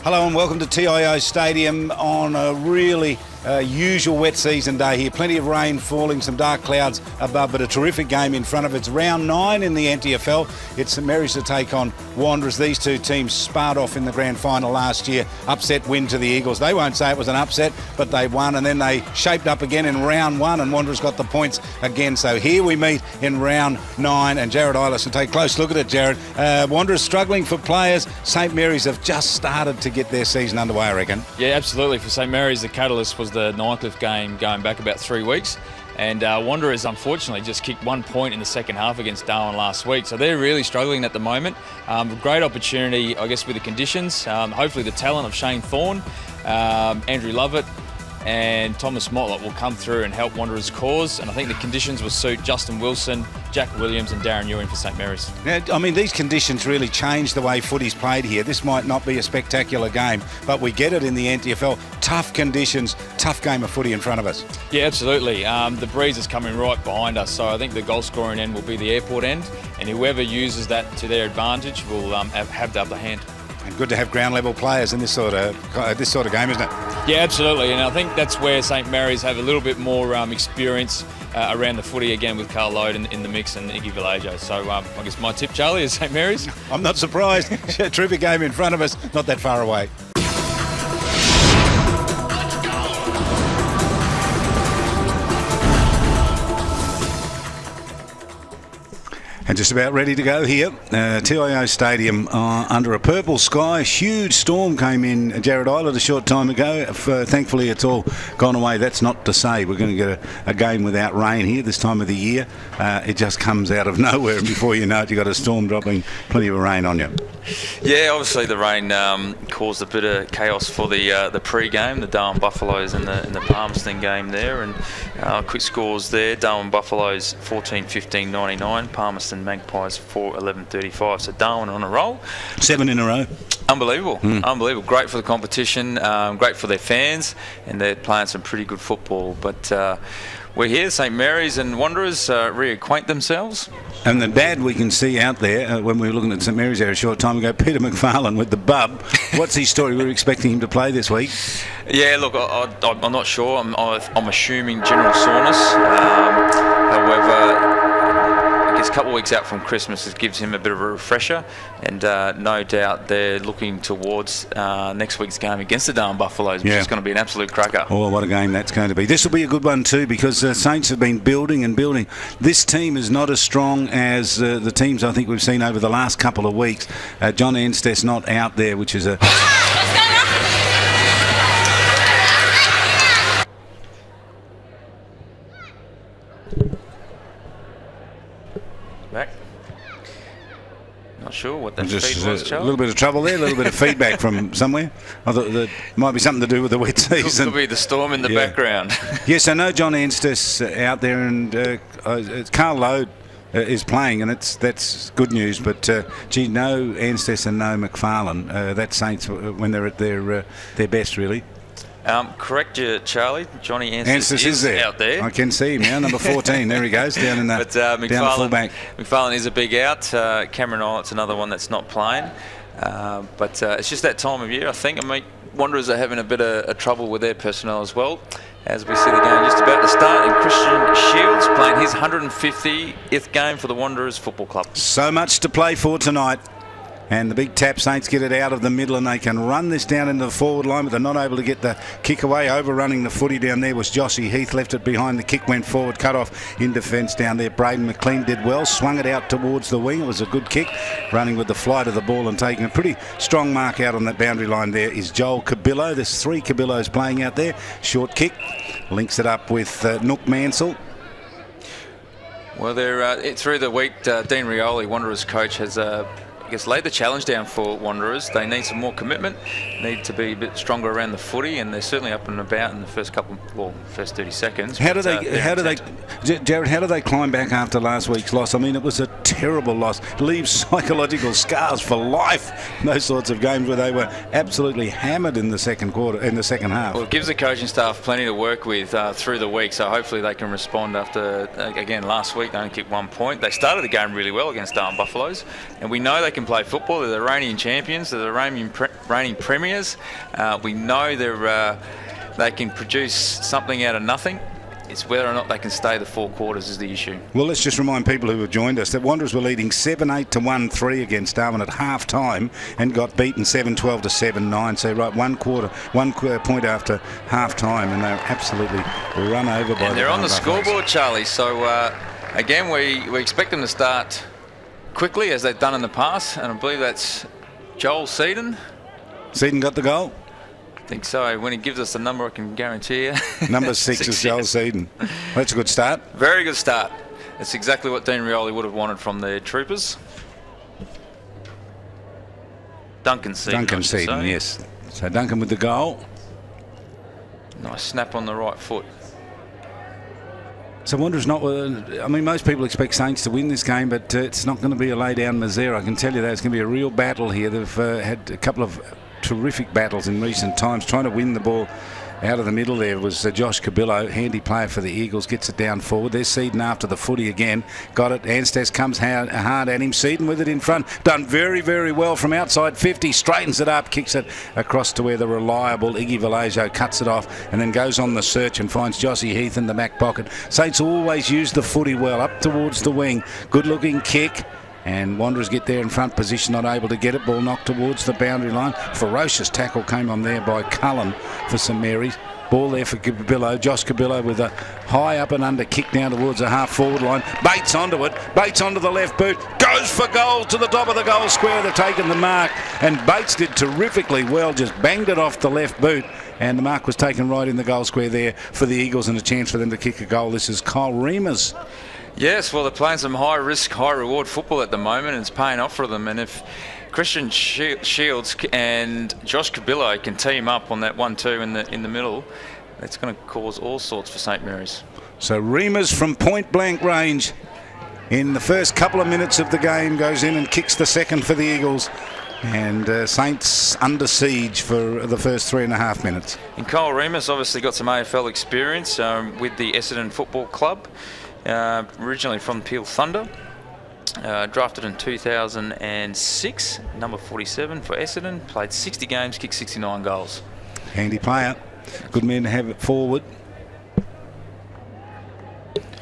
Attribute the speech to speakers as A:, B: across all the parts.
A: Hello and welcome to TIO Stadium on a really usual wet season day here. Plenty of rain falling, some dark clouds above, but a terrific game in front of it. It's round 9 in the NTFL. It's St Mary's to take on Wanderers. These two teams sparred off in the grand final last year. Upset win to the Eagles. They won't say it was an upset, but they won, and then they shaped up again in round 1, and Wanderers got the points again. So here we meet in round 9, and Jared Eilis will take a close look at it, Jared. Wanderers struggling for players. St Mary's have just started to get their season underway, I reckon.
B: Yeah, absolutely. For St Mary's, the catalyst was the Ninecliffe game going back about 3 weeks. And Wanderers, unfortunately, just kicked 1 point in the second half against Darwin last week. So they're really struggling at the moment. Great opportunity, I guess, with the conditions. Hopefully the talent of Shane Thorne, Andrew Lovett, and Thomas Motlett will come through and help Wanderers' cause. And I think the conditions will suit Justin Wilson, Jack Williams and Darren Ewing for St Mary's.
A: Now, I mean, these conditions really change the way footy's played here. This might not be a spectacular game, but we get it in the NTFL. Tough conditions, tough game of footy in front of us.
B: Yeah, absolutely. The breeze is coming right behind us, so I think the goal-scoring end will be the airport end, and whoever uses that to their advantage will have the upper hand.
A: And good to have ground level players in this sort of game, isn't it?
B: Yeah, absolutely. And I think that's where St Mary's have a little bit more experience around the footy again with Carl Lode in the mix and Iggy Villaggio. So I guess my tip, Charlie, is St Mary's.
A: I'm not surprised. Terrific game in front of us, not that far away. And just about ready to go here. TIO Stadium under a purple sky. Huge storm came in, Jared Island, a short time ago. Thankfully, it's all gone away. That's not to say we're going to get a game without rain here this time of the year. It just comes out of nowhere, and before you know it, you've got a storm dropping plenty of rain on you.
C: Yeah, obviously the rain caused a bit of chaos for the pre-game, the Darwin Buffaloes and the Palmerston game there. And quick scores there: Darwin Buffaloes 14-15-99, Palmerston Magpies 4-11-35. So Darwin on a roll. 7 in a row. Unbelievable. Unbelievable. Great for the competition, great for their fans, and they're playing some pretty good football. But we're here, St Mary's and Wanderers reacquaint themselves.
A: And the dad we can see out there, when we were looking at St Mary's there a short time ago, Peter McFarlane with the bub. What's his story? We were expecting him to play this week.
C: Yeah, look, I'm not sure. I'm assuming general soreness. However, I guess a couple of weeks out from Christmas gives him a bit of a refresher, and no doubt they're looking towards next week's game against the Darwin Buffaloes, which is going to be an absolute cracker.
A: Oh, what a game that's going to be. This will be a good one too, because Saints have been building and building. This team is not as strong as the teams I think we've seen over the last couple of weeks. John Ansteth's not out there, which is a...
C: Back. Not sure what that
A: just
C: feed was, Charlie.
A: A little bit of trouble there, a little bit of feedback from somewhere. I thought that might be something to do with the wet season.
C: Could be the storm in the background.
A: Yes, I know John Ansteth's out there, and Carl Lode is playing, and that's good news. But no Ansteth and no McFarlane. That's Saints when they're at their best, really.
C: Correct you, Charlie. Johnny Ansteth
A: is there.
C: Out there.
A: I can see him now, number 14. There he goes, down in the,
C: but,
A: down the fullback.
C: McFarlane is a big out. Cameron Ollett's another one that's not playing. But it's just that time of year, I think. I mean, Wanderers are having a bit of trouble with their personnel as well, as we see the game just about to start. And Christian Shields playing his 150th game for the Wanderers Football Club.
A: So much to play for tonight. And the big tap Saints get it out of the middle, and they can run this down into the forward line, but they're not able to get the kick away. Overrunning the footy down there was Joshy Heath, left it behind. The kick went forward, cut off in defence down there. Braden McLean did well, swung it out towards the wing. It was a good kick, running with the flight of the ball and taking a pretty strong mark out on that boundary line. There is Joel Cabillo. There's 3 Cabillos playing out there. Short kick, links it up with Nook Mansell.
C: Well, they're through the week, Dean Rioli, Wanderers coach, has laid the challenge down for Wanderers. They need some more commitment, need to be a bit stronger around the footy, and they're certainly up and about in the first 30 seconds. Jared,
A: how do they climb back after last week's loss? I mean, it was a terrible loss. It leaves psychological scars for life. Those sorts of games where they were absolutely hammered in the second half.
C: Well, it gives the coaching staff plenty to work with through the week, so hopefully they can respond after, again, last week they only kicked 1 point. They started the game really well against Darwin Buffaloes, and we know they can can play football. They're the reigning champions. They're the reigning premiers. We know they can produce something out of nothing. It's whether or not they can stay the 4 quarters is the issue.
A: Well, let's just remind people who have joined us that Wanderers were leading 7-8 to 1-3 against Darwin at half time and got beaten 7-12 to 7-9. So right, 1 point after half time, and they're absolutely run over by.
C: And they're on the scoreboard, Charlie. So again, we expect them to start quickly as they've done in the past, and I believe that's Joel Seaton.
A: Seaton got the goal.
C: I think so. When he gives us the number, I can guarantee you.
A: Number 6 is Joel Seaton. That's a good start.
C: Very good start. That's exactly what Dean Rioli would have wanted from the Troopers. Duncan Seaton,
A: yes. So Duncan with the goal.
C: Nice snap on the right foot.
A: So Wanderers not. I mean, most people expect Saints to win this game, but it's not going to be a lay-down misère. I can tell you that it's going to be a real battle here. They've had a couple of terrific battles in recent times. Trying to win the ball out of the middle there was Josh Cabillo, handy player for the Eagles, gets it down forward. They're Seaton after the footy again. Got it. Anstice comes hard at him. Seaton with it in front. Done very, very well from outside 50. Straightens it up, kicks it across to where the reliable Iggy Vallejo cuts it off and then goes on the search and finds Jossie Heath in the back pocket. Saints always use the footy well, up towards the wing. Good looking kick. And Wanderers get there in front position, not able to get it. Ball knocked towards the boundary line. Ferocious tackle came on there by Cullen for St Mary's. Ball there for Cabillo. Josh Cabillo with a high up and under kick down towards the half forward line. Bates onto it. Bates onto the left boot. Goes for goal to the top of the goal square. They've taken the mark. And Bates did terrifically well. Just banged it off the left boot. And the mark was taken right in the goal square there for the Eagles and a chance for them to kick a goal. This is Kyle Remus.
C: Yes, well, they're playing some high-risk, high-reward football at the moment, and it's paying off for them. And if Christian Shields and Josh Cabillo can team up on that 1-2 in the middle, that's going to cause all sorts for St Mary's.
A: So Remus from point-blank range in the first couple of minutes of the game goes in and kicks the second for the Eagles. And Saints under siege for the first 3.5 minutes.
C: And Kyle Remus obviously got some AFL experience with the Essendon Football Club. Originally from Peel Thunder, drafted in 2006, number 47 for Essendon, played 60 games, kicked 69 goals.
A: Handy player, good man to have it forward.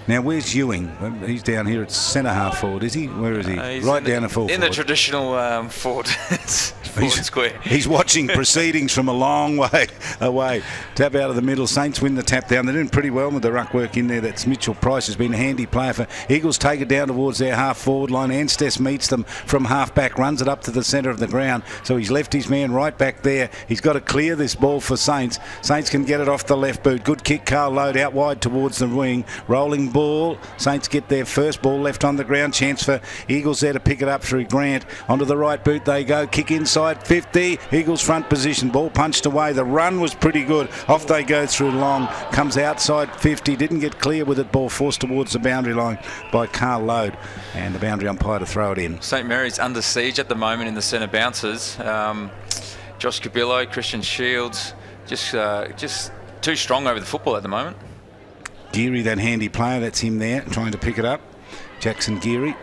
A: Now where's Ewing? He's down here at centre half forward, is he? Where is he? Right down the full
C: in
A: forward.
C: The traditional forward square.
A: He's watching proceedings from a long way away. Tap out of the middle. Saints win the tap down. They're doing pretty well with the ruck work in there. That's Mitchell Price has been a handy player for Eagles. Take it down towards their half forward line. Anstice meets them from half back, runs it up to the centre of the ground. So he's left his man right back there. He's got to clear this ball for Saints. Saints can get it off the left boot. Good kick, Carl Load out wide towards the wing. Rolling ball. Saints get their first ball left on the ground. Chance for Eagles there to pick it up through Grant. Onto the right boot they go. Kick inside 50. Eagles front position. Ball punched away. The run was pretty good. Off they go through Long. Comes outside 50. Didn't get clear with it. Ball forced towards the boundary line by Carl Load. And the boundary umpire to throw it in.
C: St Mary's under siege at the moment in the centre bouncers. Josh Cabillo, Christian Shields, just too strong over the football at the moment.
A: Geary, that handy player, that's him there, trying to pick it up. Jackson Geary.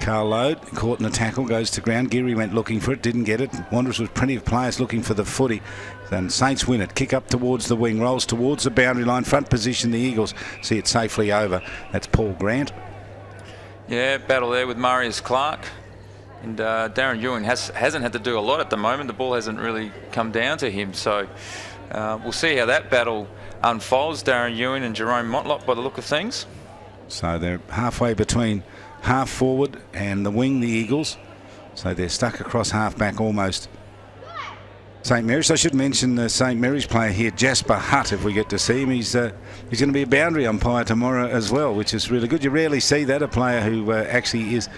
A: Carl Load, caught in a tackle, goes to ground. Geary went looking for it, didn't get it. Wanderers with plenty of players looking for the footy. Then Saints win it. Kick up towards the wing, rolls towards the boundary line. Front position, the Eagles see it safely over. That's Paul Grant.
C: Yeah, battle there with Marius Clark. And Darren Ewing hasn't had to do a lot at the moment. The ball hasn't really come down to him. So we'll see how that battle unfolds. Darren Ewing and Jerome Motlop by the look of things.
A: So they're halfway between half forward and the wing, the Eagles. So they're stuck across half back almost. St Mary's. I should mention the St Mary's player here, Jasper Hutt, if we get to see him. He's going to be a boundary umpire tomorrow as well, which is really good. You rarely see that, a player who actually is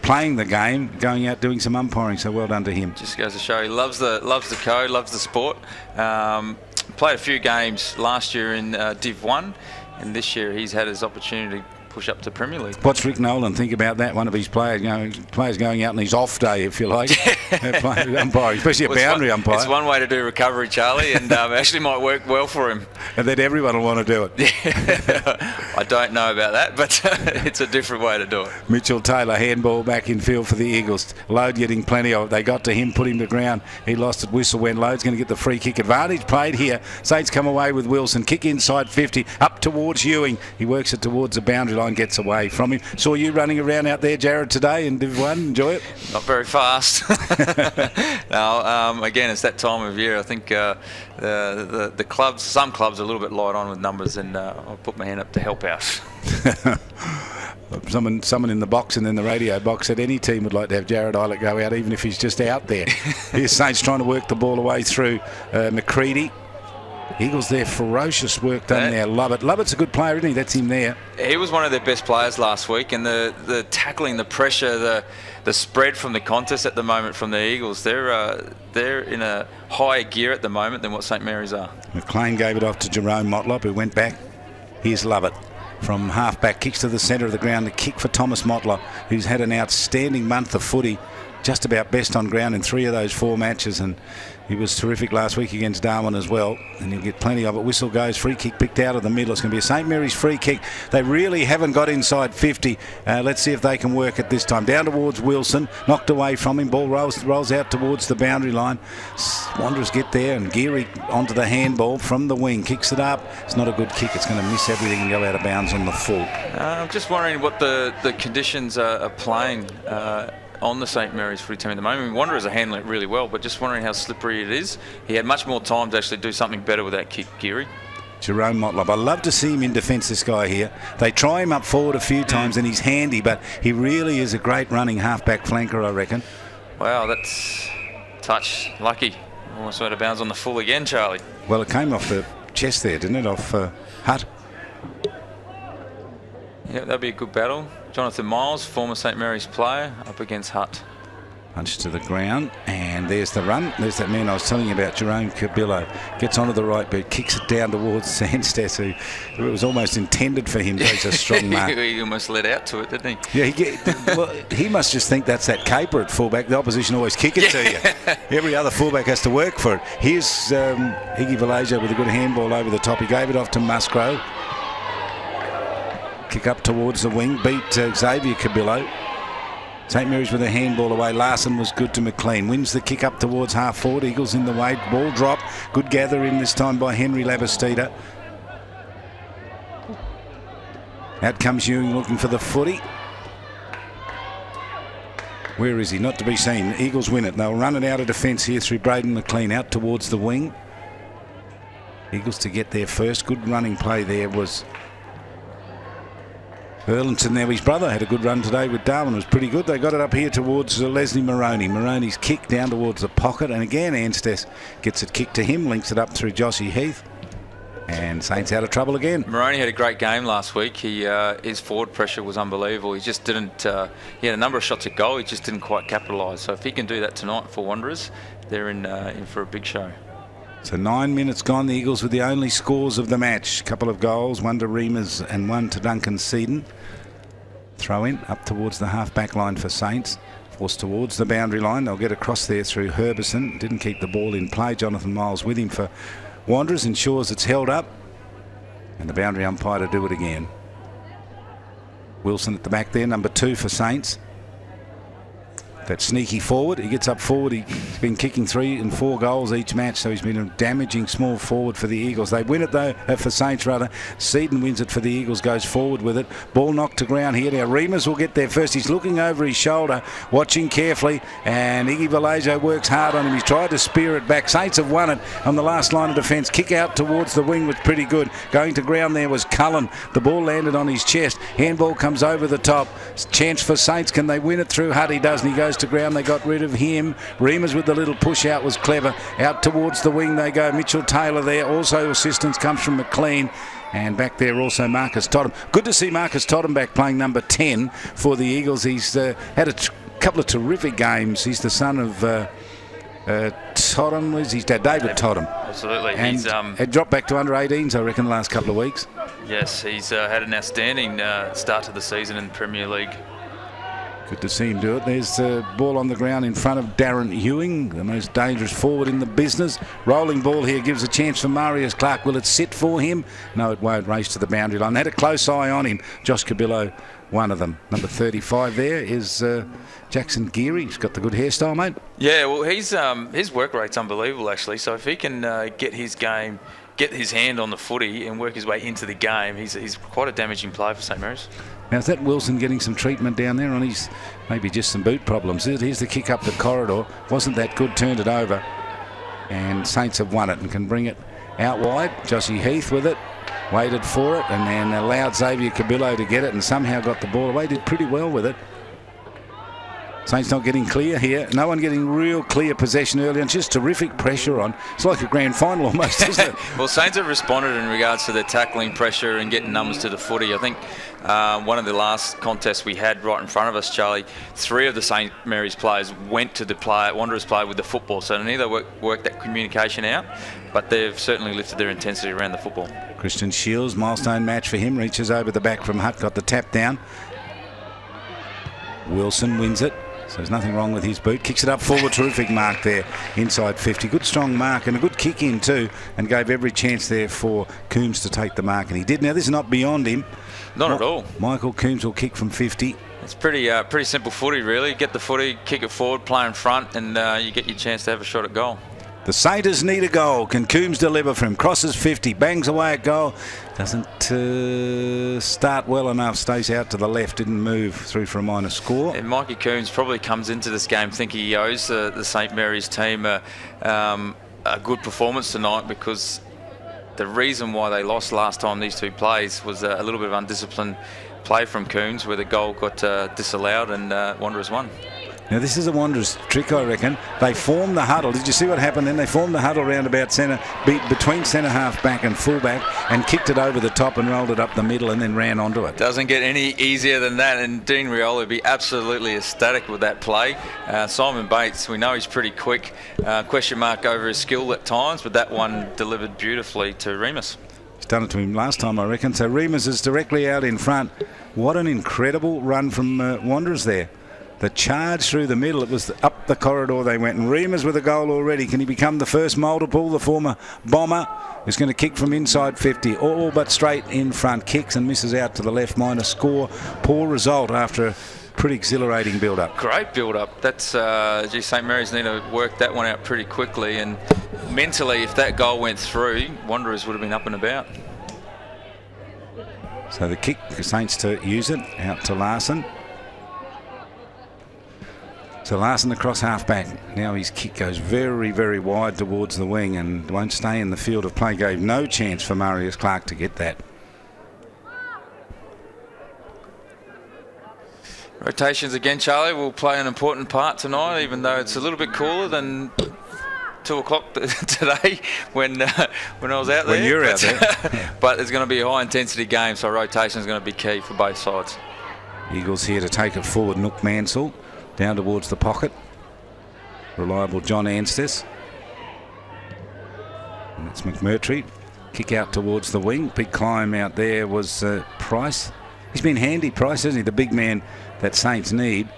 A: playing the game, going out doing some umpiring, so well done to him.
C: Just goes to show he loves the code, loves the sport. Played a few games last year in Div 1, and this year he's had his opportunity to push up to Premier League.
A: What's Rick Nolan think about that? One of his players, going out on his off day, if you like, umpiring, especially a boundary umpire.
C: It's one way to do recovery, Charlie, and actually might work well for him.
A: And then everyone will want to do it.
C: I don't know about that, but it's a different way to do it.
A: Mitchell Taylor, handball back in field for the Eagles. Load getting plenty of it. They got to him, put him to ground. He lost it. Whistle when Lode's going to get the free kick advantage. Played here. Saints come away with Wilson. Kick inside 50, up towards Ewing. He works it towards the boundary line, gets away from him. Saw you running around out there, Jared, today in Div 1. Enjoy it?
C: Not very fast. No, again, it's that time of year. I think the clubs, some clubs are a little bit light on with numbers, and I'll put my hand up to help out.
A: Someone in the box and in the radio box said any team would like to have Jared Eilert go out, even if he's just out there. Here's Saints trying to work the ball away through McCready. Eagles there, ferocious work done there. Lovett's a good player, isn't he? That's him there.
C: He was one of their best players last week, and the tackling, the pressure, the spread from the contest at the moment from the Eagles, they're in a higher gear at the moment than what St Mary's are.
A: McLean gave it off to Jerome Motlop, who went back. Here's Lovett. From half-back, kicks to the centre of the ground. The kick for Thomas Motlop, who's had an outstanding month of footy. Just about best on ground in 3 of those 4 matches, and he was terrific last week against Darwin as well, and he'll get plenty of it. Whistle goes, free kick picked out of the middle. It's going to be a St Mary's free kick. They really haven't got inside 50. Let's see if they can work it this time. Down towards Wilson, knocked away from him. Ball rolls out towards the boundary line. Wanderers get there, and Geary onto the handball from the wing. Kicks it up. It's not a good kick. It's going to miss everything and go out of bounds on the full.
C: I'm just wondering what the conditions are playing on the St Mary's footy team at the moment. Wanderers are handling it really well, but just wondering how slippery it is. He had much more time to actually do something better with that kick, Geary.
A: Jerome Motlop. I love to see him in defence, this guy here. They try him up forward a few times and he's handy, but he really is a great running half-back flanker, I reckon.
C: Wow, that's touch lucky. Almost out of bounds on the full again, Charlie.
A: Well, it came off the chest there, didn't it, off Hutt?
C: Yeah, that'd be a good battle. Jonathan Miles, former St Mary's player, up against Hutt.
A: Punch to the ground, and there's the run. There's that man I was telling you about, Jerome Cabillo. Gets onto the right boot, kicks it down towards Sandstess, who it was almost intended for him. He's a strong mark.
C: He almost let out to it, didn't he?
A: Yeah, he must just think that's that caper at fullback. The opposition always kick it to you. Every other fullback has to work for it. Here's Iggy Valasia with a good handball over the top. He gave it off to Musgrove. Kick up towards the wing, beat Xavier Cabillo. St Mary's with a handball away. Larson was good to McLean. Wins the kick up towards half forward. Eagles in the way. Ball drop. Good gather in this time by Henry Labastida. Out comes Ewing looking for the footy. Where is he? Not to be seen. Eagles win it. They'll run it out of defence here through Braden McLean out towards the wing. Eagles to get there first. Good running play there was Burlington there. His brother had a good run today with Darwin. It was pretty good. They got it up here towards Leslie Moroney. Moroney's kick down towards the pocket, and again Anstess gets it kicked to him, links it up through Joshy Heath, and Saints out of trouble again.
C: Moroney had a great game last week. His forward pressure was unbelievable. He just didn't. He had a number of shots at goal. He just didn't quite capitalise. So if he can do that tonight for Wanderers, they're in for a big show.
A: So 9 minutes gone. The Eagles with the only scores of the match. A couple of goals, one to Reamers and one to Duncan Seaton. Throw in up towards the half-back line for Saints. Forced towards the boundary line. They'll get across there through Herbison. Didn't keep the ball in play. Jonathan Miles with him for Wanderers. Ensures it's held up. And the boundary umpire to do it again. Wilson at the back there, number 2 for Saints. That sneaky forward. He gets up forward. He's been kicking 3 and 4 goals each match, so he's been a damaging small forward for the Eagles. They win it though, for Saints rather. Seaton wins it for the Eagles, goes forward with it. Ball knocked to ground here. Now Reamers will get there first. He's looking over his shoulder, watching carefully, and Iggy Valasia works hard on him. He's tried to spear it back. Saints have won it on the last line of defence. Kick out towards the wing was pretty good. Going to ground there was Cullen. The ball landed on his chest. Handball comes over the top. Chance for Saints. Can they win it through Hutt? He does, and he goes to ground. They got rid of him. Reamers with the little push out was clever. Out towards the wing they go. Mitchell Taylor there. Also assistance comes from McLean. And back there also Marcus Totham. Good to see Marcus Totham back playing number 10 for the Eagles. He's had a couple of terrific games. He's the son of Totham. His dad, David Totham.
C: Absolutely.
A: And
C: He's
A: had dropped back to under 18s, I reckon, the last couple of weeks.
C: Yes, he's had an outstanding start to the season in the Premier League.
A: Good to see him do it. There's the ball on the ground in front of Darren Ewing, the most dangerous forward in the business. Rolling ball here gives a chance for Marius Clark. Will it sit for him? No, it won't. Race to the boundary line. They had a close eye on him. Josh Cabillo, one of them. Number 35 there is Jackson Geary. He's got the good hairstyle, mate.
C: Yeah, well, his work rate's unbelievable, actually. So if he can get his hand on the footy and work his way into the game, he's quite a damaging player for St Mary's.
A: Now, is that Wilson getting some treatment down there on his, maybe just some boot problems? Here's the kick up the corridor. Wasn't that good, turned it over. And Saints have won it and can bring it out wide. Jossie Heath with it, waited for it, and then allowed Xavier Cabillo to get it and somehow got the ball away. Did pretty well with it. Saints not getting clear here. No one getting real clear possession early on. Just terrific pressure on. It's like a grand final almost, isn't it?
C: Well, Saints have responded in regards to their tackling pressure and getting numbers to the footy. I think one of the last contests we had right in front of us, Charlie, 3 of the St Mary's players went to the Wanderers player with the football. So they need to work that communication out, but they've certainly lifted their intensity around the football. Christian
A: Shields, milestone match for him. Reaches over the back from Hutt, got the tap down. Wilson wins it. So there's nothing wrong with his boot. Kicks it up forward. Terrific mark there inside 50. Good strong mark and a good kick in too, and gave every chance there for Coombs to take the mark, and he did. Now this is not beyond him.
C: Not at all.
A: Michael Coombs will kick from 50.
C: It's pretty simple footy, really. Get the footy, kick it forward, play in front, and you get your chance to have a shot at goal.
A: The Saints need a goal. Can Coombs deliver for him? Crosses 50, bangs away at goal. Doesn't start well enough. Stays out to the left. Didn't move through for a minor score.
C: And Mikey Coombs probably comes into this game thinking he owes the St Mary's team a good performance tonight, because the reason why they lost last time these 2 plays was a little bit of undisciplined play from Coombs, where the goal got disallowed and Wanderers won.
A: Now this is a Wanderers trick, I reckon. They formed the huddle. Did you see what happened then? They formed the huddle round about centre, between centre half back and full back, and kicked it over the top and rolled it up the middle and then ran onto it.
C: Doesn't get any easier than that, and Dean Rioli would be absolutely ecstatic with that play. Simon Bates, we know he's pretty quick. Question mark over his skill at times, but that one delivered beautifully to Remus.
A: He's done it to him last time, I reckon. So Remus is directly out in front. What an incredible run from Wanderers there. The charge through the middle, it was up the corridor they went, and Remus with a goal already. Can he become the first multiple? The former Bomber is going to kick from inside 50, all but straight in front. Kicks and misses out to the left, minor score. Poor result after a pretty exhilarating build-up.
C: Great build-up. That's St Mary's need to work that one out pretty quickly, and mentally, if that goal went through, Wanderers would have been up and about.
A: So the kick, the Saints to use it, out to Larson. So Larson across half-back. Now his kick goes very, very wide towards the wing and won't stay in the field of play. Gave no chance for Marius Clark to get that.
C: Rotations again, Charlie, will play an important part tonight, even though it's a little bit cooler than 2 o'clock today when I was out there.
A: When you're out there.
C: But it's going to be a high-intensity game, so rotation is going to be key for both sides.
A: Eagles here to take it forward. Nook Mansell down towards the pocket. Reliable John Anstis. And that's McMurtry. Kick out towards the wing. Big climb out there was Price. He's been handy, Price, hasn't he? The big man that Saints need.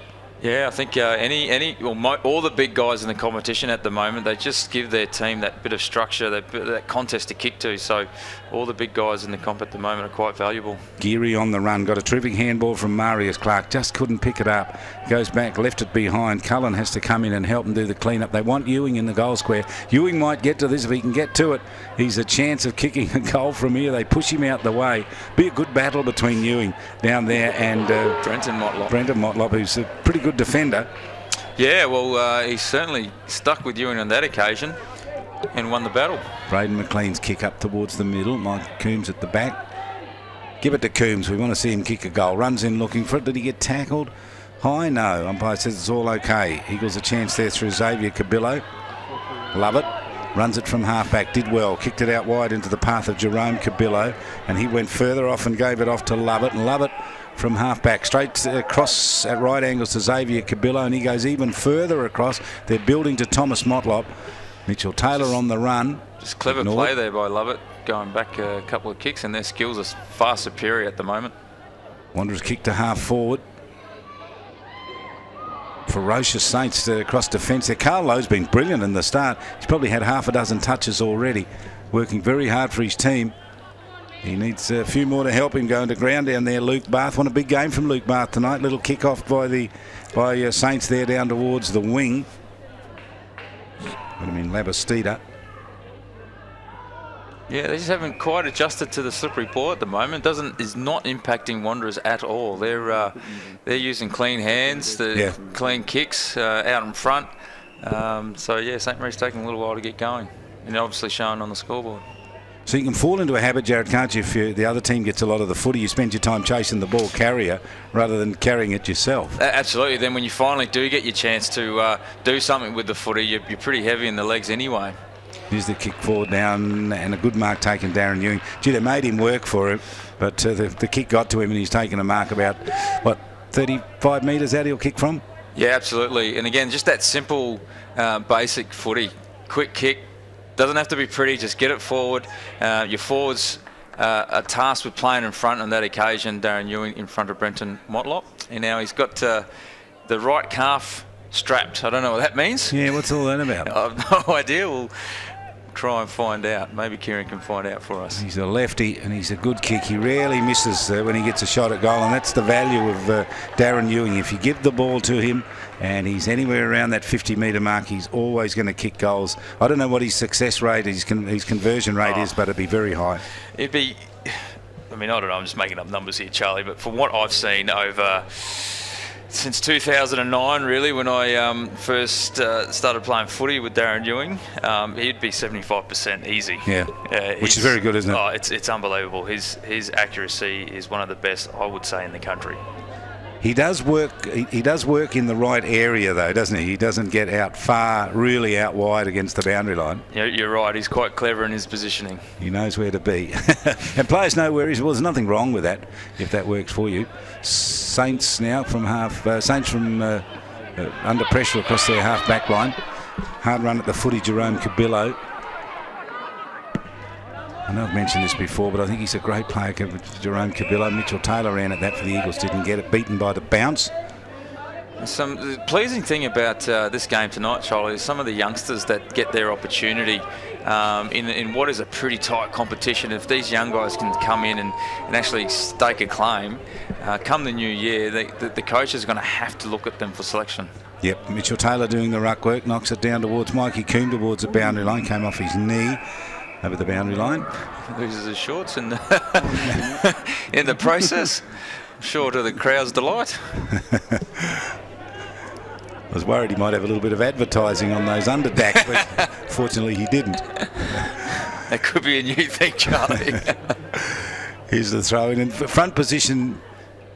C: Yeah, I think all the big guys in the competition at the moment, they just give their team that bit of structure, that contest to kick to. So all the big guys in the comp at the moment are quite valuable.
A: Geary on the run, got a terrific handball from Marius Clark, just couldn't pick it up. Goes back, left it behind. Cullen has to come in and help him do the clean-up. They want Ewing in the goal square. Ewing might get to this. If he can get to it, he's a chance of kicking a goal from here. They push him out the way. Be a good battle between Ewing down there and
C: Brenton
A: Motlop, who's a pretty good defender.
C: Yeah, well, he certainly stuck with Ewing on that occasion and won the battle.
A: Braden McLean's kick up towards the middle. Mike Coombs at the back. Give it to Coombs. We want to see him kick a goal. Runs in looking for it. Did he get tackled high? No. Umpire says it's all okay. Eagles a chance there through Xavier Cabillo. Love it. Runs it from half-back. Did well. Kicked it out wide into the path of Jerome Cabillo. And he went further off and gave it off to Lovett. And Lovett from half-back straight across at right angles to Xavier Cabillo, and he goes even further across. They're building to Thomas Motlop. Mitchell Taylor on the run.
C: Just clever play there by Lovett, going back a couple of kicks, and their skills are far superior at the moment.
A: Wanderers kick to half forward. ferocious Saints across defence there. Carl Lowe's been brilliant in the start. He's probably had half a dozen touches already, working very hard for his team. He needs a few more to help him going to ground down there. Luke Barth, won a big game from Luke Barth tonight. Little kick off by Saints there down towards the wing. Would have been Labastida.
C: Yeah, they just haven't quite adjusted to the slippery ball at the moment. Is not impacting Wanderers at all. They're using clean hands, clean kicks out in front. So yeah, St Mary's taking a little while to get going, and obviously showing on the scoreboard.
A: So you can fall into a habit, Jared, can't you? If the other team gets a lot of the footy, you spend your time chasing the ball carrier rather than carrying it yourself.
C: Absolutely. Then when you finally do get your chance to do something with the footy, you're pretty heavy in the legs anyway.
A: Here's the kick forward down, and a good mark taken, Darren Ewing. Gee, they made him work for it, but the kick got to him, and he's taken a mark about, 35 metres out he'll kick from?
C: Yeah, absolutely. And again, just that simple, basic footy. Quick kick. Doesn't have to be pretty, just get it forward. Your forwards are tasked with playing in front on that occasion. Darren Ewing in front of Brenton Motlop. And now he's got the right calf strapped. I don't know what that means.
A: Yeah, what's all that about?
C: I have no idea. We'll try and find out. Maybe Kieran can find out for us.
A: He's a lefty and he's a good kick. He rarely misses when he gets a shot at goal, and that's the value of Darren Ewing. If you give the ball to him and he's anywhere around that 50-metre mark, he's always going to kick goals. I don't know what his success rate, his conversion rate is, but it'd be very high.
C: It'd be, I don't know, I'm just making up numbers here, Charlie, but from what I've seen over since 2009, really, when I first started playing footy with Darren Ewing, he'd be 75% easy.
A: Yeah, which is very good, isn't it?
C: Oh, it's unbelievable. His accuracy is one of the best, I would say, in the country.
A: He does work. He does work in the right area, though, doesn't he? He doesn't get out far, really out wide against the boundary line.
C: Yeah, you're right. He's quite clever in his positioning.
A: He knows where to be, and players know where he's. Well, there's nothing wrong with that if that works for you. Saints now from Saints from under pressure across their half back line. Hard run at the footy, Jerome Cabillo. I know I've mentioned this before, but I think he's a great player, Jerome Cabillo. Mitchell Taylor ran at that for the Eagles, didn't get it, beaten by the bounce.
C: Some pleasing thing about this game tonight, Charlie, is some of the youngsters that get their opportunity in what is a pretty tight competition. If these young guys can come in and actually stake a claim, come the new year, the coach is going to have to look at them for selection.
A: Yep, Mitchell Taylor doing the ruck work, knocks it down towards Mikey Coombe towards the boundary line, came off his knee over the boundary line.
C: Loses his shorts in the, in the process. Sure to the crowd's delight.
A: I was worried he might have a little bit of advertising on those underdacks, but fortunately he didn't.
C: That could be a new thing, Charlie.
A: Here's the throw in. Front position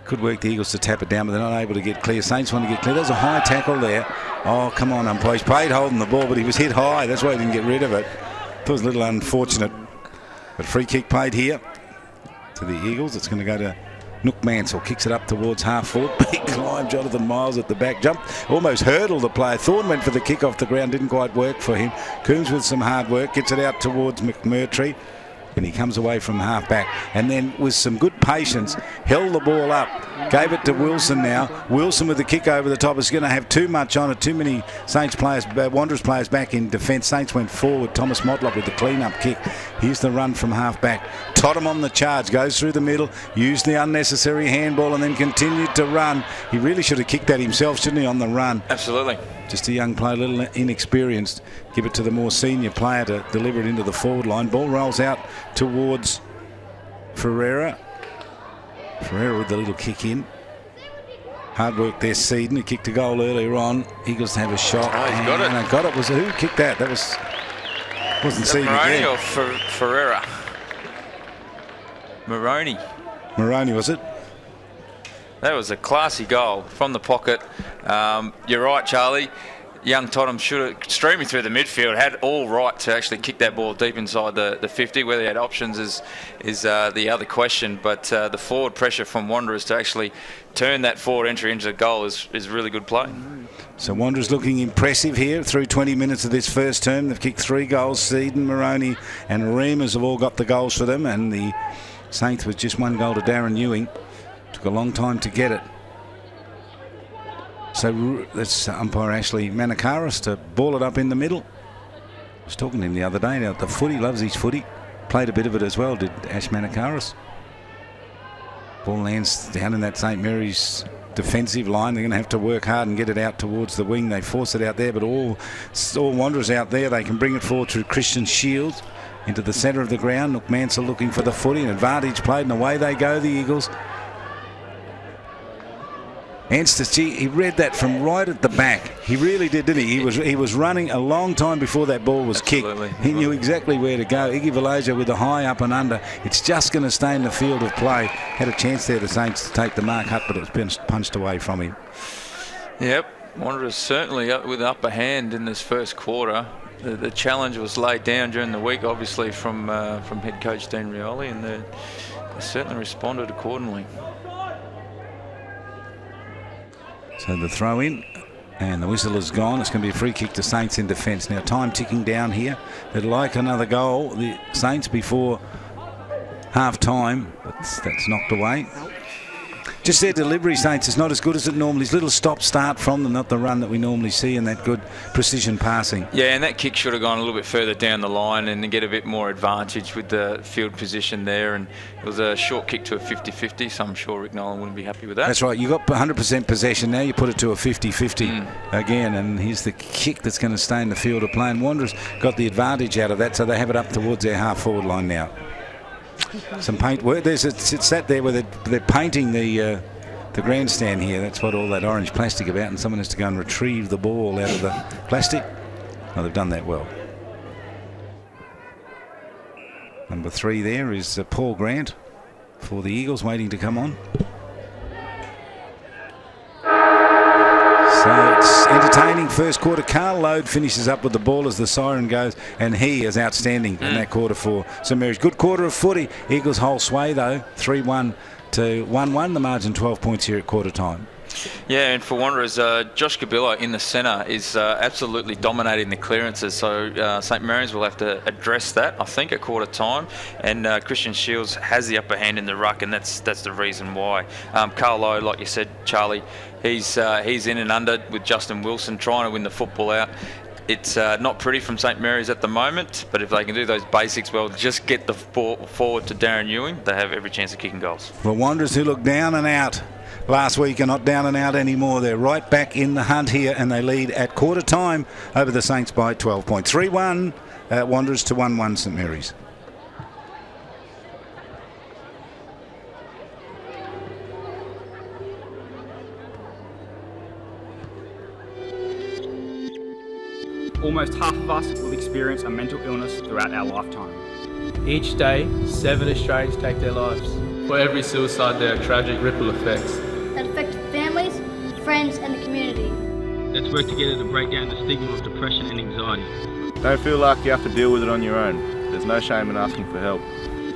A: could work the Eagles to tap it down, but they're not able to get clear. Saints want to get clear. There's a high tackle there. Oh, come on, umpire. He's played holding the ball, but he was hit high. That's why he didn't get rid of it. It was a little unfortunate. But free kick played here to the Eagles. It's going to go to Nook Mansell. Kicks it up towards half forward. Big climb. Jonathan Miles at the back. Jumped. Almost hurdled the player. Thorne went for the kick off the ground. Didn't quite work for him. Coombs with some hard work. Gets it out towards McMurtry. And he comes away from half back. And then with some good patience, held the ball up. Gave it to Wilson now. Wilson with the kick over the top is going to have too much on it. Too many Saints players, Wanderers players back in defence. Saints went forward. Thomas Motlop with the clean-up kick. Here's the run from half back. Totham on the charge. Goes through the middle. Used the unnecessary handball and then continued to run. He really should have kicked that himself, shouldn't he, on the run?
C: Absolutely.
A: Just a young player, a little inexperienced. Give it to the more senior player to deliver it into the forward line. Ball rolls out towards Ferreira. Ferreira with the little kick in. Hard work there, Seedon. He kicked a goal earlier on. Eagles have a shot.
C: Oh, he's got it.
A: And got it. Who kicked that? That wasn't Seedon
C: Maroney
A: again.
C: or Ferreira? Maroney.
A: Maroney, was it?
C: That was a classy goal from the pocket. You're right, Charlie. Young Totham should have streaming through the midfield, had all right to actually kick that ball deep inside the 50. Whether he had options is the other question. But the forward pressure from Wanderers to actually turn that forward entry into a goal is really good play.
A: So Wanderers looking impressive here through 20 minutes of this first term. They've kicked 3 goals. Seedon, Maroney and Reamers have all got the goals for them. And the Saints with just 1 goal to Darren Ewing. Took a long time to get it. So that's umpire Ashley Manakaris to ball it up in the middle. I was talking to him the other day. Now, the footy, loves his footy. Played a bit of it as well, did Ash Manakaris. Ball lands down in that St Mary's defensive line. They're going to have to work hard and get it out towards the wing. They force it out there, but all Wanderers out there. They can bring it forward through Christian Shields into the centre of the ground. Nook Mansell looking for the footy. An advantage played, and away they go, the Eagles. Anstice, he read that from right at the back. He really did, didn't he? He was running a long time before that ball was kicked. He knew exactly where to go. Iggy Valeja with the high up and under. It's just going to stay in the field of play. Had a chance there, the Saints, to take the mark up, but it was been punched away from him.
C: Yep, Wanderers certainly up with the upper hand in this first quarter. The challenge was laid down during the week, obviously, from head coach Dean Rioli, and they certainly responded accordingly.
A: So the throw in, and the whistle is gone. It's going to be a free kick to Saints in defence. Now time ticking down here. They'd like another goal, the Saints, before half time, but that's knocked away. Just their delivery, Saints, is not as good as it normally is. Little stop-start from them, not the run that we normally see, and that good precision passing.
C: Yeah, and that kick should have gone a little bit further down the line and get a bit more advantage with the field position there. And it was a short kick to a 50-50, so I'm sure Rick Nolan wouldn't be happy with that.
A: That's right. You got 100% possession. Now you put it to a 50-50 again, and here's the kick that's going to stay in the field of play. And Wanderers got the advantage out of that, so they have it up towards their half-forward line now. Some paint work. It's sat there where they're painting the grandstand here. That's what all that orange plastic about, and someone has to go and retrieve the ball out of the plastic. Oh, they've done that well. Number 3 there is Paul Grant for the Eagles, waiting to come on. So it's entertaining first quarter. Carl Load finishes up with the ball as the siren goes, and he is outstanding in that quarter for St Mary's. Good quarter of footy. Eagles whole sway though, 3-1 to 1-1. The margin 12 points here at quarter time.
C: Yeah, and for Wanderers, Josh Kabila in the centre is absolutely dominating the clearances, so St Mary's will have to address that, I think, at quarter time. And Christian Shields has the upper hand in the ruck, and that's the reason why. Carl Lowe, like you said, Charlie, he's in and under with Justin Wilson trying to win the football out. It's not pretty from St Mary's at the moment, but if they can do those basics well, just get the ball forward to Darren Ewing, they have every chance of kicking goals.
A: Well, Wanderers, who looked down and out last week, are not down and out anymore. They're right back in the hunt here, and they lead at quarter time over the Saints by 12 points. 3-1 Wanderers to 1-1 St Mary's.
D: Almost half of us will experience a mental illness throughout our lifetime.
E: Each day, 7 Australians take their lives.
F: For every suicide, there are tragic ripple effects
G: that affect families, friends, and the community.
H: Let's work together to break down the stigma of depression and anxiety.
I: Don't feel like you have to deal with it on your own. There's no shame in asking for help.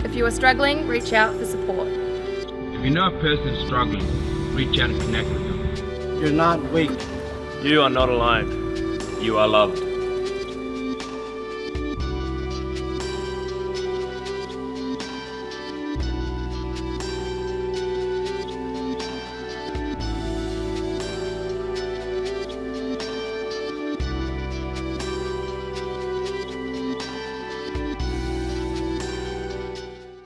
J: If you are struggling, reach out for support.
H: If you know a person is struggling, reach out and connect with them.
E: You're not weak.
F: You are not alone. You are loved.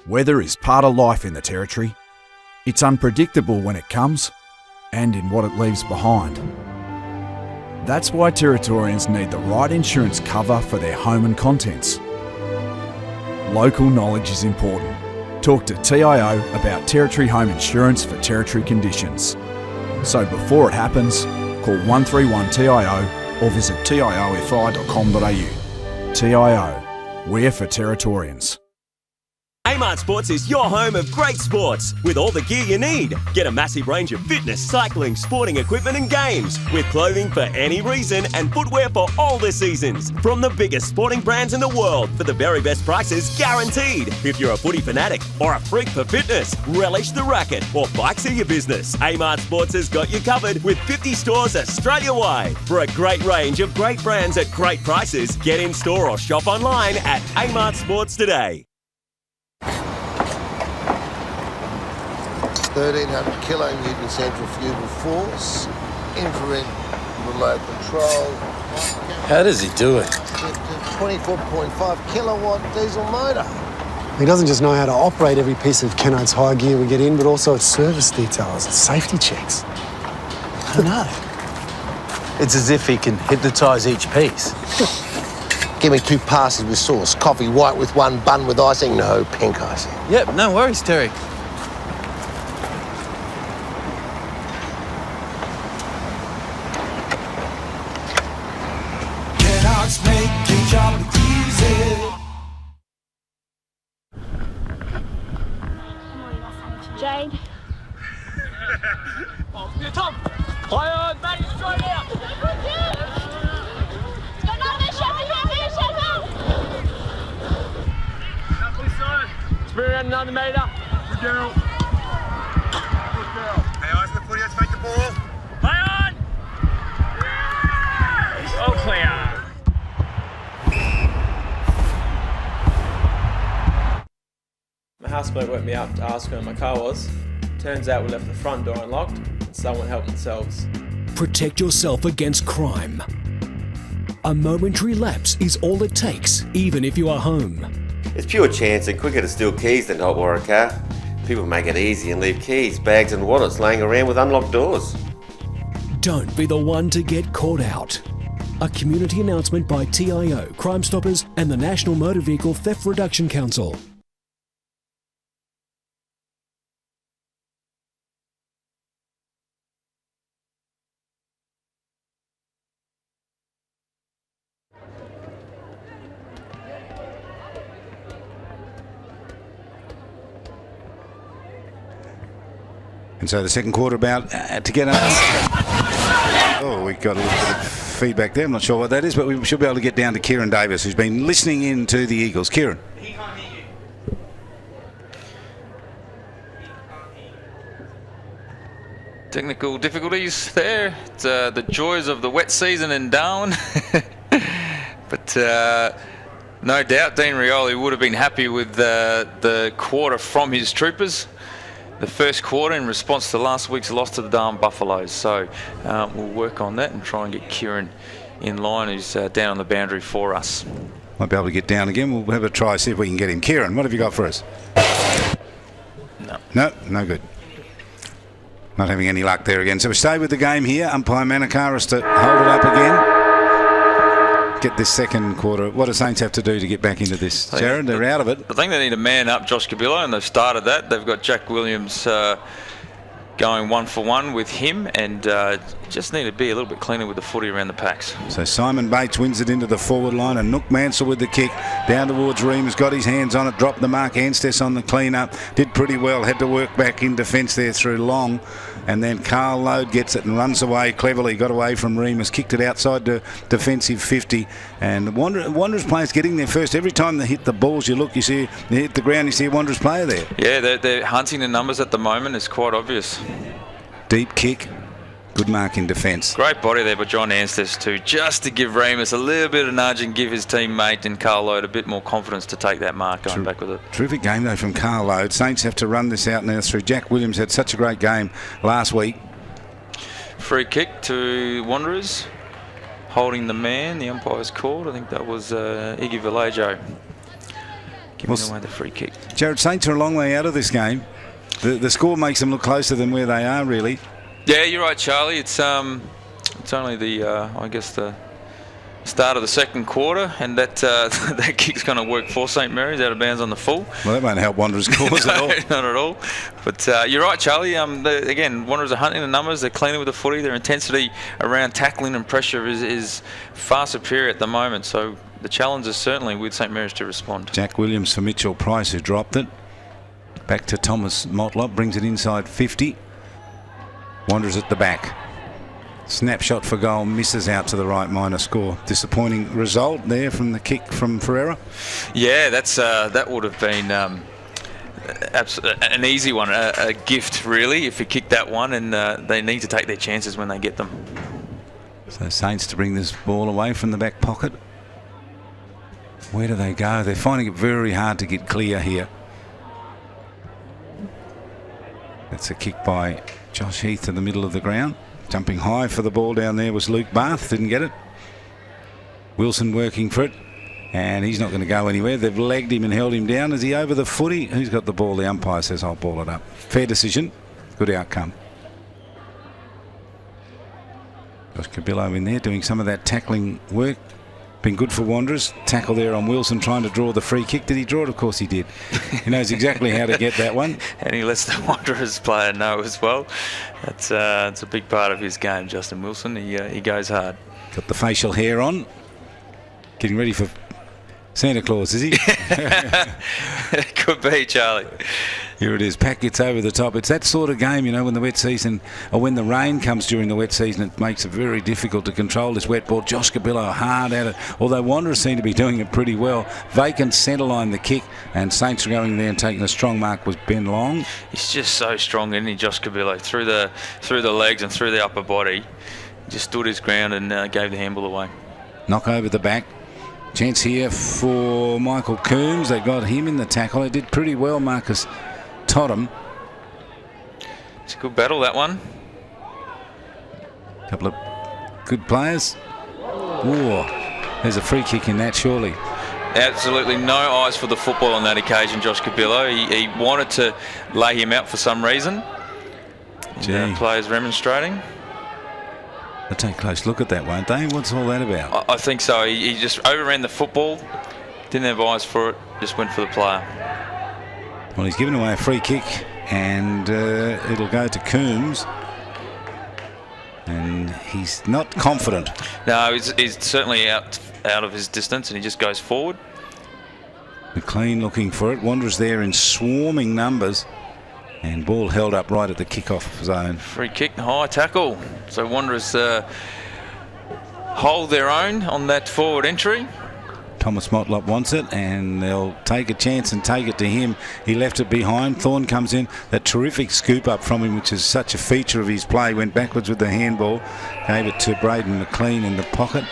K: Weather is part of life in the Territory. It's unpredictable when it comes and in what it leaves behind. That's why Territorians need the right insurance cover for their home and contents. Local knowledge is important. Talk to TIO about Territory home insurance for Territory conditions. So before it happens, call 131-TIO or visit tiofi.com.au. TIO, we're for Territorians.
L: Amart Sports is your home of great sports with all the gear you need. Get a massive range of fitness, cycling, sporting equipment and games with clothing for any reason and footwear for all the seasons. From the biggest sporting brands in the world for the very best prices guaranteed. If you're a footy fanatic or a freak for fitness, relish the racket or bikes are your business, Amart Sports has got you covered with 50 stores Australia-wide. For a great range of great brands at great prices, get in store or shop online at Amart Sports today.
M: 1,300 kilonewton centrifugal force, infrared remote control.
N: How does he do it?
M: 24.5 kilowatt diesel motor.
O: He doesn't just know how to operate every piece of Kennard's high gear we get in, but also its service details, its safety checks. I don't know.
N: It's as if he can hypnotise each piece.
M: Give me 2 passes with sauce, coffee white with 1 bun with icing, no pink icing.
N: Yep, no worries, Terry.
P: Kellogg's make your job easy.
G: Jade.
P: Tom! Play on, mate, straight out! Spin around another metre. Good girl. Good girl. Hey, eyes on the footy, let's make the ball. Play on! All clear.
F: My housemate woke me up to ask where my car was. Turns out we left the front door unlocked and someone helped themselves.
Q: Protect yourself against crime. A momentary lapse is all it takes, even if you are home.
R: It's pure chance and quicker to steal keys than to hotwire a car. People make it easy and leave keys, bags and wallets laying around with unlocked doors.
Q: Don't be the one to get caught out. A community announcement by TIO, Crime Stoppers and the National Motor Vehicle Theft Reduction Council.
A: And so the second quarter about to get oh, we got a little bit of feedback there. I'm not sure what that is, but we should be able to get down to Kieran Davis, who's been listening in to the Eagles. Kieran.
C: Technical difficulties there. It's the joys of the wet season in Darwin. But no doubt Dean Rioli would have been happy with the quarter from his troopers. The first quarter in response to last week's loss to the Darwin Buffaloes. So we'll work on that and try and get Kieran in line, who's down on the boundary for us.
A: Might be able to get down again. We'll have a try, see if we can get him. Kieran, what have you got for us? No good. Not having any luck there again. So we stay with the game here. Umpire Manakaris to hold it up again. Get this second quarter. What do Saints have to do to get back into this? Jared, they're out of it.
C: I think they need to man up Josh Cabillo, and they've started that. They've got Jack Williams going 1-for-1 with him, and just need to be a little bit cleaner with the footy around the packs.
A: So Simon Bates wins it into the forward line, and Nook Mansell with the kick down towards Reams, got his hands on it, dropped the mark. Anstess on the clean up, did pretty well, had to work back in defence there through Long, and then Carl Load gets it and runs away cleverly, got away from Remus, kicked it outside to defensive 50, and the Wanderers players getting there first. Every time they hit the balls, you look, you see, they hit the ground, you see a Wanderers player there.
C: Yeah, they're hunting the numbers at the moment. It's quite obvious.
A: Deep kick, good mark in defence.
C: Great body there by John Anstess too, just to give Remus a little bit of nudge and give his teammate and Carl Load a bit more confidence to take that mark going back with it.
A: Terrific game though from Carl Load. Saints have to run this out now through. Jack Williams had such a great game last week.
C: Free kick to Wanderers, holding the man. The umpire's called. I think that was Iggy Vallejo giving away the free kick.
A: Jared, Saints are a long way out of this game. The score makes them look closer than where they are, really.
C: Yeah, you're right, Charlie. It's only the I guess the start of the second quarter, and that that kick's going to work for St Mary's out of bounds on the full.
A: Well, that won't help Wanderers' cause at all.
C: Not at all. But you're right, Charlie. Again, Wanderers are hunting the numbers. They're cleaning with the footy. Their intensity around tackling and pressure is far superior at the moment. So the challenge is certainly with St Mary's to respond.
A: Jack Williams for Mitchell Price, who dropped it. Back to Thomas Motlop, brings it inside 50. Wanderers at the back. Snapshot for goal, misses out to the right, minor score. Disappointing result there from the kick from Ferreira.
C: Yeah, that would have been an easy one, a gift really, if he kicked that one, and they need to take their chances when they get them.
A: So Saints to bring this ball away from the back pocket. Where do they go? They're finding it very hard to get clear here. That's a kick by Josh Heath to the middle of the ground. Jumping high for the ball down there was Luke Bath, didn't get it. Wilson working for it, and he's not going to go anywhere. They've legged him and held him down. Is he over the footy? Who's got the ball? The umpire says, I'll ball it up. Fair decision, good outcome. Josh Cabillo in there doing some of that tackling work. Been good for Wanderers. Tackle there on Wilson trying to draw the free kick. Did he draw it? Of course he did. He knows exactly how to get that one.
C: And he lets the Wanderers player know as well. That's a big part of his game, Justin Wilson. He goes hard.
A: Got the facial hair on. Getting ready for Santa Claus, is he?
C: It could be, Charlie.
A: Here it is. Pack gets over the top. It's that sort of game, you know, when the wet season, or when the rain comes during the wet season, it makes it very difficult to control this wet ball. Josh Cabillo hard at it, although Wanderers seem to be doing it pretty well. Vacant centre line the kick, and Saints are going there and taking a strong mark was Ben Long.
C: He's just so strong, isn't he, Josh Cabillo? Through the legs and through the upper body. He just stood his ground and gave the handball away.
A: Knock over the back. Chance here for Michael Coombs. They got him in the tackle. They did pretty well, Marcus Totham.
C: It's a good battle, that one.
A: Couple of good players. Ooh, there's a free kick in that, surely.
C: Absolutely no eyes for the football on that occasion, Josh Cabillo. He wanted to lay him out for some reason. Players remonstrating.
A: They'll take a close look at that, won't they? What's all that about?
C: I think so. He just overran the football, didn't have eyes for it, just went for the player.
A: Well, he's given away a free kick, and it'll go to Coombs. And he's not confident.
C: No, he's certainly out of his distance, and he just goes forward.
A: McLean looking for it. Wanderers there in swarming numbers. And ball held up right at the kick-off zone.
C: Free kick, high tackle. So Wanderers hold their own on that forward entry.
A: Thomas Motlop wants it, and they'll take a chance and take it to him. He left it behind. Thorne comes in. That terrific scoop up from him, which is such a feature of his play. Went backwards with the handball. Gave it to Braden McLean in the pocket.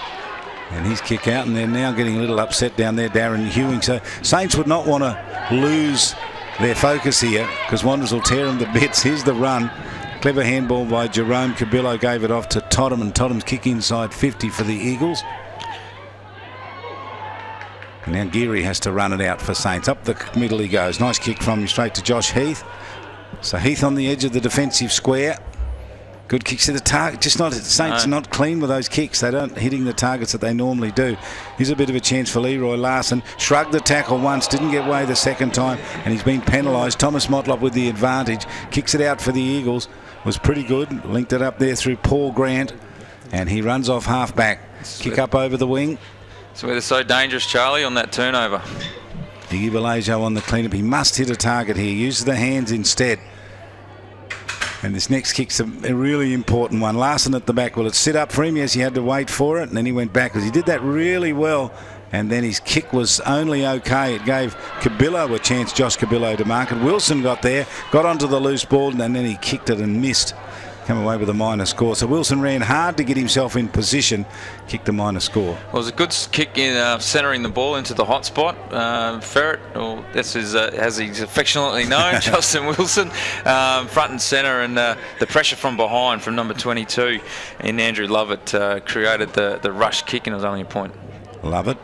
A: And his kick out, and they're now getting a little upset down there, Darren Hewing. So Saints would not want to lose their focus here, because Wanderers will tear them to bits. Here's the run. Clever handball by Jerome Cabillo, gave it off to Totham, and Totham's kick inside 50 for the Eagles. And now Geary has to run it out for Saints. Up the middle he goes. Nice kick from him straight to Josh Heath. So Heath on the edge of the defensive square. Good kicks to the target. Just not, Saints not clean with those kicks. They don't hitting the targets that they normally do. Here's a bit of a chance for Leroy Larson. Shrugged the tackle once, didn't get away the second time, and he's been penalised. Thomas Motlop with the advantage. Kicks it out for the Eagles. Was pretty good. Linked it up there through Paul Grant, and he runs off half back. Kick up over the wing.
C: So they're so dangerous, Charlie, on that turnover.
A: Iggy Belejo on the clean-up. He must hit a target here. Use the hands instead. And this next kick's a really important one. Larson at the back. Will it sit up for him? Yes, he had to wait for it, and then he went backwards. He did that really well, and then his kick was only okay. It gave Cabillo a chance, Josh Cabillo, to mark it. Wilson got there, got onto the loose ball, and then he kicked it and missed. Come away with a minor score. So Wilson ran hard to get himself in position, kicked a minor score.
C: Well, it was a good kick in centering the ball into the hot spot. Ferret, or that's his, as he's affectionately known, Justin Wilson, front and centre, and the pressure from behind from number 22 in Andrew Lovett created the rush kick, and it was only a point.
A: Lovett.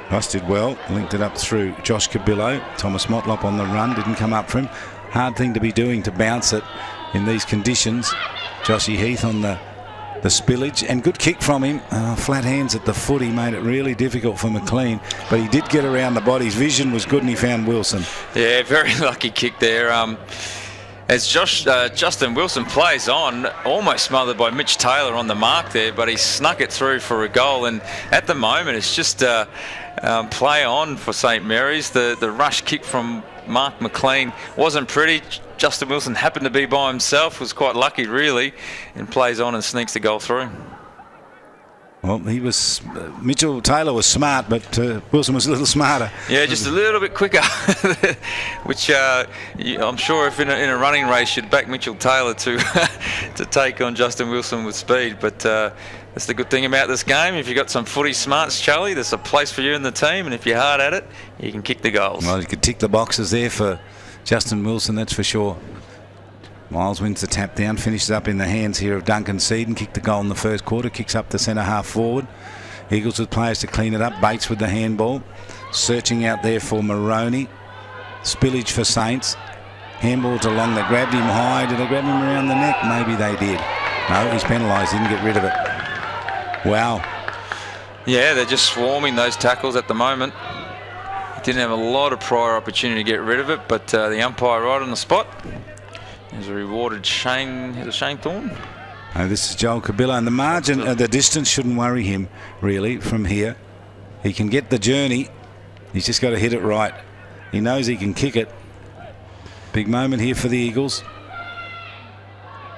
A: Ross did well, linked it up through Josh Cabillo. Thomas Motlop on the run, didn't come up for him. Hard thing to be doing to bounce it in these conditions. Joshy Heath on the spillage, and good kick from him. Flat hands at the foot. He made it really difficult for McLean, but he did get around the body. His vision was good, and he found Wilson.
C: Yeah, very lucky kick there. As Justin Wilson plays on, almost smothered by Mitch Taylor on the mark there, but he snuck it through for a goal. And at the moment, it's just play on for St Mary's. The rush kick from Mark McLean wasn't pretty. Justin Wilson happened to be by himself, was quite lucky really, and plays on and sneaks the goal through.
A: Well, he was Mitchell Taylor was smart, but Wilson was a little smarter.
C: Yeah, just a little bit quicker, which I'm sure if in a running race you'd back Mitchell Taylor to to take on Justin Wilson with speed. But that's the good thing about this game. If you've got some footy smarts, Charlie, there's a place for you in the team, and if you're hard at it, you can kick the goals.
A: Well, you could tick the boxes there for Justin Wilson, that's for sure. Miles wins the tap down, finishes up in the hands here of Duncan Seaton. Kicked the goal in the first quarter, kicks up the centre half forward. Eagles with players to clean it up. Bates with the handball. Searching out there for Maroney. Spillage for Saints. Handball to Long. They grabbed him high. Did they grab him around the neck? Maybe they did. No, he's penalised. Didn't get rid of it. Wow.
C: Yeah, they're just swarming those tackles at the moment. Didn't have a lot of prior opportunity to get rid of it, but the umpire right on the spot has rewarded Shane Thorne.
A: No, this is Joel Cabillo, and the margin, the distance shouldn't worry him really from here. He can get the journey. He's just got to hit it right. He knows he can kick it. Big moment here for the Eagles.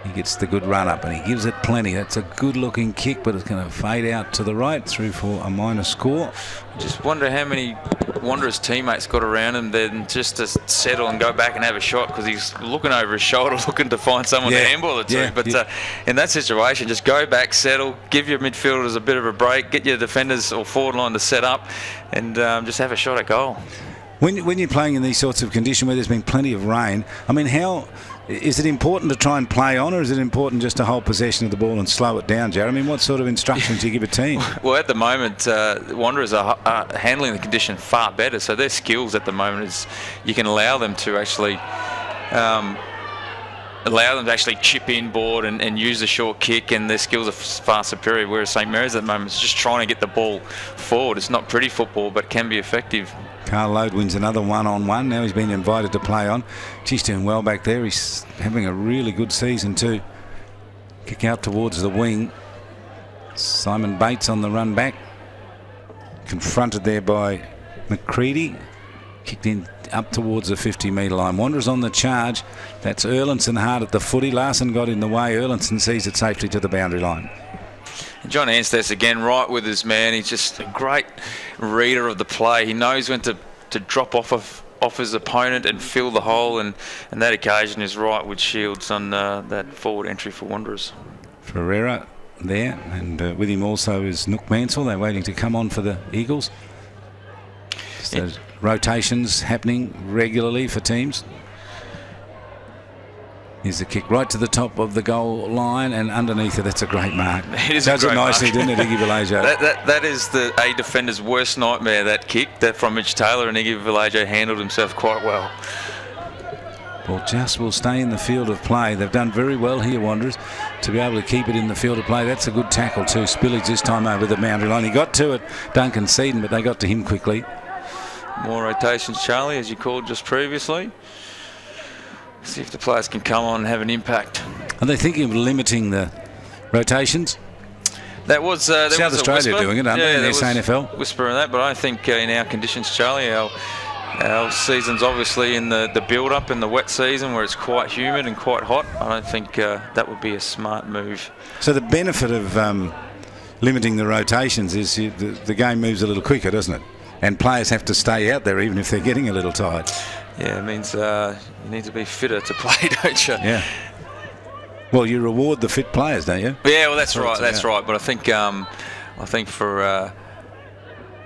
A: He gets the good run up and he gives it plenty. That's a good looking kick, but it's going to fade out to the right through for a minor score.
C: Just wonder how many Wanderers teammates got around him then just to settle and go back and have a shot, because he's looking over his shoulder looking to find someone to handball it to. But in that situation, just go back, settle, give your midfielders a bit of a break, get your defenders or forward line to set up, and just have a shot at goal.
A: When you're playing in these sorts of conditions where there's been plenty of rain, I mean, how is it important to try and play on, or is it important just to hold possession of the ball and slow it down, Jared? I mean, what sort of instructions do you give a team?
C: Well, at the moment, Wanderers are handling the condition far better, so their skills at the moment is you can allow them to actually chip in board and use the short kick, and their skills are far superior, whereas St Mary's at the moment is just trying to get the ball forward. It's not pretty football, but can be effective.
A: Carl Lode wins another one-on-one. Now he's been invited to play on. He's doing well back there. He's having a really good season too. Kick out towards the wing. Simon Bates on the run back. Confronted there by McCready. Kicked in up towards the 50-metre line. Wanderers on the charge. That's Erlinson hard at the footy. Larson got in the way. Erlinson sees it safely to the boundary line.
C: John Anstess again right with his man. He's just a great reader of the play. He knows when to drop off his opponent and fill the hole, and that occasion is right with Shields on that forward entry for Wanderers.
A: Ferreira there, and with him also is Nook Mansell. They're waiting to come on for the Eagles. So rotations happening regularly for teams. Here's the kick right to the top of the goal line, and underneath it, that's a great mark.
C: It is
A: Does
C: a great
A: it nicely,
C: mark.
A: didn't it, Iggy Villaggio?
C: That is a defender's worst nightmare, that kick from Mitch Taylor, and Iggy Villaggio handled himself quite well.
A: Well, just will stay in the field of play. They've done very well here, Wanderers, to be able to keep it in the field of play. That's a good tackle too. Spillage this time over the boundary line. He got to it, Duncan Seaton, but they got to him quickly.
C: More rotations, Charlie, as you called just previously. See if the players can come on and have an impact.
A: Are they thinking of limiting the rotations?
C: That was
A: South Australia doing it, aren't they, in the SANFL?
C: Whisper on that, but I think in our conditions, Charlie, our season's obviously in the build-up in the wet season where it's quite humid and quite hot. I don't think that would be a smart move.
A: So the benefit of limiting the rotations is the game moves a little quicker, doesn't it? And players have to stay out there even if they're getting a little tired.
C: Yeah, it means you need to be fitter to play, don't you?
A: Yeah. Well, you reward the fit players, don't you?
C: Yeah, well, that's right. That's right. But I think for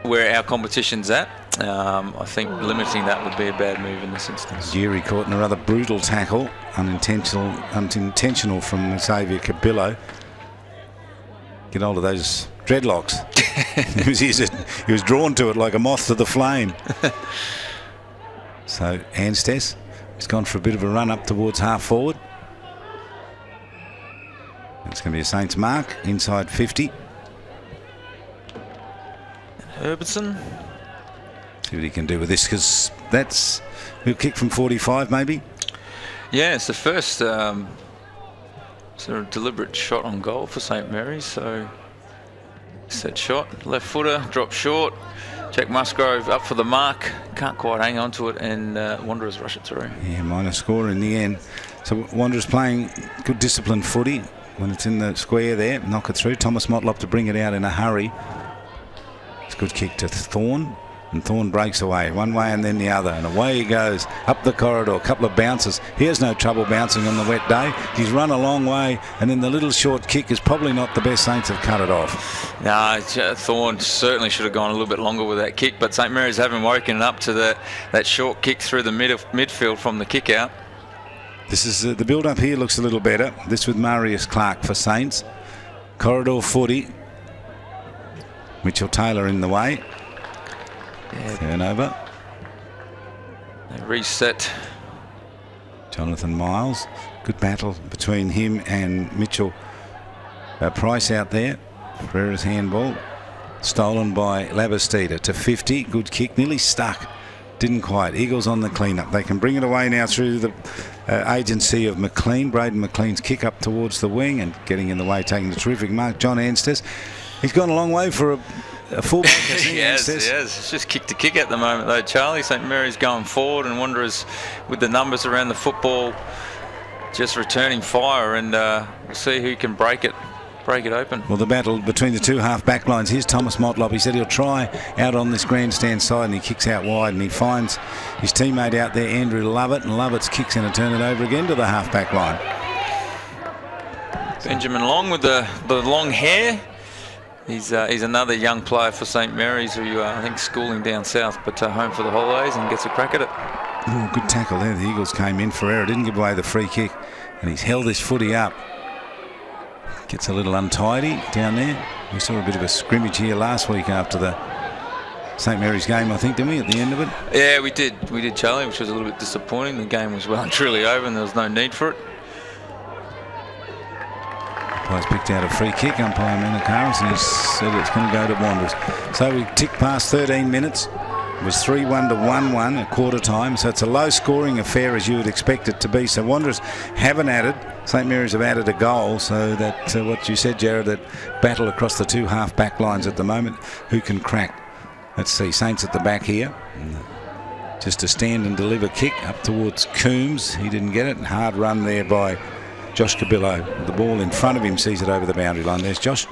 C: where our competition's at, I think limiting that would be a bad move in this instance.
A: Geary caught in a rather brutal tackle, unintentional from Xavier Cabillo. Get hold of those dreadlocks. he was drawn to it like a moth to the flame. So Anstess has gone for a bit of a run up towards half forward. It's going to be a Saints mark inside 50.
C: Herbertson.
A: See what he can do with this, because that's a kick from 45 maybe.
C: Yeah, it's the first sort of deliberate shot on goal for St Mary's. So set shot, left footer, drop short. Jack Musgrove up for the mark, can't quite hang on to it, and Wanderers rush it through.
A: Yeah, minor score in the end. So Wanderers playing good disciplined footy when it's in the square there, knock it through. Thomas Motlop to bring it out in a hurry. It's a good kick to Thorne, and Thorne breaks away one way and then the other, and away he goes up the corridor. A couple of bounces. He has no trouble bouncing on the wet day. He's run a long way, and then the little short kick is probably not the best. Saints have cut it off.
C: No, Thorne certainly should have gone a little bit longer with that kick, but St Mary's haven't woken up to that short kick through the midfield from the kick out.
A: This is the build-up here looks a little better. This with Marius Clark for Saints. Corridor footy. Mitchell Taylor in the way.
C: Yeah.
A: Turnover.
C: They reset.
A: Jonathan Miles. Good battle between him and Mitchell Price out there. Pereira's handball. Stolen by Labastida to 50. Good kick. Nearly stuck. Didn't quite. Eagles on the clean-up. They can bring it away now through the agency of McLean. Braden McLean's kick up towards the wing and getting in the way, taking the terrific mark. John Anstis. He's gone a long way for a fullback.
C: He has. It's just kick to kick at the moment, though, Charlie. St Mary's going forward, and Wanderers, with the numbers around the football, just returning fire, and we'll see who can break it open.
A: Well, the battle between the two half-back lines. Here's Thomas Motlop. He said he'll try out on this grandstand side, and he kicks out wide, and he finds his teammate out there, Andrew Lovett, and Lovett's kicks in and turn it over again to the half-back line.
C: Benjamin Long with the long hair. He's another young player for St Mary's who I think schooling down south, but home for the holidays and gets a crack at it.
A: Oh, good tackle there. The Eagles came in. Ferreira didn't give away the free kick, and he's held his footy up. Gets a little untidy down there. We saw a bit of a scrimmage here last week after the St Mary's game, I think, didn't we, at the end of it?
C: Yeah, we did, Charlie, which was a little bit disappointing. The game was well and truly over and there was no need for it.
A: Umpire's picked out a free kick, umpire Menakaris, and he said it's going to go to Wanderers. So we tick past 13 minutes. It was 3-1 to 1-1 at quarter time, so it's a low scoring affair as you would expect it to be. So Wanderers haven't added. St Mary's have added a goal, so that what you said, Jared, that battle across the two half-back lines at the moment, who can crack? Let's see, Saints at the back here. Just a stand and deliver kick up towards Coombs. He didn't get it, and hard run there by Josh Cabillo. The ball in front of him sees it over the boundary line. There's Josh.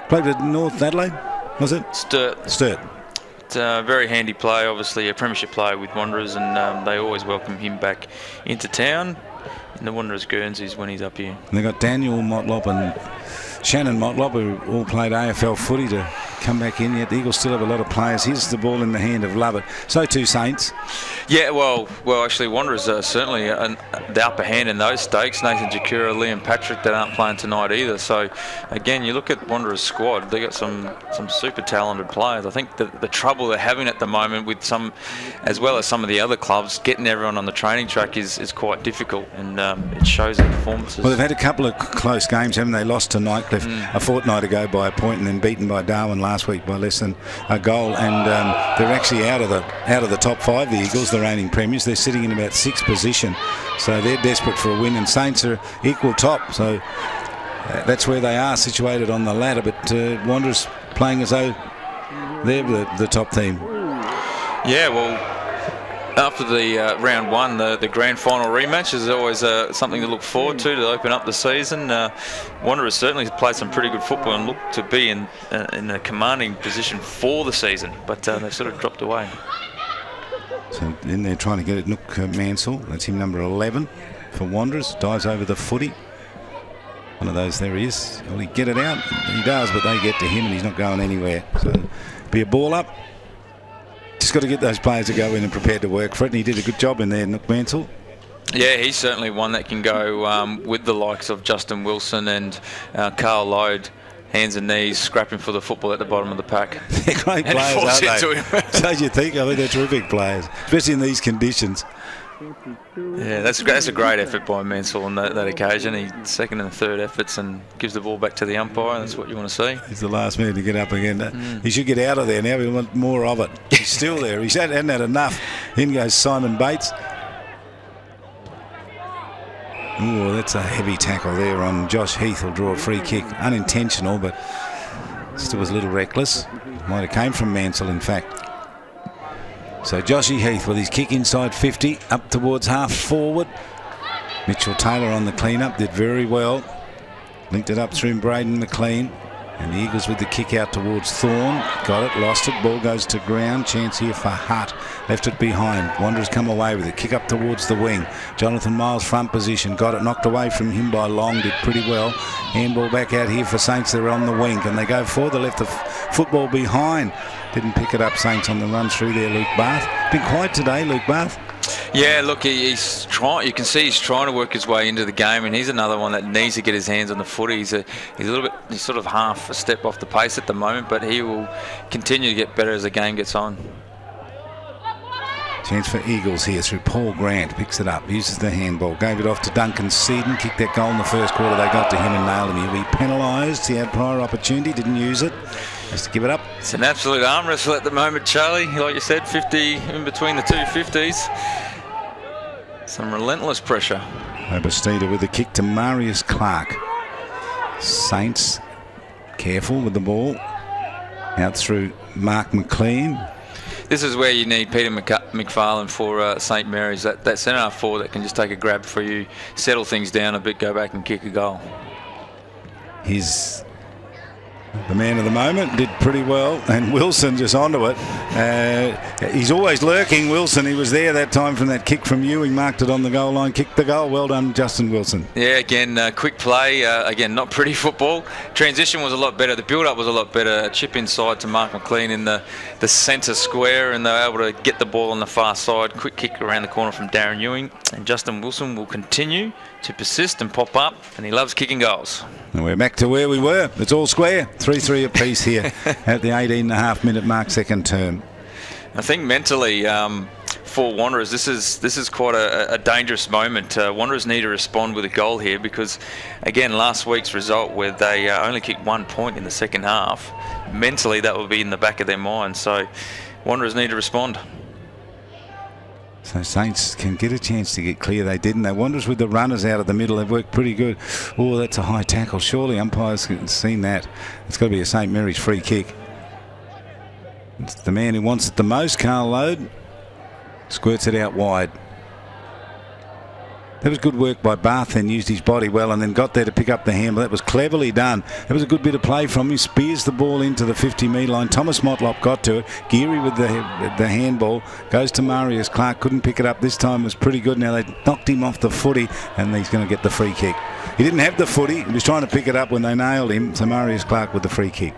A: Played at North Adelaide, was it?
C: Sturt. It's a very handy player, obviously a premiership player with Wanderers, and they always welcome him back into town in the Wanderers Guernseys when he's up here.
A: And they've got Daniel Motlop and Shannon Motlop, who all played AFL footy, to come back in. Yet the Eagles still have a lot of players. Here's the ball in the hand of Lovett. So too Saints.
C: Yeah, well, actually Wanderers are certainly the upper hand in those stakes. Nathan Jakura, Liam Patrick, that aren't playing tonight either. So again, you look at Wanderers' squad, they got some super talented players. I think the trouble they're having at the moment with some, as well as some of the other clubs, getting everyone on the training track is quite difficult, and it shows in performances.
A: Well, they've had a couple of close games, haven't they? Lost to Nightcliff a fortnight ago by a point, and then beaten by Darwin last week by less than a goal, and they're actually out of the top five, the Eagles, the reigning premiers. They're sitting in about sixth position, so they're desperate for a win, and Saints are equal top, so that's where they are situated on the ladder. But Wanderers playing as though they're the top team.
C: Yeah, well, after the round one, the grand final rematch is always something to look forward to open up the season. Wanderers certainly played some pretty good football and look to be in a commanding position for the season, but they've sort of dropped away.
A: So in there trying to get it, Nook Mansell, that's him, number 11 for Wanderers, dives over the footy. One of those, there he is. Will he get it out? He does, but they get to him and he's not going anywhere. So be a ball up. Just got to get those players to go in and prepared to work for it, and he did a good job in there, Nook Mansell.
C: Yeah, he's certainly one that can go with the likes of Justin Wilson and Carl Load, hands and knees, scrapping for the football at the bottom of the pack.
A: They're great players, aren't they? So you think, I mean, they're terrific players, especially in these conditions.
C: Yeah, that's a great effort by Mansell on that occasion. He second and third efforts and gives the ball back to the umpire. That's what you want to see.
A: He's the last man to get up again. He should get out of there now. We want more of it. He's still there. He hadn't had enough. In goes Simon Bates. Oh, that's a heavy tackle there on Josh Heath. Will draw a free kick. Unintentional, but still was a little reckless. Might have came from Mansell, in fact. So Joshy Heath with his kick inside 50, up towards half forward. Mitchell Taylor on the clean-up, did very well. Linked it up through Braden McLean. And the Eagles with the kick out towards Thorne. Got it, lost it, ball goes to ground. Chance here for Hutt. Left it behind. Wanderers come away with it. Kick up towards the wing. Jonathan Miles front position. Got it knocked away from him by Long. Did pretty well. Handball back out here for Saints. They're on the wing. Can they go forward? They left the football behind. Didn't pick it up, Saints on the run through there, Luke Bath. Been quiet today, Luke Bath.
C: Yeah, look, he's trying. You can see he's trying to work his way into the game, and he's another one that needs to get his hands on the footy. He's sort of half a step off the pace at the moment, but he will continue to get better as the game gets on.
A: Chance for Eagles here through Paul Grant. Picks it up, uses the handball, gave it off to Duncan Seaton. Kicked that goal in the first quarter. They got to him and nailed him. He'll be penalised. He had prior opportunity, didn't use it. Has to give it up.
C: It's an absolute arm wrestle at the moment, Charlie. Like you said, 50 in between the two 50s. Some relentless pressure.
A: Obastida with the kick to Marius Clark. Saints careful with the ball. Out through Mark McLean.
C: This is where you need Peter McFarlane for St Mary's. That centre half forward that can just take a grab for you, settle things down a bit, go back and kick a goal.
A: He's the man of the moment, did pretty well, and Wilson just onto it. He's always lurking, Wilson. He was there that time from that kick from Ewing, marked it on the goal line, kicked the goal. Well done, Justin Wilson.
C: Yeah, again, quick play. Again, not pretty football. Transition was a lot better. The build-up was a lot better. A chip inside to Mark McLean in the centre square, and they were able to get the ball on the far side. Quick kick around the corner from Darren Ewing, and Justin Wilson will continue to persist and pop up, and he loves kicking goals.
A: And we're back to where we were. It's all square. 3-3 apiece here at the 18.5-minute mark, second term.
C: I think mentally for Wanderers, this is quite a dangerous moment. Wanderers need to respond with a goal here because, again, last week's result where they only kicked 1 point in the second half, mentally that will be in the back of their mind. So Wanderers need to respond.
A: So Saints can get a chance to get clear. They didn't. They Wanderers with the runners out of the middle. They've worked pretty good. Oh, that's a high tackle. Surely umpires have seen that. It's got to be a St Mary's free kick. It's the man who wants it the most, Carl Load. Squirts it out wide. That was good work by Bath, then used his body well and then got there to pick up the handball. That was cleverly done. That was a good bit of play from him. Spears the ball into the 50-metre line. Thomas Motlop got to it. Geary with the handball. Goes to Marius Clark. Couldn't pick it up. This time was pretty good. Now they knocked him off the footy and he's going to get the free kick. He didn't have the footy. He was trying to pick it up when they nailed him. So Marius Clark with the free kick.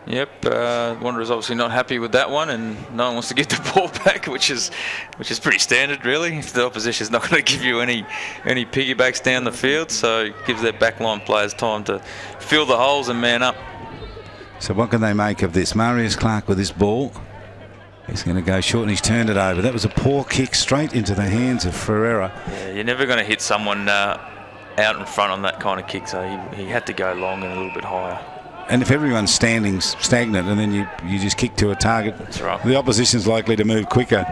C: Yep, Wanderers obviously not happy with that one, and no one wants to get the ball back, which is pretty standard, really. If the opposition's not going to give you any piggybacks down the field, so it gives their backline players time to fill the holes and man up.
A: So what can they make of this? Marius Clark with this ball. He's going to go short and he's turned it over. That was a poor kick straight into the hands of Ferreira.
C: Yeah, you're never going to hit someone out in front on that kind of kick, so he had to go long and a little bit higher.
A: And if everyone's standing stagnant and then you just kick to a target,
C: that's right,
A: the opposition's likely to move quicker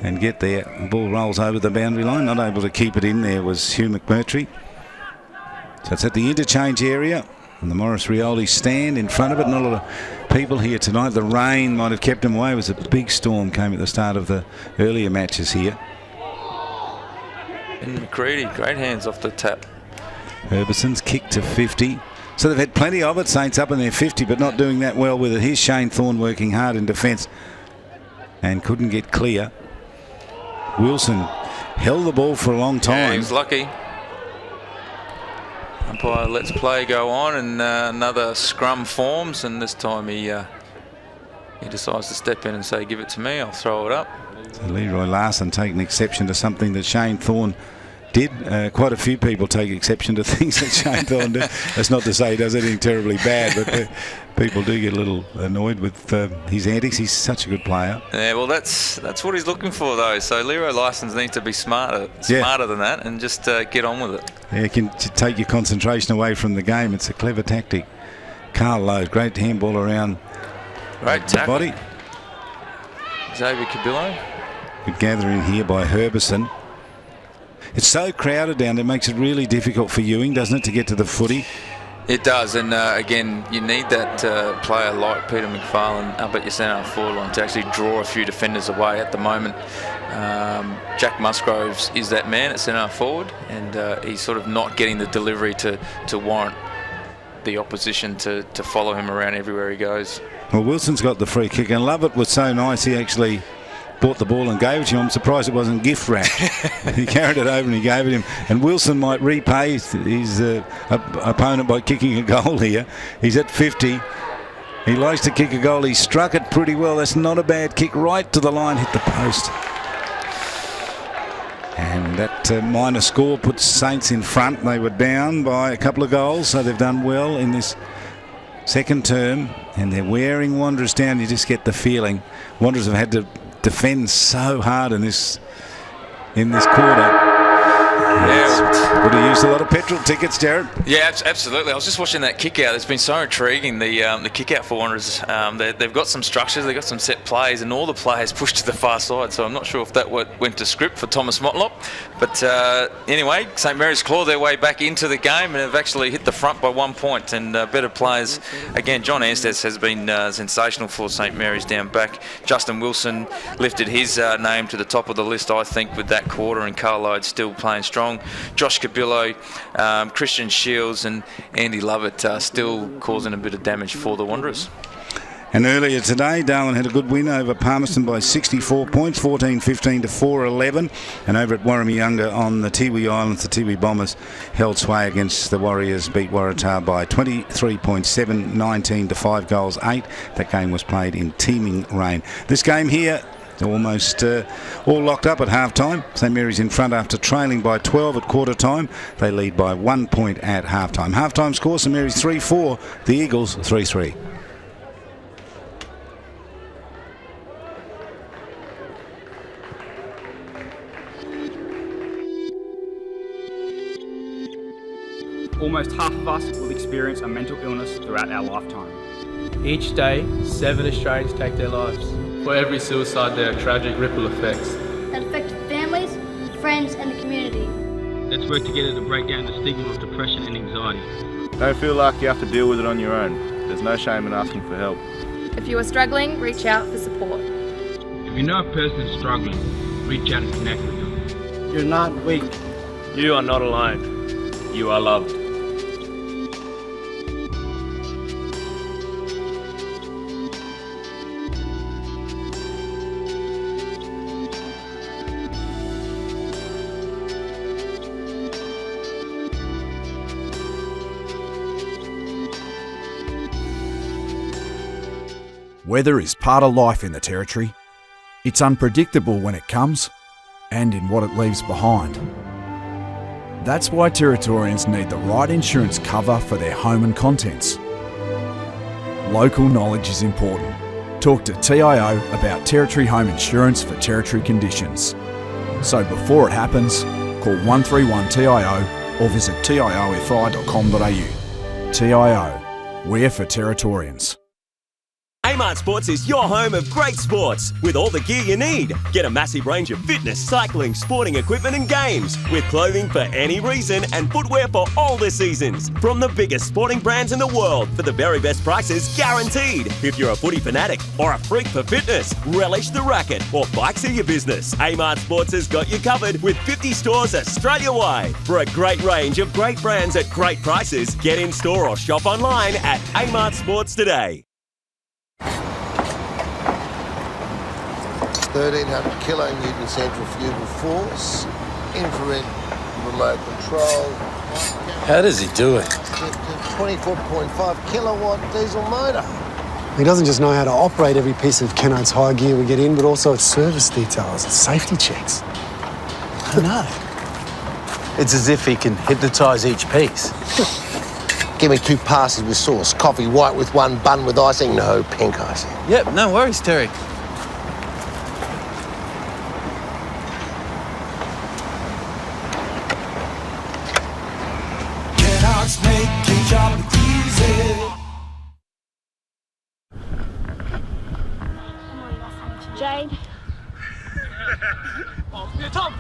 A: and get there. The ball rolls over the boundary line. Not able to keep it in there was Hugh McMurtry. So it's at the interchange area. And the Morris Rioli stand in front of it. Not a lot of people here tonight. The rain might have kept them away. It was a big storm came at the start of the earlier matches here.
C: And McCready, great hands off the tap.
A: Herbison's kick to 50. So they've had plenty of it, Saints up in their 50, but not doing that well with it. Here's Shane Thorne working hard in defence and couldn't get clear. Wilson held the ball for a long time.
C: Yeah, he was lucky. Umpire lets play go on, and another scrum forms, and this time he decides to step in and say, give it to me, I'll throw it up.
A: So Leroy Larson taking exception to something that Shane Thorne did. Quite a few people take exception to things that Shane Thorne did. That's not to say he does anything terribly bad, but people do get a little annoyed with his antics. He's such a good player.
C: Yeah, well, that's what he's looking for, though. So Leroy Larson needs to be smarter than that, and just get on with it.
A: Yeah, it can take your concentration away from the game. It's a clever tactic. Carl Lowe, great handball around
C: great
A: the body.
C: Xavier Cabillo.
A: Good gathering here by Herbison. It's so crowded down there, it makes it really difficult for Ewing, doesn't it, to get to the footy?
C: It does, and again, you need that player like Peter McFarlane up at your centre forward line to actually draw a few defenders away. At the moment, Jack Musgroves is that man at centre forward, and he's sort of not getting the delivery to warrant the opposition to follow him around everywhere he goes.
A: Well, Wilson's got the free kick, and Lovett was so nice, he actually bought the ball and gave it to him. I'm surprised it wasn't gift wrapped. He carried it over and he gave it him. And Wilson might repay his opponent by kicking a goal here. He's at 50. He likes to kick a goal. He struck it pretty well. That's not a bad kick. Right to the line, hit the post. And that minor score puts Saints in front. They were down by a couple of goals, so they've done well in this second term, and they're wearing Wanderers down. You just get the feeling Wanderers have had to defend so hard in this quarter.
B: Yeah.
A: Would have used a lot of petrol tickets, Jared.
B: Yeah, absolutely. I was just watching that kick out. It's been so intriguing, the kick out for Wanderers. They've got some structures, they've got some set plays, and all the players pushed to the far side. So I'm not sure if that went to script for Thomas Motlop. But anyway, St Mary's claw their way back into the game and have actually hit the front by 1 point. And better players. Again, John Ansteds has been sensational for St Mary's down back. Justin Wilson lifted his name to the top of the list, I think, with that quarter, and Carlisle still playing strong. Josh Cabillo, Christian Shields and Andy Lovett still causing a bit of damage for the Wanderers.
A: And earlier today, Darwin had a good win over Palmerston by 64 points, 14-15 to 4-11. And over at Warramyunga on the Tiwi Islands, the Tiwi Bombers held sway against the Warriors, beat Waratah by 23 points, 19 to 5 goals, 8. That game was played in teeming rain. This game here, almost all locked up at half-time. St Mary's in front after trailing by 12 at quarter-time. They lead by 1 point at half-time. Half-time score, St Mary's 3-4, the Eagles 3-3.
D: Almost half of us will experience a mental illness throughout our lifetime.
E: Each day, 7 Australians take their lives. For every suicide, there are tragic ripple effects
G: that affect families, friends, and the community.
H: Let's work together to break down the stigma of depression and anxiety.
I: Don't feel like you have to deal with it on your own. There's no shame in asking for help.
J: If you are struggling, reach out for support.
H: If you know a person is struggling, reach out and connect with them.
N: You're not weak.
L: You are not alone. You are loved.
K: Weather is part of life in the Territory. It's unpredictable when it comes and in what it leaves behind. That's why Territorians need the right insurance cover for their home and contents. Local knowledge is important. Talk to TIO about Territory home insurance for Territory conditions. So before it happens, call 131 TIO or visit tiofi.com.au. TIO, we're for Territorians.
L: Amart Sports is your home of great sports with all the gear you need. Get a massive range of fitness, cycling, sporting equipment and games with clothing for any reason and footwear for all the seasons. From the biggest sporting brands in the world for the very best prices guaranteed. If you're a footy fanatic or a freak for fitness, relish the racket or bikes are your business. Amart Sports has got you covered with 50 stores Australia-wide. For a great range of great brands at great prices, get in store or shop online at Amart Sports today.
M: 1300 kilonewton centrifugal force, infrared remote control.
N: How does he do it?
M: 24.5 kilowatt diesel motor.
O: He doesn't just know how to operate every piece of Kenites hire gear we get in, but also its service details and safety checks.
N: I know. It's as if he can hypnotise each piece.
M: Give me 2 passes with sauce, coffee white with 1 bun with icing, no pink icing.
N: Yep, no worries, Terry.
G: Jade.
P: Tom!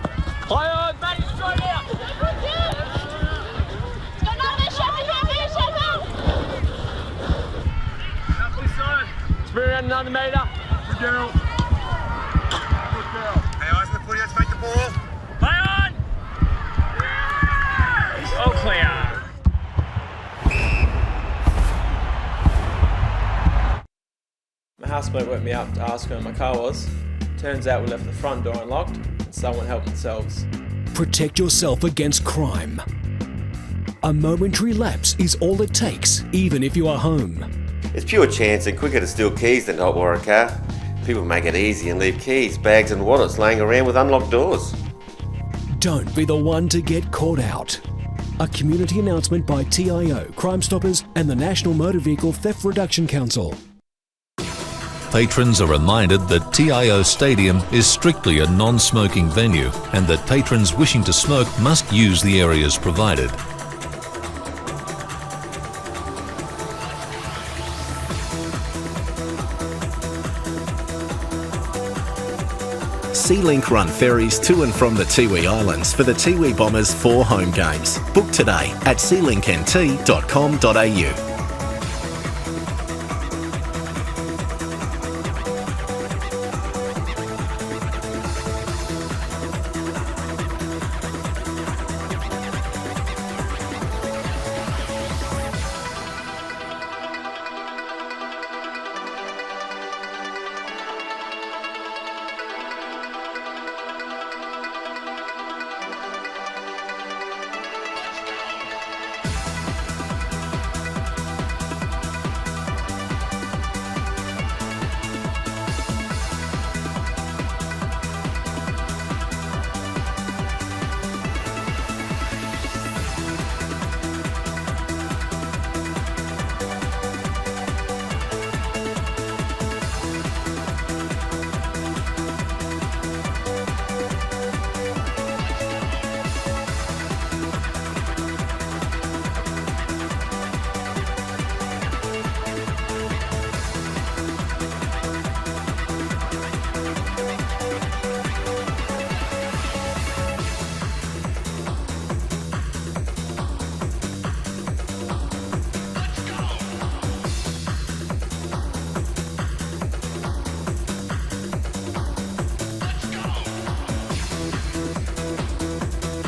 P: High on, mate, straight out! Spear around another metre. Good girl. Good girl. Hey, eyes on the footy, let's make the ball. Play on! Yes! All clear.
F: My housemate woke me up to ask where my car was. Turns out we left the front door unlocked and someone helped themselves.
Q: Protect yourself against crime. A momentary lapse is all it takes, even if you are home.
R: It's pure chance and quicker to steal keys than to hotwire a car. People make it easy and leave keys, bags and wallets laying around with unlocked doors.
Q: Don't be the one to get caught out. A community announcement by TIO, Crime Stoppers and the National Motor Vehicle Theft Reduction Council.
S: Patrons are reminded that TIO Stadium is strictly a non-smoking venue and that patrons wishing to smoke must use the areas provided.
T: Sea-Link run ferries to and from the Tiwi Islands for the Tiwi Bombers 4 home games. Book today at sealinknt.com.au.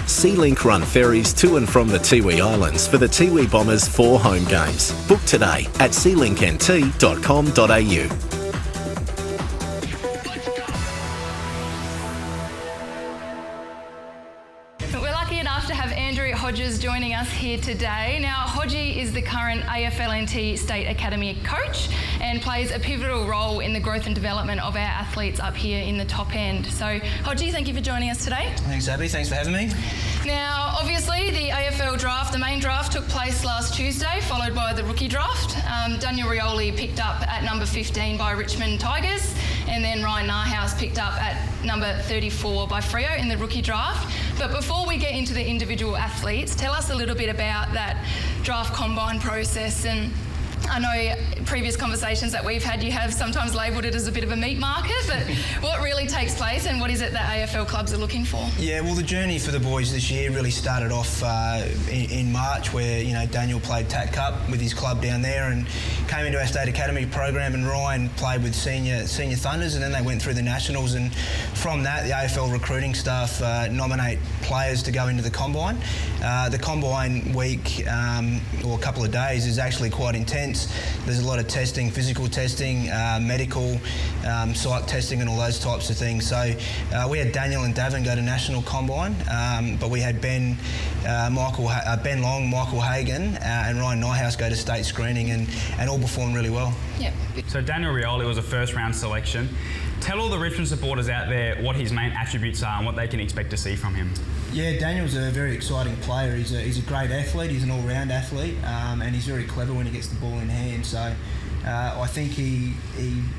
T: Sea-Link run ferries to and from the Tiwi Islands for the Tiwi Bombers 4 home games. Book today at sealinknt.com.au.
J: We're lucky enough to have Andrew Hodges joining us here today. Now, Hodgie is the current AFLNT State Academy coach and plays a pivotal role in the growth and development of our athletes up here in the top end. So, Hodgie, thank you for joining us today.
U: Thanks, Abby. Thanks for having me.
J: Now, obviously, the AFL draft, the main draft, took place last Tuesday, followed by the rookie draft. Daniel Rioli picked up at number 15 by Richmond Tigers, and then Ryan Narhouse picked up at number 34 by Freo in the rookie draft. But before we get into the individual athletes, tell us a little bit about that draft combine process. And I know previous conversations that we've had, you have sometimes labelled it as a bit of a meat market, but what really takes place and what is it that AFL clubs are looking for?
U: Yeah, well, the journey for the boys this year really started off in March, where Daniel played TAC Cup with his club down there and came into our State Academy program, and Ryan played with senior Thunders, and then they went through the Nationals, and from that the AFL recruiting staff nominate players to go into the combine. The combine week or a couple of days is actually quite intense. There's a lot of testing, physical testing, medical, psych testing and all those types of things. So we had Daniel and Davin go to National Combine, but we had Ben Long, Michael Hagan and Ryan Nyhouse go to state screening and all performed really well.
J: Yep.
D: So Daniel Rioli was a first round selection. Tell all the Richmond supporters out there what his main attributes are and what they can expect to see from him.
U: Yeah, Daniel's a very exciting player. He's a great athlete. He's an all-round athlete, and he's very clever when he gets the ball in hand. So I think he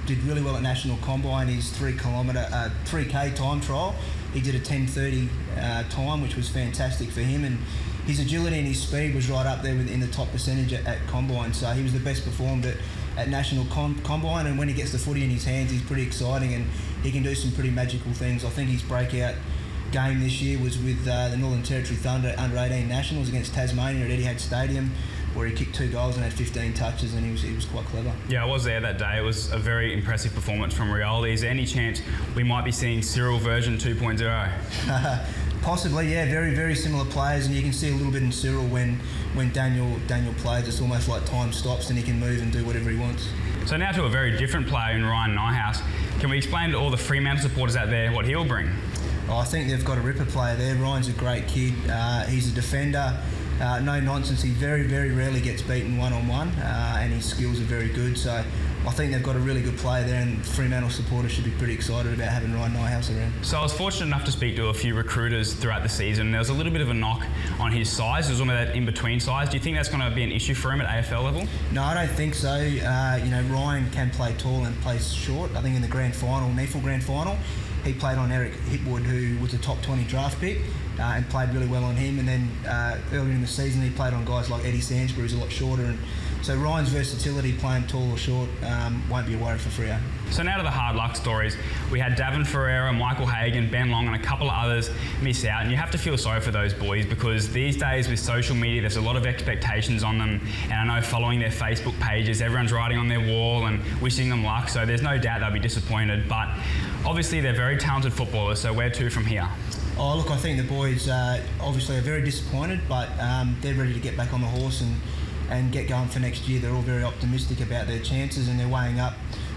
U: did really well at National Combine. His 3K time trial, he did a 10:30 time, which was fantastic for him. And his agility and his speed was right up there in the top percentage at Combine. So he was the best performed at National Combine. And when he gets the footy in his hands, he's pretty exciting and he can do some pretty magical things. I think his breakout game this year was with the Northern Territory Thunder under-18 Nationals against Tasmania at Etihad Stadium, where he kicked 2 goals and had 15 touches, and he was quite clever.
D: Yeah, I was there that day. It was a very impressive performance from Rioli. Is there any chance we might be seeing Cyril version 2.0?
U: Possibly, yeah. Very, very similar players, and you can see a little bit in Cyril when Daniel plays. It's almost like time stops and he can move and do whatever he wants.
D: So now to a very different player in Ryan Nyhouse. Can we explain to all the Fremantle supporters out there what he'll bring?
U: I think they've got a ripper player there. Ryan's a great kid. He's a defender. No nonsense. He very, very rarely gets beaten one-on-one, and his skills are very good. So I think they've got a really good player there, and Fremantle supporters should be pretty excited about having Ryan Nyhouse around.
D: So I was fortunate enough to speak to a few recruiters throughout the season. There was a little bit of a knock on his size. There was almost that in-between size. Do you think that's going to be an issue for him at AFL level?
U: No, I don't think so. Ryan can play tall and plays short. I think in the grand final, NEFL grand final, he played on Eric Hipwood, who was a top 20 draft pick, and played really well on him. And then earlier in the season, he played on guys like Eddie Sandsbury, who's a lot shorter. And so Ryan's versatility, playing tall or short, won't be a worry for Freo.
D: So now to the hard luck stories. We had Davin Ferreira, Michael Hagan, Ben Long and a couple of others miss out, and you have to feel sorry for those boys because these days with social media there's a lot of expectations on them, and I know following their Facebook pages everyone's writing on their wall and wishing them luck, so there's no doubt they'll be disappointed, but obviously they're very talented footballers, so where to from here?
U: Oh look, I think the boys obviously are very disappointed, but they're ready to get back on the horse and get going for next year. They're all very optimistic about their chances and they're weighing up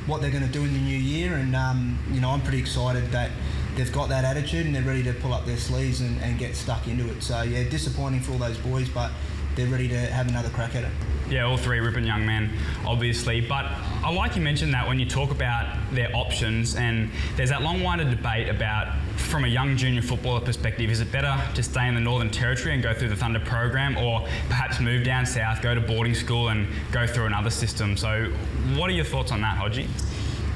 U: what they're going to do in the new year, and I'm pretty excited that they've got that attitude and they're ready to pull up their sleeves and get stuck into it. So yeah, disappointing for all those boys, but they're ready to have another crack at it.
D: Yeah, all three ripping young men, obviously. But I like you mentioned that when you talk about their options, and there's that long-winded debate about, from a young junior footballer perspective, is it better to stay in the Northern Territory and go through the Thunder program, or perhaps move down south, go to boarding school and go through another system? So what are your thoughts on that, Hodgie?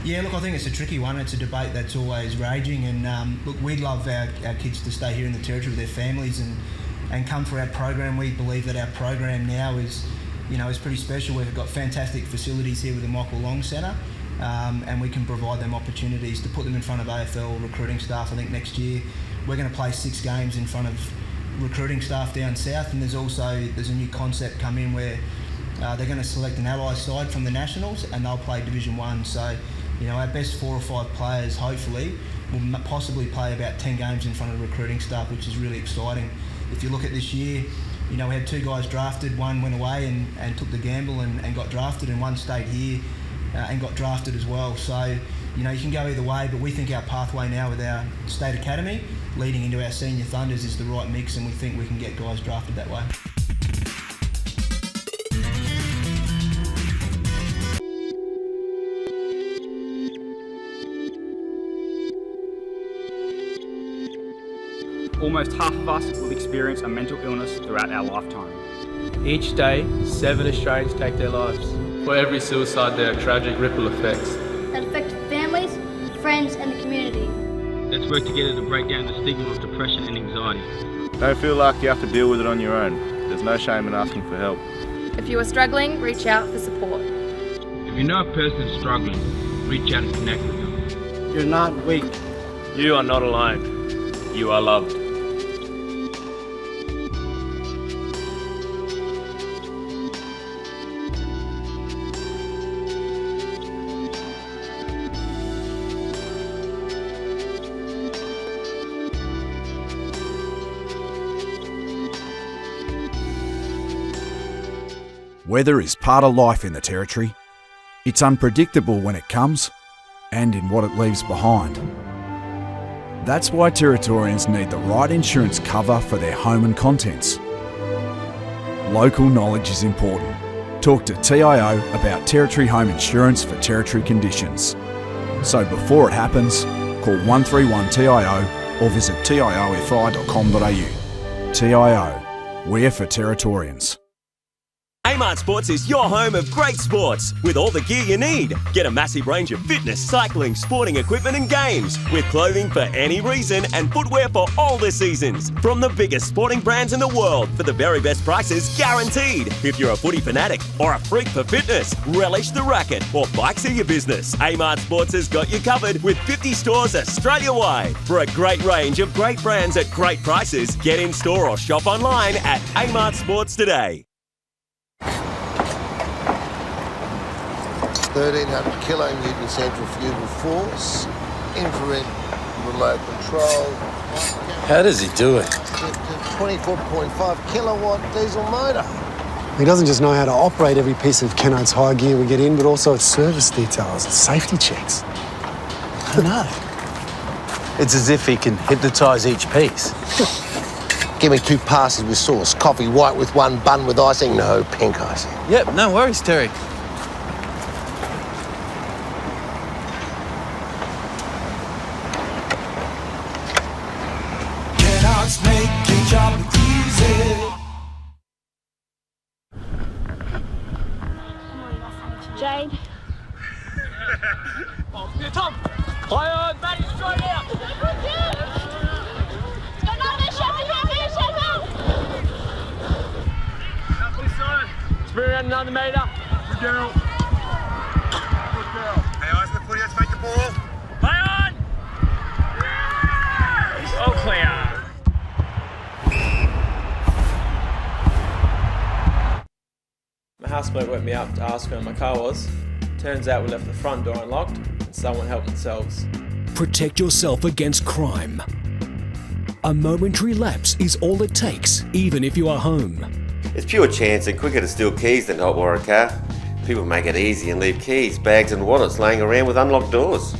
U: Yeah, look, I think it's a tricky one. It's a debate that's always raging, and look, we'd love our kids to stay here in the Territory with their families and come for our program. We believe that our program now is pretty special. We've got fantastic facilities here with the Michael Long Centre, and we can provide them opportunities to put them in front of AFL recruiting staff. I think next year we're going to play 6 games in front of recruiting staff down south, and there's a new concept come in where they're going to select an Allies side from the Nationals and they'll play Division 1. So our best 4 or 5 players hopefully will possibly play about 10 games in front of recruiting staff, which is really exciting. If you look at this year, we had 2 guys drafted, one went away and took the gamble and got drafted, and one stayed here and got drafted as well. So, you can go either way, but we think our pathway now with our state academy leading into our senior Thunders is the right mix, and we think we can get guys drafted that way.
D: Almost half of us will experience a mental illness throughout our lifetime.
E: Each day, 7 Australians take their lives. For every suicide, there are tragic ripple effects
G: that affect families, friends, and the community.
H: Let's work together to break down the stigma of depression and anxiety.
I: Don't feel like you have to deal with it on your own. There's no shame in asking for help.
J: If you are struggling, reach out for support.
H: If you know a person struggling, reach out and connect with them.
N: You're not weak.
E: You are not alone. You are loved.
K: Weather is part of life in the Territory. It's unpredictable when it comes and in what it leaves behind. That's why Territorians need the right insurance cover for their home and contents. Local knowledge is important. Talk to TIO about Territory home insurance for Territory conditions. So before it happens, call 131 TIO or visit tiofi.com.au. TIO, we're for Territorians.
L: Amart Sports is your home of great sports with all the gear you need. Get a massive range of fitness, cycling, sporting equipment and games with clothing for any reason and footwear for all the seasons. From the biggest sporting brands in the world for the very best prices guaranteed. If you're a footy fanatic or a freak for fitness, relish the racket or bikes are your business. Amart Sports has got you covered with 50 stores Australia-wide. For a great range of great brands at great prices, get in store or shop online at Amart Sports today.
M: 1300 kilonewton centrifugal force, infrared remote control.
N: How does he do it?
M: 24.5 kilowatt diesel motor.
O: He doesn't just know how to operate every piece of Kennard's high gear we get in, but also its service details, its safety checks.
N: I know. It's as if he can hypnotise each piece.
M: Give me 2 passes with sauce, coffee white with 1, bun with icing, no pink icing.
N: Yep, no worries, Terry.
P: Tom! Play on! Matty, straight out! Spin around another metre. Good girl. Good girl. Hey, eyes on the footy, let's make the ball. Play on! Yes! All clear.
F: My housemate woke me up to ask where my car was. Turns out we left the front door unlocked and someone helped themselves.
Q: Protect yourself against crime. A momentary lapse is all it takes, even if you are home.
R: It's pure chance and quicker to steal keys than to hotwire a car. People make it easy and leave keys, bags and wallets laying around with unlocked doors.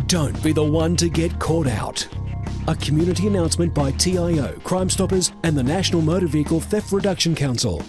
Q: Don't be the one to get caught out. A community announcement by TIO, Crime Stoppers and the National Motor Vehicle Theft Reduction Council.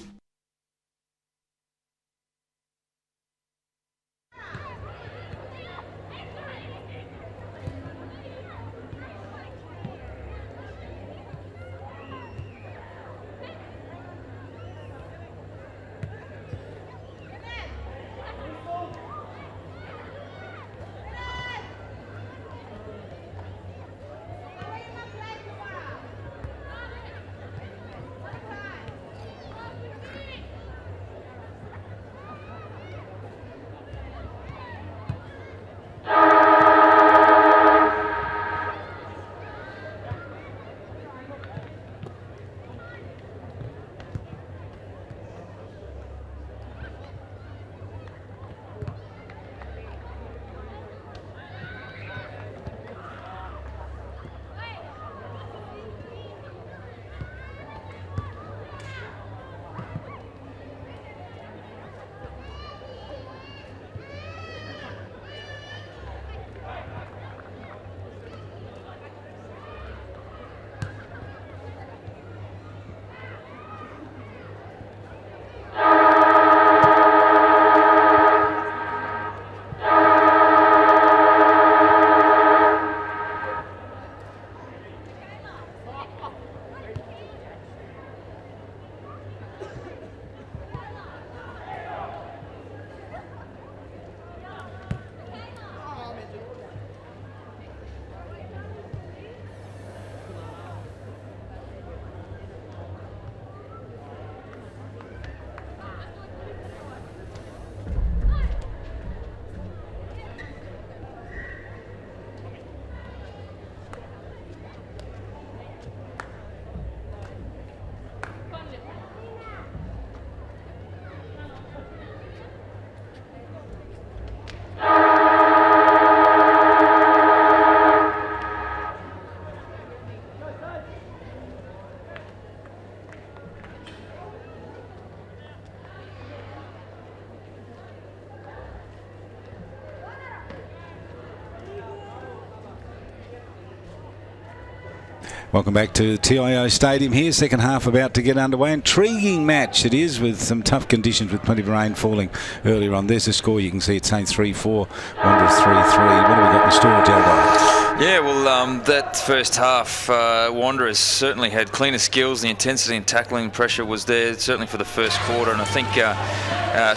A: Welcome back to TIO Stadium here. Second half about to get underway. Intriguing match it is, with some tough conditions, with plenty of rain falling earlier on. There's the score. You can see it's saying 3-4, Wanderers 3-3. What have we got in store, Jaldo?
B: Yeah, well, that first half, Wanderers certainly had cleaner skills. The intensity and tackling pressure was there, certainly for the first quarter. And I think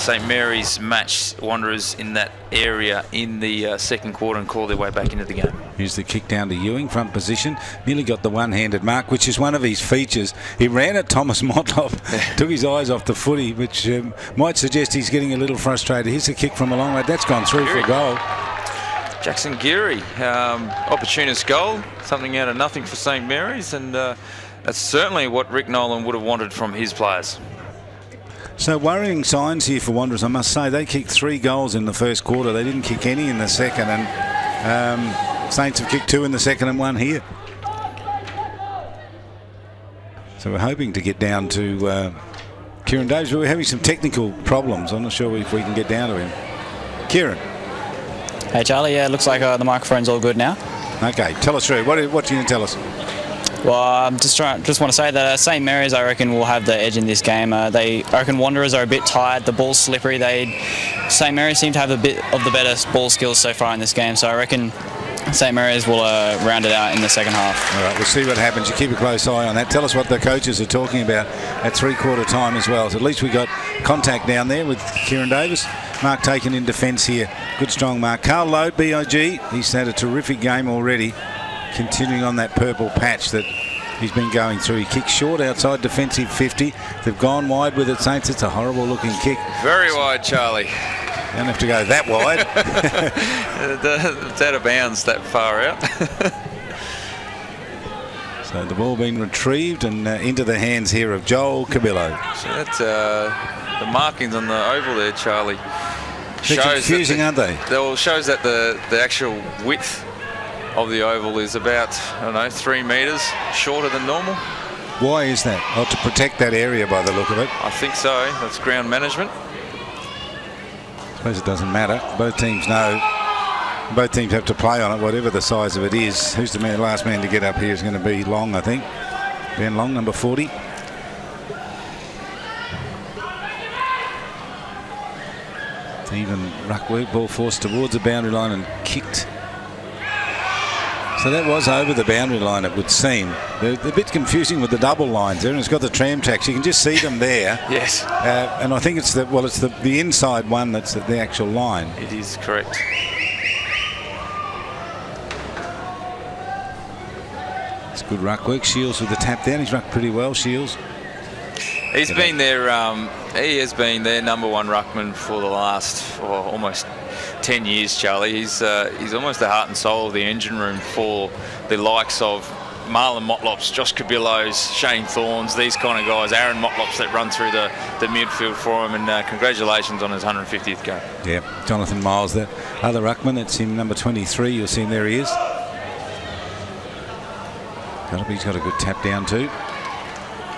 B: St Mary's matched Wanderers in that area in the second quarter and called their way back into the game.
A: Here's the kick down to Ewing, front position. Nearly got the one-handed mark, which is one of his features. He ran at Thomas Motlop, took his eyes off the footy, which might suggest he's getting a little frustrated. Here's a kick from a long way. That's gone through for a goal.
B: Jackson Geary, opportunist goal, something out of nothing for St Mary's, and that's certainly what Rick Nolan would have wanted from his players.
A: So worrying signs here for Wanderers, I must say. They kicked 3 goals in the first quarter. They didn't kick any in the second, and Saints have kicked 2 in the second and 1 here. So we're hoping to get down to Kieran Davis, but we're having some technical problems. I'm not sure if we can get down to him. Kieran.
C: Hey Charlie, yeah, it looks like the microphone's all good now.
A: Okay, tell us through. What are you going to tell us?
C: Well, I'm just want to say that St Mary's, I reckon, will have the edge in this game. I reckon Wanderers are a bit tired. The ball's slippery. St Mary's seem to have a bit of the better ball skills so far in this game. So I reckon St Mary's will round it out in the second half.
A: All right, we'll see what happens. You keep a close eye on that. Tell us what the coaches are talking about at 3/4 time as well. So at least we got contact down there with Kieran Davis. Mark taken in defence here. Good strong mark. Carl Lowe, BIG, he's had a terrific game already. Continuing on that purple patch that he's been going through. He kicks short outside defensive 50. They've gone wide with it, Saints. It's a horrible looking kick.
S: Very wide, Charlie.
A: You don't have to go that wide.
S: It's out of bounds that far out.
A: So the ball being retrieved and into the hands here of Joel Cabillo.
S: So that's the markings on the oval there, Charlie.
A: They're confusing, aren't they?
S: Well, shows that the actual width of the oval is about, I don't know, 3 metres shorter than normal.
A: Why is that? Oh, to protect that area by the look of it.
S: I think so. That's ground management.
A: I suppose it doesn't matter. Both teams know. Both teams have to play on it, whatever the size of it is. Who's the last man to get up here is going to be Long, I think. Ben Long, number 40. Even ruck work, ball forced towards the boundary line and kicked. So that was over the boundary line, it would seem. They're a bit confusing with the double lines there, and it's got the tram tracks. You can just see them there.
S: Yes.
A: And I think it's the inside one that's the actual line.
S: It is correct.
A: It's good ruck work. Shields with the tap down. He's rucked pretty well, Shields.
S: He's been there. He has been their number one ruckman for the last almost 10 years, Charlie. He's almost the heart and soul of the engine room for the likes of Marlon Motlops, Josh Cabillos, Shane Thorns, these kind of guys, Aaron Motlops that run through the midfield for him, and congratulations on his 150th game.
A: Yeah, Jonathan Miles, that other ruckman, that's him, number 23. You'll see him, there he is. He's got a good tap down too.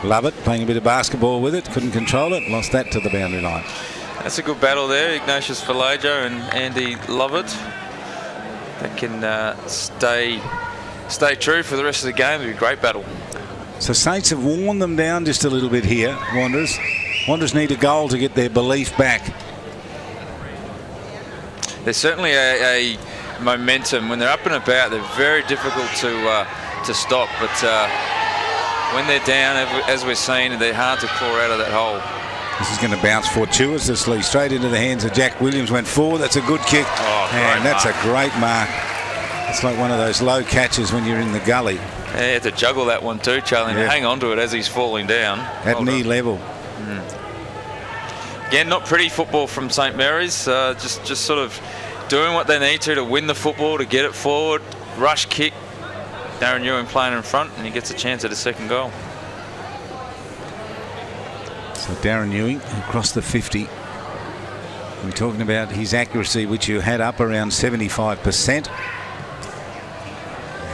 A: Love it, playing a bit of basketball with it, couldn't control it, lost that to the boundary line.
S: That's a good battle there, Ignatius Vallejo and Andy Lovett. That can stay true for the rest of the game. It'll be a great battle.
A: So Saints have worn them down just a little bit here, Wanderers. Wanderers need a goal to get their belief back.
S: There's certainly a momentum. When they're up and about, they're very difficult to stop, but when they're down, as we're seeing, they're hard to claw out of that hole.
A: This is going to bounce fortuitously straight into the hands of Jack Williams. Went forward. That's a good kick. And that's a great mark. It's like one of those low catches when you're in the gully.
S: Yeah, you have to juggle that one too, Charlie, and hang on to it as he's falling down.
A: At knee level.
S: Again, not pretty football from St Mary's. Just sort of doing what they need to win the football, to get it forward. Rush kick. Darren Ewing playing in front, and he gets a chance at a second goal.
A: So Darren Ewing across the 50. We're talking about his accuracy, which you had up around 75%.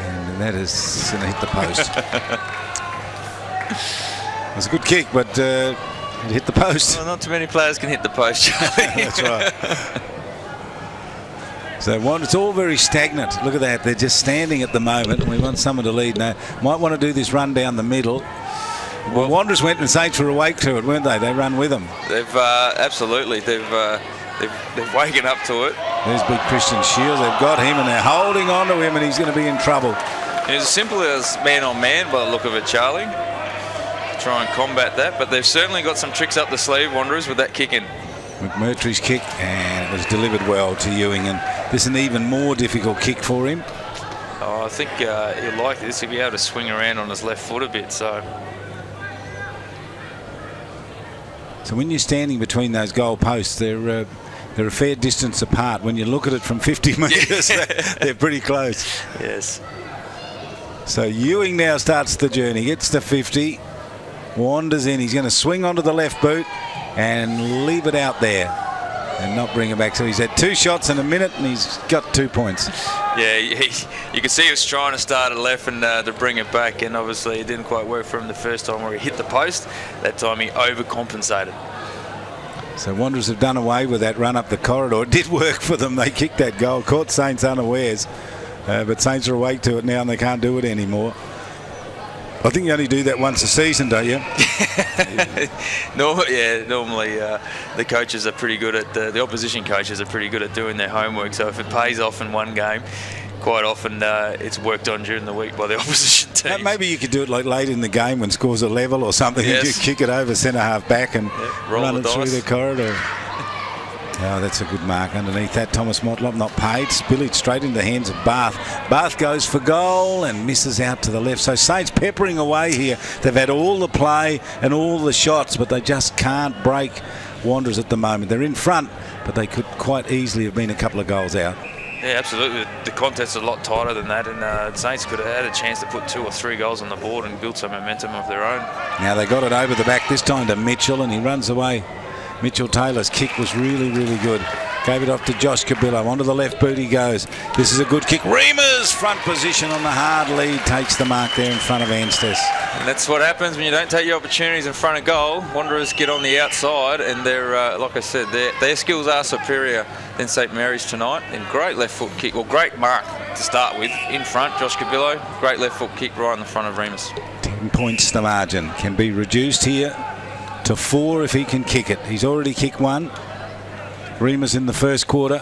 A: And that is going to hit the post. It was a good kick, but it hit the post.
S: Well, not too many players can hit the post, Charlie.
A: That's right. So it's all very stagnant. Look at that. They're just standing at the moment. We want someone to lead now. Might want to do this run down the middle. Well, Wanderers went and Saints were awake to it, weren't they? They run with them.
S: They've absolutely. They've waken up to it.
A: There's big Christian Shields. They've got him and they're holding on to him, and he's going to be in trouble.
S: It's as simple as man on man by the look of it, Charlie. Try and combat that, but they've certainly got some tricks up the sleeve, Wanderers, with that kick in.
A: McMurtry's kick, and it was delivered well to Ewing, and this is an even more difficult kick for him.
S: Oh, I think he'll like this. He'll be able to swing around on his left foot a bit. So
A: when you're standing between those goal posts, they're a fair distance apart. When you look at it from 50 metres, they're pretty close.
S: Yes.
A: So Ewing now starts the journey, gets to 50, wanders in. He's going to swing onto the left boot and leave it out there and not bring it back. So he's had 2 shots in a minute and he's got 2 points.
S: Yeah, you can see he was trying to start at left and to bring it back, and obviously it didn't quite work for him the first time where he hit the post. That time he overcompensated.
A: So Wanderers have done away with that run up the corridor. It did work for them. They kicked that goal, caught Saints unawares, but Saints are awake to it now and they can't do it anymore. I think you only do that once a season, don't you?
S: Normally the coaches are pretty good at the opposition coaches are pretty good at doing their homework. So if it pays off in one game, quite often it's worked on during the week by the opposition team.
A: Maybe you could do it like late in the game when scores are level or something.
S: Yes.
A: And just kick it over centre half back and run it through the corridor. Oh, that's a good mark underneath that. Thomas Motlop not paid. Spillage straight into the hands of Bath. Bath goes for goal and misses out to the left. So Saints peppering away here. They've had all the play and all the shots, but they just can't break Wanderers at the moment. They're in front, but they could quite easily have been a couple of goals out.
S: Yeah, absolutely. The contest is a lot tighter than that, and Saints could have had a chance to put 2 or 3 goals on the board and build some momentum of their own.
A: Now they got it over the back this time to Mitchell, and he runs away. Mitchell Taylor's kick was really, really good. Gave it off to Josh Cabillo. Onto the left boot he goes. This is a good kick. Reimers, front position on the hard lead, takes the mark there in front of Anstis.
S: And that's what happens when you don't take your opportunities in front of goal. Wanderers get on the outside, and they're, like I said, their skills are superior than St Mary's tonight. And great left foot kick, well, great mark to start with in front. Josh Cabillo, great left foot kick right in the front of Reimers.
A: 10 points the margin. Can be reduced here to 4 if he can kick it. He's already kicked 1. Reimers in the first quarter.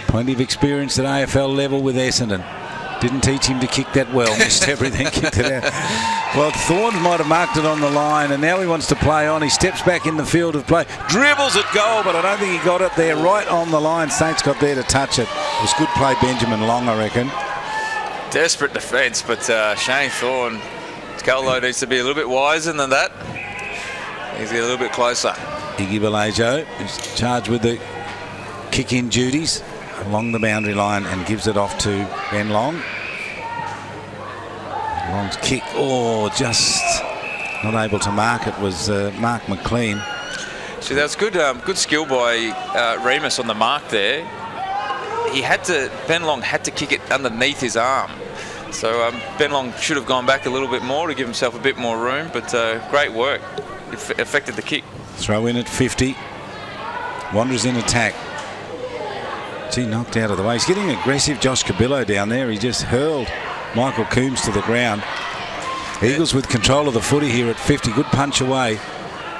A: Plenty of experience at AFL level with Essendon. Didn't teach him to kick that well. Missed everything, kicked it out. Well, Thorne might have marked it on the line, and now he wants to play on. He steps back in the field of play. Dribbles at goal, but I don't think he got it there right on the line. Saints got there to touch it. It was good play, Benjamin Long, I reckon.
S: Desperate defence, but Shane Thorne, Callow needs to be a little bit wiser than that. He's get a little bit closer.
A: Iggy Balajo is charged with the kick-in duties along the boundary line and gives it off to Ben Long. Long's kick, just not able to mark it, was Mark McLean.
S: See, that's good skill by Reimers on the mark there. Ben Long had to kick it underneath his arm. So Ben Long should have gone back a little bit more to give himself a bit more room, but great work. It affected the kick.
A: Throw in at 50. Wanderers in attack. Gee, knocked out of the way. He's getting aggressive, Josh Cabillo down there. He just hurled Michael Coombs to the ground. Eagles with control of the footy here at 50. Good punch away.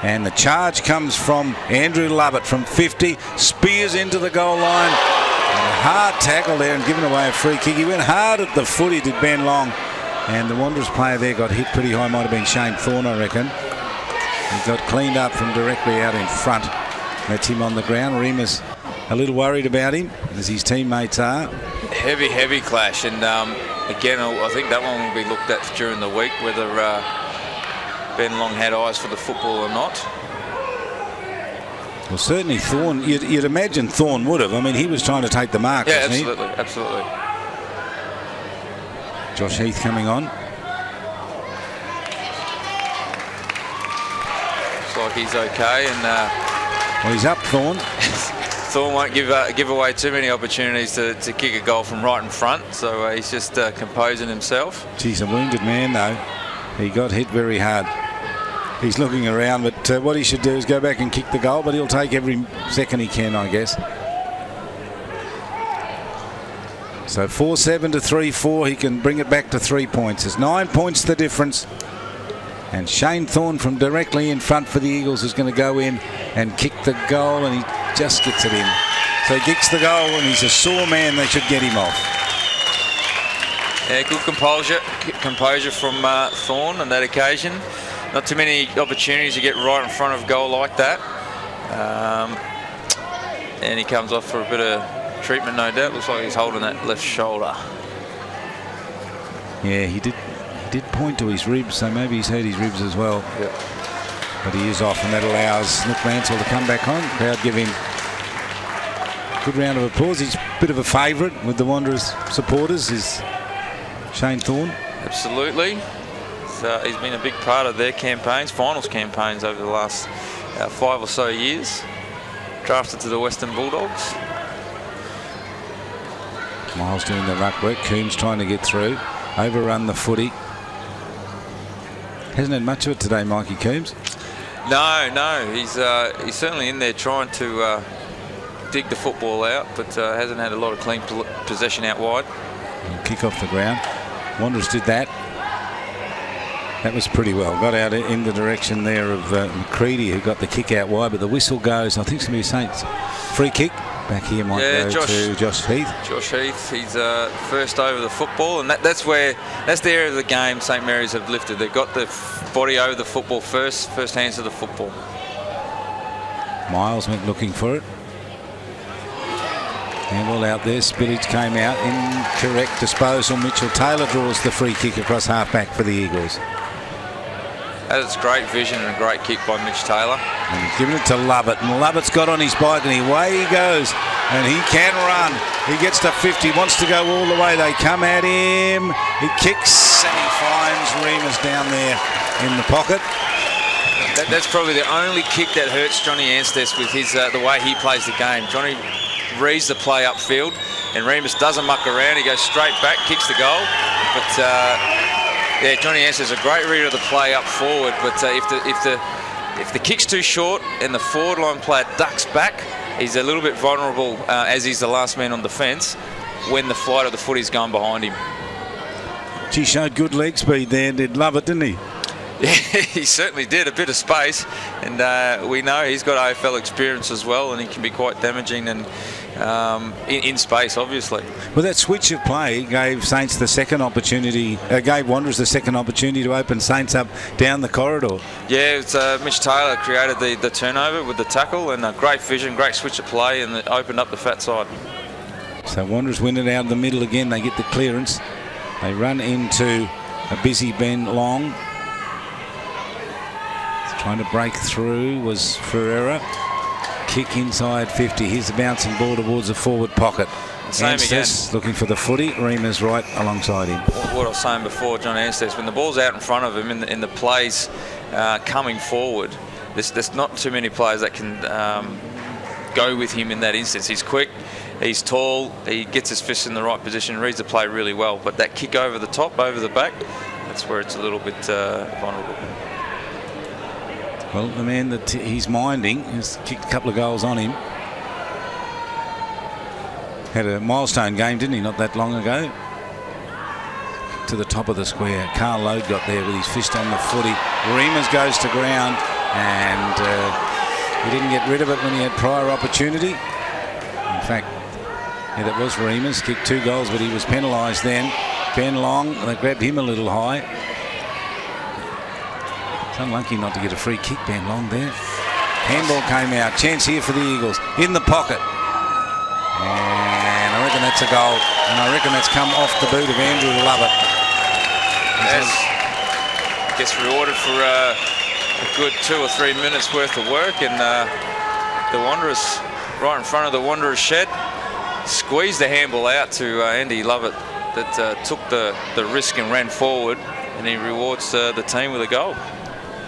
A: And the charge comes from Andrew Lovett from 50. Spears into the goal line. And a hard tackle there and giving away a free kick. He went hard at the footy, did Ben Long. And the Wanderers player there got hit pretty high. Might have been Shane Thorne, I reckon. He got cleaned up from directly out in front. That's him on the ground. Reimers a little worried about him, as his teammates are.
S: Heavy clash. And again, I think that one will be looked at during the week, whether Ben Long had eyes for the football or not.
A: Well, certainly Thorne, you'd imagine Thorne would have. I mean, he was trying to take the mark,
S: yeah,
A: wasn't
S: absolutely, he? Absolutely.
A: Josh Heath coming on.
S: Like he's okay, and
A: well, he's up, Thorne.
S: Thorne won't give away too many opportunities to kick a goal from right in front, so he's just composing himself.
A: He's a wounded man, though. He got hit very hard. He's looking around, but what he should do is go back and kick the goal, but he'll take every second he can, I guess. So 4-7 to 3-4, he can bring it back to 3 points. It's 9 points the difference. And Shane Thorne from directly in front for the Eagles is going to go in and kick the goal, and he just gets it in. So he kicks the goal, and he's a sore man. They should get him off.
S: Yeah, good composure from Thorne on that occasion. Not too many opportunities to get right in front of goal like that. And he comes off for a bit of treatment, no doubt. Looks like he's holding that left shoulder.
A: Yeah, he did point to his ribs, so maybe he's hurt his ribs as well.
S: Yep.
A: But he is off, and that allows Nick Mansell to come back on. Crowd give him a good round of applause. He's a bit of a favourite with the Wanderers supporters, is Shane Thorne.
S: Absolutely. He's been a big part of their campaigns, finals campaigns over the last 5 or so years. Drafted to the Western Bulldogs.
A: Miles doing the ruck work. Coombs trying to get through. Overrun the footy. Hasn't had much of it today, Mikey Coombs.
S: No, he's certainly in there trying to dig the football out, but hasn't had a lot of clean possession out wide.
A: And kick off the ground. Wanderers did that. That was pretty well. Got out in the direction there of McCready, who got the kick out wide, but the whistle goes. I think it's going to be Saints. Free kick. Back here might go to Josh Heath.
S: Josh Heath, he's first over the football, and that's the area of the game St Mary's have lifted. They've got the body over the football first hands of the football.
A: Miles went looking for it. Handball out there. Spillage came out. Incorrect disposal. Mitchell Taylor draws the free kick across half-back for the Eagles.
S: That's great vision and a great kick by Mitch Taylor.
A: And he's giving it to Lovett. And Lovett's got on his bike and away he goes. And he can run. He gets to 50, wants to go all the way. They come at him. He kicks and he finds Remus down there in the pocket.
S: That's probably the only kick that hurts Johnny Anstess with his the way he plays the game. Johnny reads the play upfield and Remus doesn't muck around. He goes straight back, kicks the goal. But yeah, Johnny Anstess is a great reader of the play up forward. But if the kick's too short and the forward line player ducks back, he's a little bit vulnerable as he's the last man on defence when the flight of the footy's going behind him.
A: He showed good leg speed there. Did Lovett, didn't he?
S: Yeah, he certainly did. A bit of space, and we know he's got AFL experience as well, and he can be quite damaging and in space, obviously.
A: Well, that switch of play gave Saints the second opportunity, gave Wanderers the second opportunity to open Saints up down the corridor.
S: Yeah, it's, Mitch Taylor created the turnover with the tackle, and a great vision, great switch of play, and it opened up the fat side.
A: So Wanderers win it out of the middle again. They get the clearance. They run into a busy Ben Long. Trying to break through was Ferreira. Kick inside 50. Here's the bouncing ball towards the forward pocket.
S: Same
A: Anstess
S: again.
A: Looking for the footy. Remus right alongside him.
S: What I was saying before, John Anstess, when the ball's out in front of him in the plays coming forward, there's not too many players that can go with him in that instance. He's quick, he's tall, he gets his fists in the right position, reads the play really well. But that kick over the top, over the back, that's where it's a little bit vulnerable.
A: Well, the man that he's minding has kicked a couple of goals on him. Had a milestone game, didn't he, not that long ago? To the top of the square. Carl Load got there with his fist on the footy. Remus goes to ground and he didn't get rid of it when he had prior opportunity. In fact, yeah, that was Remus. Kicked 2 goals, but he was penalised then. Ben Long, they grabbed him a little high. It's unlucky not to get a free kick, Ben Long there. Handball came out. Chance here for the Eagles. In the pocket. And I reckon that's a goal. And I reckon that's come off the boot of Andrew Lovett.
S: Yes. Gets rewarded for a good 2 or 3 minutes worth of work. And the Wanderers, right in front of the Wanderers shed, squeezed the handball out to Andy Lovett that took the risk and ran forward. And he rewards the team with a goal.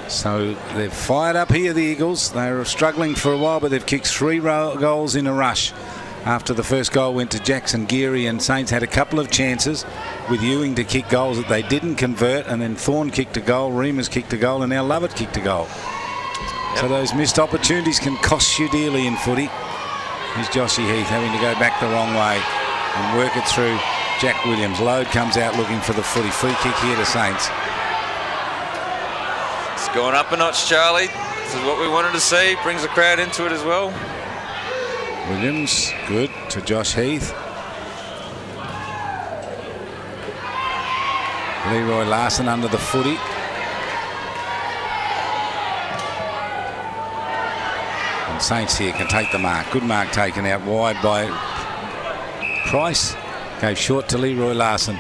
A: So they've fired up here, the Eagles. They were struggling for a while, but they've kicked 3 goals in a rush. After the first goal went to Jackson Geary, and Saints had a couple of chances with Ewing to kick goals that they didn't convert, and then Thorne kicked a goal, Remus kicked a goal, and now Lovett kicked a goal. Yep. So those missed opportunities can cost you dearly in footy. Here's Joshy Heath having to go back the wrong way and work it through Jack Williams. Load comes out looking for the footy. Free kick here to Saints.
S: Going up a notch, Charlie. This is what we wanted to see. Brings the crowd into it as well.
A: Williams, good to Josh Heath. Leroy Larson under the footy. And Saints here can take the mark. Good mark taken out wide by Price. Gave short to Leroy Larson.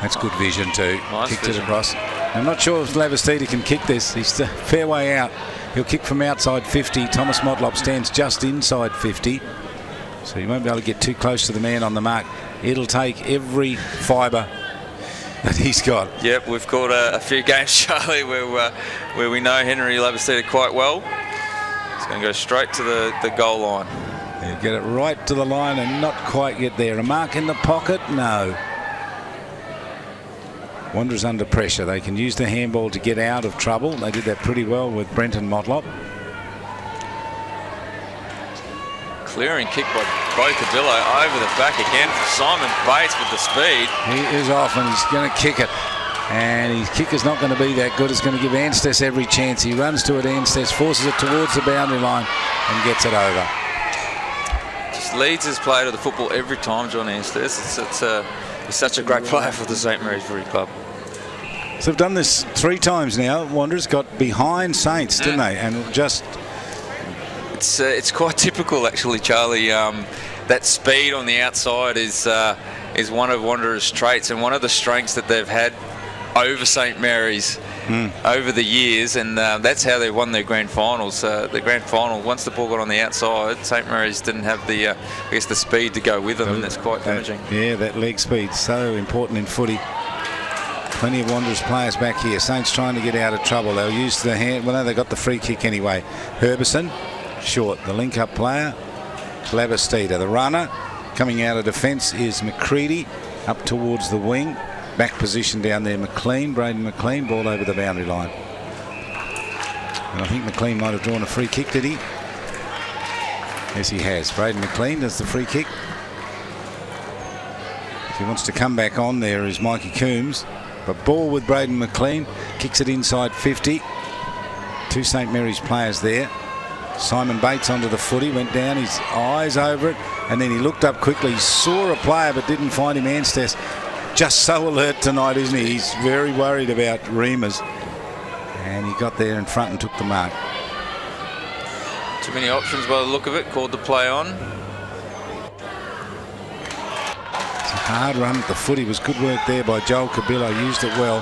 A: That's good vision too.
S: Nice
A: Kicked
S: vision.
A: it across. I'm not sure if Lavastida can kick this. He's a fair way out. He'll kick from outside 50. Thomas Motlop stands just inside 50. So you won't be able to get too close to the man on the mark. It'll take every fibre that he's got.
S: Yep, we've caught a few games, Charlie, where we know Henry Lavastida quite well. He's going to go straight to the goal line.
A: Yeah, get it right to the line and not quite get there. A mark in the pocket? No. Wanderers under pressure. They can use the handball to get out of trouble. They did that pretty well with Brenton Motlop.
S: Clearing kick by Bocabillo over the back again for Simon Bates with the speed.
A: He is off and he's going to kick it. And his kick is not going to be that good. It's going to give Anstess every chance. He runs to it, Anstess forces it towards the boundary line and gets it over.
S: Just leads his play to the football every time, John Anstess. He's such a great player for the St Mary's Footy Club.
A: So they've done this 3 times now. Wanderers got behind Saints, didn't they? And just
S: it's quite typical actually, Charlie. That speed on the outside is one of Wanderers' traits and one of the strengths that they've had over St Mary's over the years, and that's how they won their grand finals. The grand final, once the ball got on the outside, St Mary's didn't have the the speed to go with them, and that's quite damaging.
A: That leg speed, so important in footy. Plenty of Wanderers players back here. Saints trying to get out of trouble. They'll use the hand. Well, no, they got the free kick anyway. Herbison, short. The link-up player, Labastida. The runner coming out of defence is McCready, up towards the wing. Back position down there, Braden McLean, ball over the boundary line. And I think McLean might have drawn a free kick, did he? Yes, he has. Braden McLean does the free kick. If he wants to come back on, there is Mikey Coombs. But ball with Braden McLean, kicks it inside 50. Two St Mary's players there. Simon Bates onto the footy, went down, his eyes over it, and then he looked up quickly. He saw a player but didn't find him. Anstess just so alert tonight, isn't he? He's very worried about Reamers. And he got there in front and took the mark.
S: Too many options by the look of it. Called the play on.
A: It's a hard run at the footy. Was good work there by Joel Cabillo. Used it well.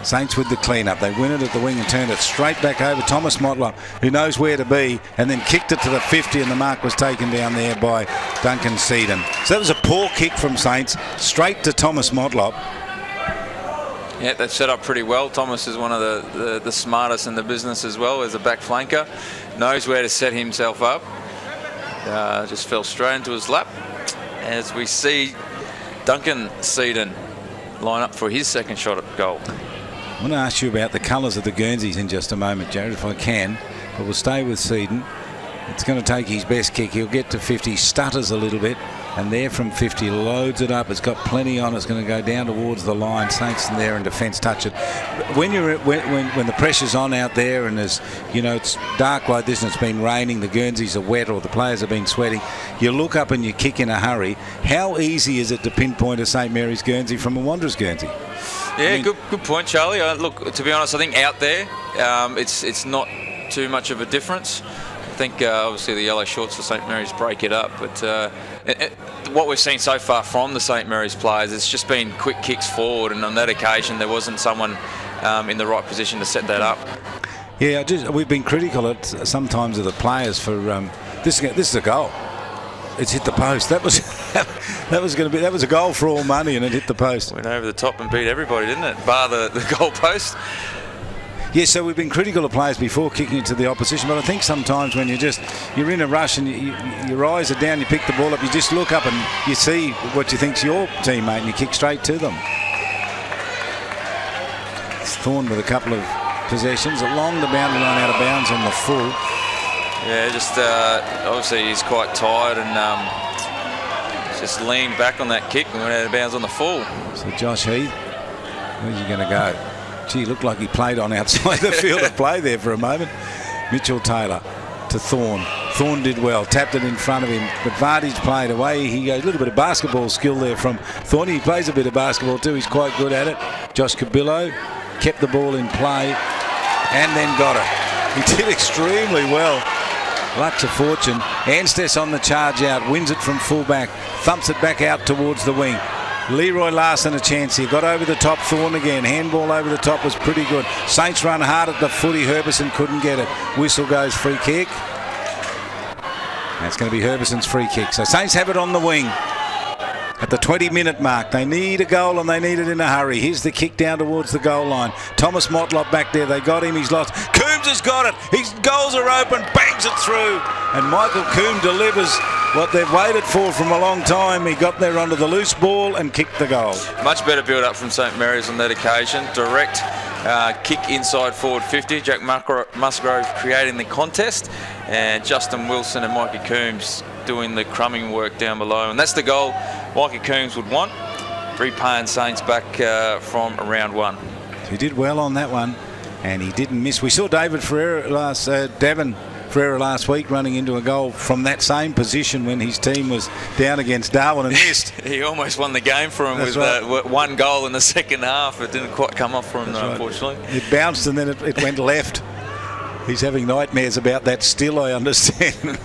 A: Saints with the clean-up. They win it at the wing and turned it straight back over. Thomas Motlop, who knows where to be, and then kicked it to the 50, and the mark was taken down there by Duncan Seedon. So that was a poor kick from Saints, straight to Thomas Motlop.
S: Yeah, they've set up pretty well. Thomas is one of the smartest in the business as well as a back flanker. Knows where to set himself up. Just fell straight into his lap. As we see Duncan Seedon line up for his second shot at goal.
A: I want to ask you about the colours of the Guernseys in just a moment, Jared, if I can. But we'll stay with Seedon. It's going to take his best kick. He'll get to 50, stutters a little bit, and there from 50, loads it up. It's got plenty on. It's going to go down towards the line. Saints in there and defence touch it. When the pressure's on out there and there's, it's dark like this and it's been raining, the Guernseys are wet or the players have been sweating, you look up and you kick in a hurry. How easy is it to pinpoint a St Mary's Guernsey from a Wanderers Guernsey?
S: Yeah, good point, Charlie. Look, to be honest, I think out there, it's not too much of a difference. I think obviously the yellow shorts for St Mary's break it up, but what we've seen so far from the St Mary's players, it's just been quick kicks forward, and on that occasion there wasn't someone in the right position to set that up.
A: Yeah, we've been critical at sometimes of the players for this is a goal. It's hit the post. That was a goal for all money, and it hit the post.
S: Went over the top and beat everybody, didn't it? Bar the goal post.
A: Yeah, so we've been critical of players before kicking it to the opposition, but I think sometimes when you're in a rush and your eyes are down, you pick the ball up, you just look up and you see what you think's your teammate and you kick straight to them. It's Thorne with a couple of possessions along the boundary line, out of bounds on the full.
S: Yeah, just obviously he's quite tired and just leaned back on that kick and went out of bounds on the full.
A: So Josh Heath, where's he going to go? Gee, looked like he played on outside the field of play there for a moment. Mitchell Taylor to Thorne. Thorne did well, tapped it in front of him, but Vardy's played away. He goes a little bit of basketball skill there from Thorne. He plays a bit of basketball too. He's quite good at it. Josh Cabillo kept the ball in play and then got it. He did extremely well. Luck to fortune. Anstess on the charge out, wins it from fullback, thumps it back out towards the wing. Leroy Larson a chance here, got over the top. Thorne again, handball over the top was pretty good. Saints run hard at the footy. Herbison couldn't get it. Whistle goes, free kick. That's going to be Herbison's free kick. So Saints have it on the wing at the 20-minute mark. They need a goal and they need it in a hurry. Here's the kick down towards the goal line. Thomas Motlop back there. They got him. He's lost. Coombs has got it. His goals are open. Bangs it through. And Michael Coombs delivers what they've waited for from a long time. He got there onto the loose ball and kicked the goal.
S: Much better build-up from St Mary's on that occasion. Direct kick inside forward 50. Jack Musgrove creating the contest, and Justin Wilson and Mikey Coombs doing the crumbing work down below. And that's the goal Mikey Coombs would want, repaying Saints back from round one.
A: He did well on that one, and he didn't miss. We saw Davin Ferreira last week running into a goal from that same position when his team was down against Darwin and missed.
S: He almost won the game for him. That's with one goal in the second half. It didn't quite come off for him, though, unfortunately.
A: It bounced and then it went left. He's having nightmares about that still, I understand.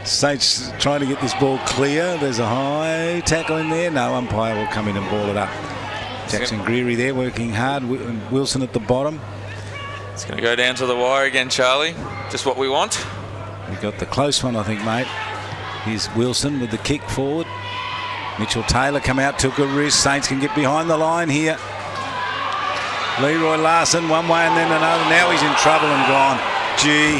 A: Saints trying to get this ball clear. There's a high tackle in there. No, umpire will come in and ball it up. Jackson Greary there working hard. Wilson at the bottom.
S: It's going to go down to the wire again, Charlie. Just what we want.
A: We got the close one, I think, mate. Here's Wilson with the kick forward. Mitchell Taylor come out, took a risk. Saints can get behind the line here. Leroy Larson one way and then another. Now he's in trouble and gone. Gee,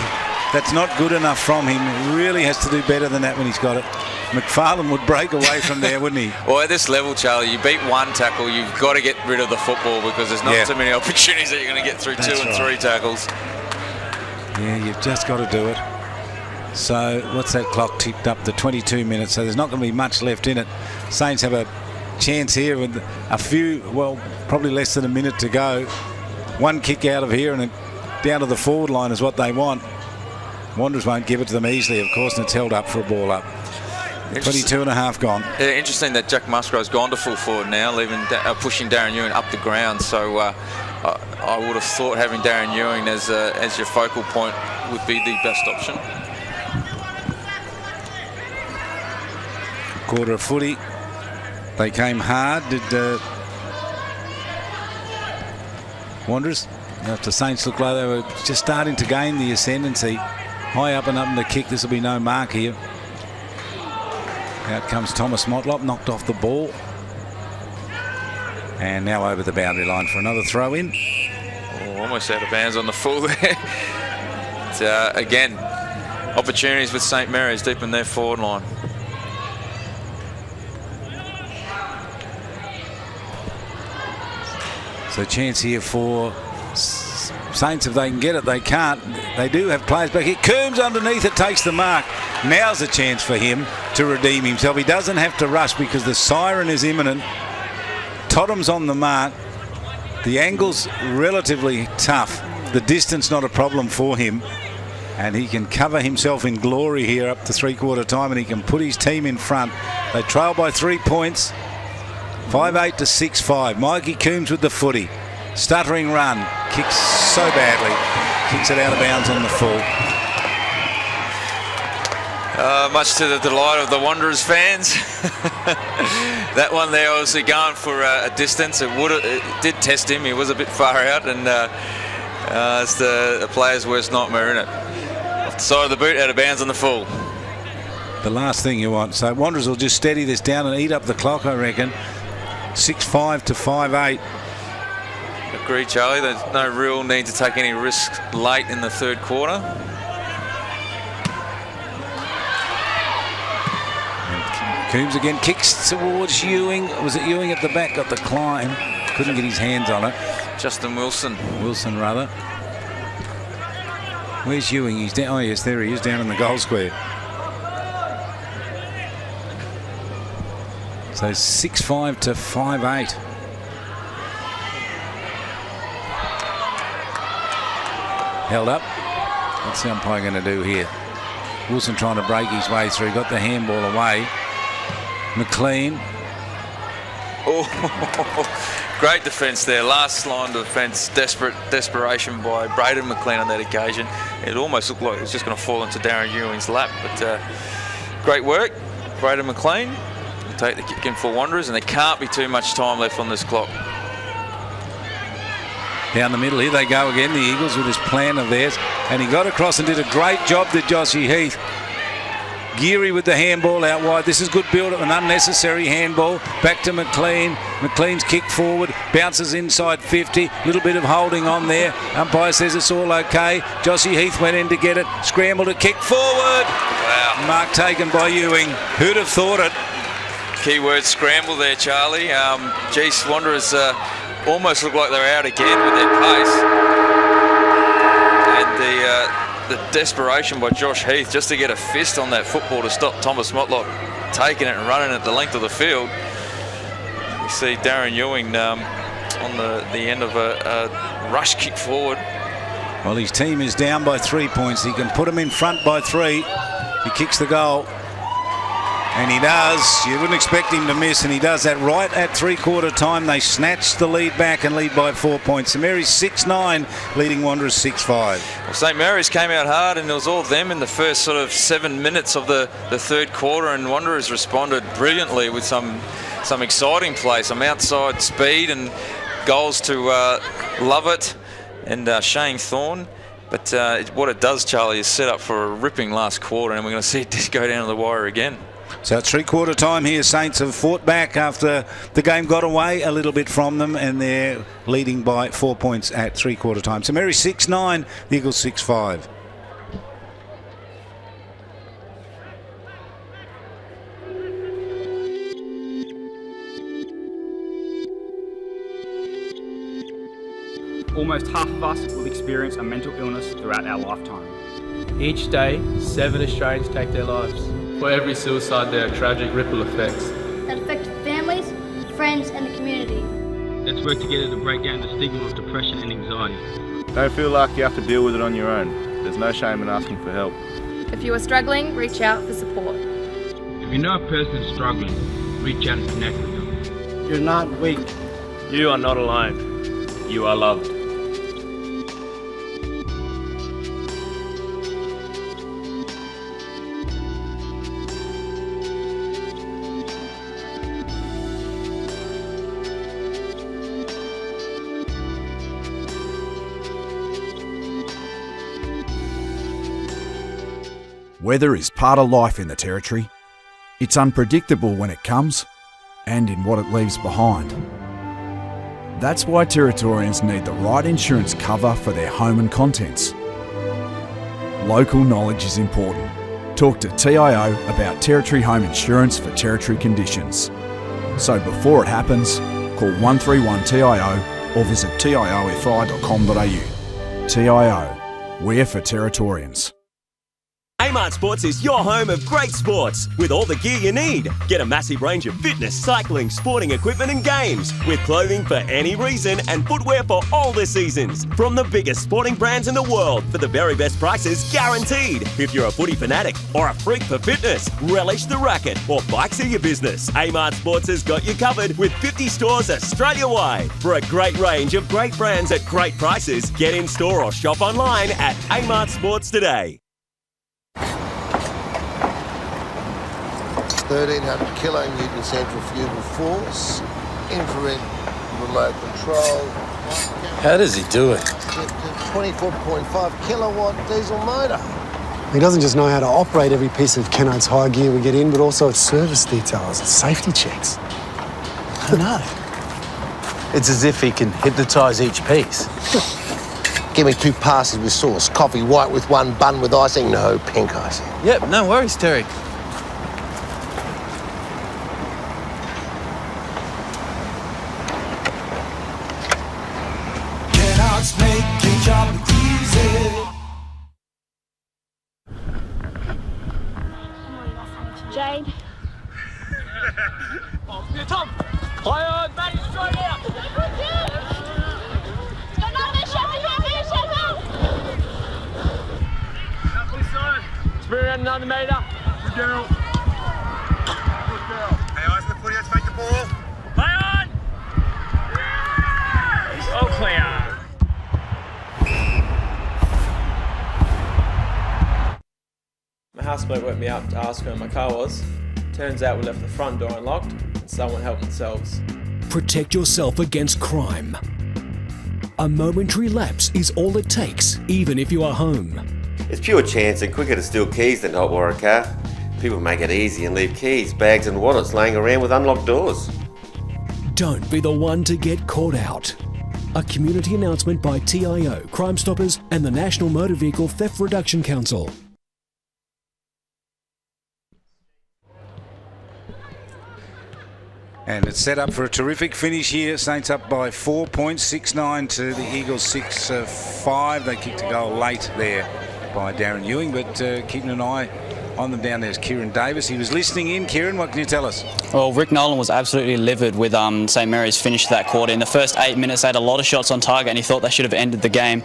A: that's not good enough from him. He really has to do better than that when he's got it. McFarlane would break away from there, wouldn't he?
S: Well, at this level, Charlie, you beat one tackle, you've got to get rid of the football because there's not too many opportunities that you're going to get through two and three tackles.
A: Yeah, you've just got to do it. So what's that clock ticked up to 22 minutes, so there's not going to be much left in it. Saints have a chance here with a few, well, probably less than a minute to go. One kick out of here and it down to the forward line is what they want. Wanderers won't give it to them easily, of course, and it's held up for a ball up. 22 and a half gone.
S: Yeah, interesting that Jack Musgrove's gone to full forward now, pushing Darren Ewing up the ground. So I would have thought having Darren Ewing as your focal point would be the best option.
A: Quarter of footy. They came hard. Did Wanderers? After Saints looked like they were just starting to gain the ascendancy. High up and up in the kick. This will be no mark here. Out comes Thomas Motlop, knocked off the ball. And now over the boundary line for another throw in.
S: Oh, almost out of bounds on the full there. Again, opportunities with St Mary's deep in their forward line.
A: So chance here for Saints if they can get it. They can't. They do have players back here. Coombs underneath it takes the mark. Now's a chance for him to redeem himself. He doesn't have to rush because the siren is imminent. Tottenham's on the mark. The angle's relatively tough. The distance not a problem for him. And he can cover himself in glory here up to three-quarter time and he can put his team in front. They trail by 3 points. 5-8 to 6-5. Mikey Coombs with the footy. Stuttering run. Kicks so badly. Kicks it out of bounds on the full.
S: Much to the delight of the Wanderers fans. That one there obviously going for a distance. It did test him. He was a bit far out and it's the player's worst nightmare, isn't it? Off the side of the boot, out of bounds on the full.
A: The last thing you want. So Wanderers will just steady this down and eat up the clock, I reckon. 6-5 to 5-8.
S: Agree, Charlie. There's no real need to take any risks late in the third quarter.
A: Coombs again kicks towards Ewing. Was it Ewing at the back? Got the climb. Couldn't get his hands on it.
S: Justin Wilson.
A: Wilson, rather. Where's Ewing? He's down. Oh, yes, there he is, down in the goal square. So 6-5 to 5-8. Held up. What's the umpire going to do here? Wilson trying to break his way through. Got the handball away. McLean.
S: Oh, great defence there. Last line of defence. Desperation by Braden McLean on that occasion. It almost looked like it was just going to fall into Darren Ewing's lap. But great work, Braden McLean. Take the kick in for Wanderers, and there can't be too much time left on this clock.
A: Down the middle, here they go again, the Eagles with this plan of theirs. And he got across and did a great job, did Joshy Heath. Geary with the handball out wide. This is good build-up, an unnecessary handball. Back to McLean. McLean's kick forward, bounces inside 50. Little bit of holding on there. Umpire says it's all okay. Joshy Heath went in to get it. Scrambled a kick forward.
S: Wow.
A: Mark taken by Ewing. Who'd have thought it?
S: Keyword scramble there, Charlie. Geez, Wanderers almost look like they're out again with their pace. And the desperation by Josh Heath just to get a fist on that football to stop Thomas Motlop taking it and running it the length of the field. You see Darren Ewing on the end of a rush kick forward.
A: Well, his team is down by 3 points. He can put them in front by 3. He kicks the goal. And he does. You wouldn't expect him to miss, and he does that right at three-quarter time. They snatch the lead back and lead by 4 points. St Mary's 6-9, leading Wanderers 6-5.
S: Well, St Mary's came out hard, and it was all them in the first sort of 7 minutes of the third quarter, and Wanderers responded brilliantly with some exciting play, some outside speed and goals to Lovett and Shane Thorne. But what it does, Charlie, is set up for a ripping last quarter, and we're going to see it go down to the wire again.
A: So it's three-quarter time here. Saints have fought back after the game got away a little bit from them, and they're leading by 4 points at three-quarter time. So Mary 6-9, the Eagles 6-5.
D: Almost half of us will experience a mental illness throughout our lifetime.
E: Each day, 7 Australians take their lives. For every suicide, there are tragic ripple effects
G: that affect families, friends, and the community.
H: Let's work together to break down the stigma of depression and anxiety.
I: Don't feel like you have to deal with it on your own. There's no shame in asking for help.
J: If you are struggling, reach out for support.
H: If you know a person struggling, reach out and connect with them.
O: You're not weak.
E: You are not alone. You are loved.
K: Weather is part of life in the Territory. It's unpredictable when it comes and in what it leaves behind. That's why Territorians need the right insurance cover for their home and contents. Local knowledge is important. Talk to TIO about Territory home insurance for Territory conditions. So before it happens, call 131 TIO or visit tiofi.com.au. TIO, we're for Territorians.
L: Amart Sports is your home of great sports with all the gear you need. Get a massive range of fitness, cycling, sporting equipment and games with clothing for any reason and footwear for all the seasons. From the biggest sporting brands in the world for the very best prices guaranteed. If you're a footy fanatic or a freak for fitness, relish the racket or bikes are your business, Amart Sports has got you covered with 50 stores Australia-wide. For a great range of great brands at great prices, get in store or shop online at Amart Sports today.
M: 1300 kilonewton centrifugal force, infrared remote control.
N: How does he do it?
M: 24.5 kilowatt diesel motor.
O: He doesn't just know how to operate every piece of Kennard's high gear we get in, but also its service details, its safety checks.
N: I know. It's as if he can hypnotise each piece.
M: Give me 2 passes with sauce, coffee white with 1 bun with icing, no pink icing.
N: Yep, no worries, Terry.
G: Jade.
P: Oh, Tom! Play on, Matty, straight out! Spin around another metre. Good girl. Good girl. Hey, eyes on the footy, let's make the ball. Play on! Yes! All clear.
F: My housemate woke me up to ask where my car was. Turns out we left the front door unlocked and someone helped themselves.
Q: Protect yourself against crime. A momentary lapse is all it takes, even if you are home.
R: It's pure chance and quicker to steal keys than to hotwire a car. People make it easy and leave keys, bags and wallets laying around with unlocked doors.
Q: Don't be the one to get caught out. A community announcement by TIO, Crime Stoppers and the National Motor Vehicle Theft Reduction Council.
A: And it's set up for a terrific finish here. Saints up by 4 points, 6-9 to the Eagles 6-5. They kicked a goal late there by Darren Ewing, but keeping an eye on them down there is Kieran Davis. He was listening in. Kieran, what can you tell us?
C: Well, Rick Nolan was absolutely livid with St Mary's finish that quarter. In the first 8 minutes, they had a lot of shots on target and he thought they should have ended the game.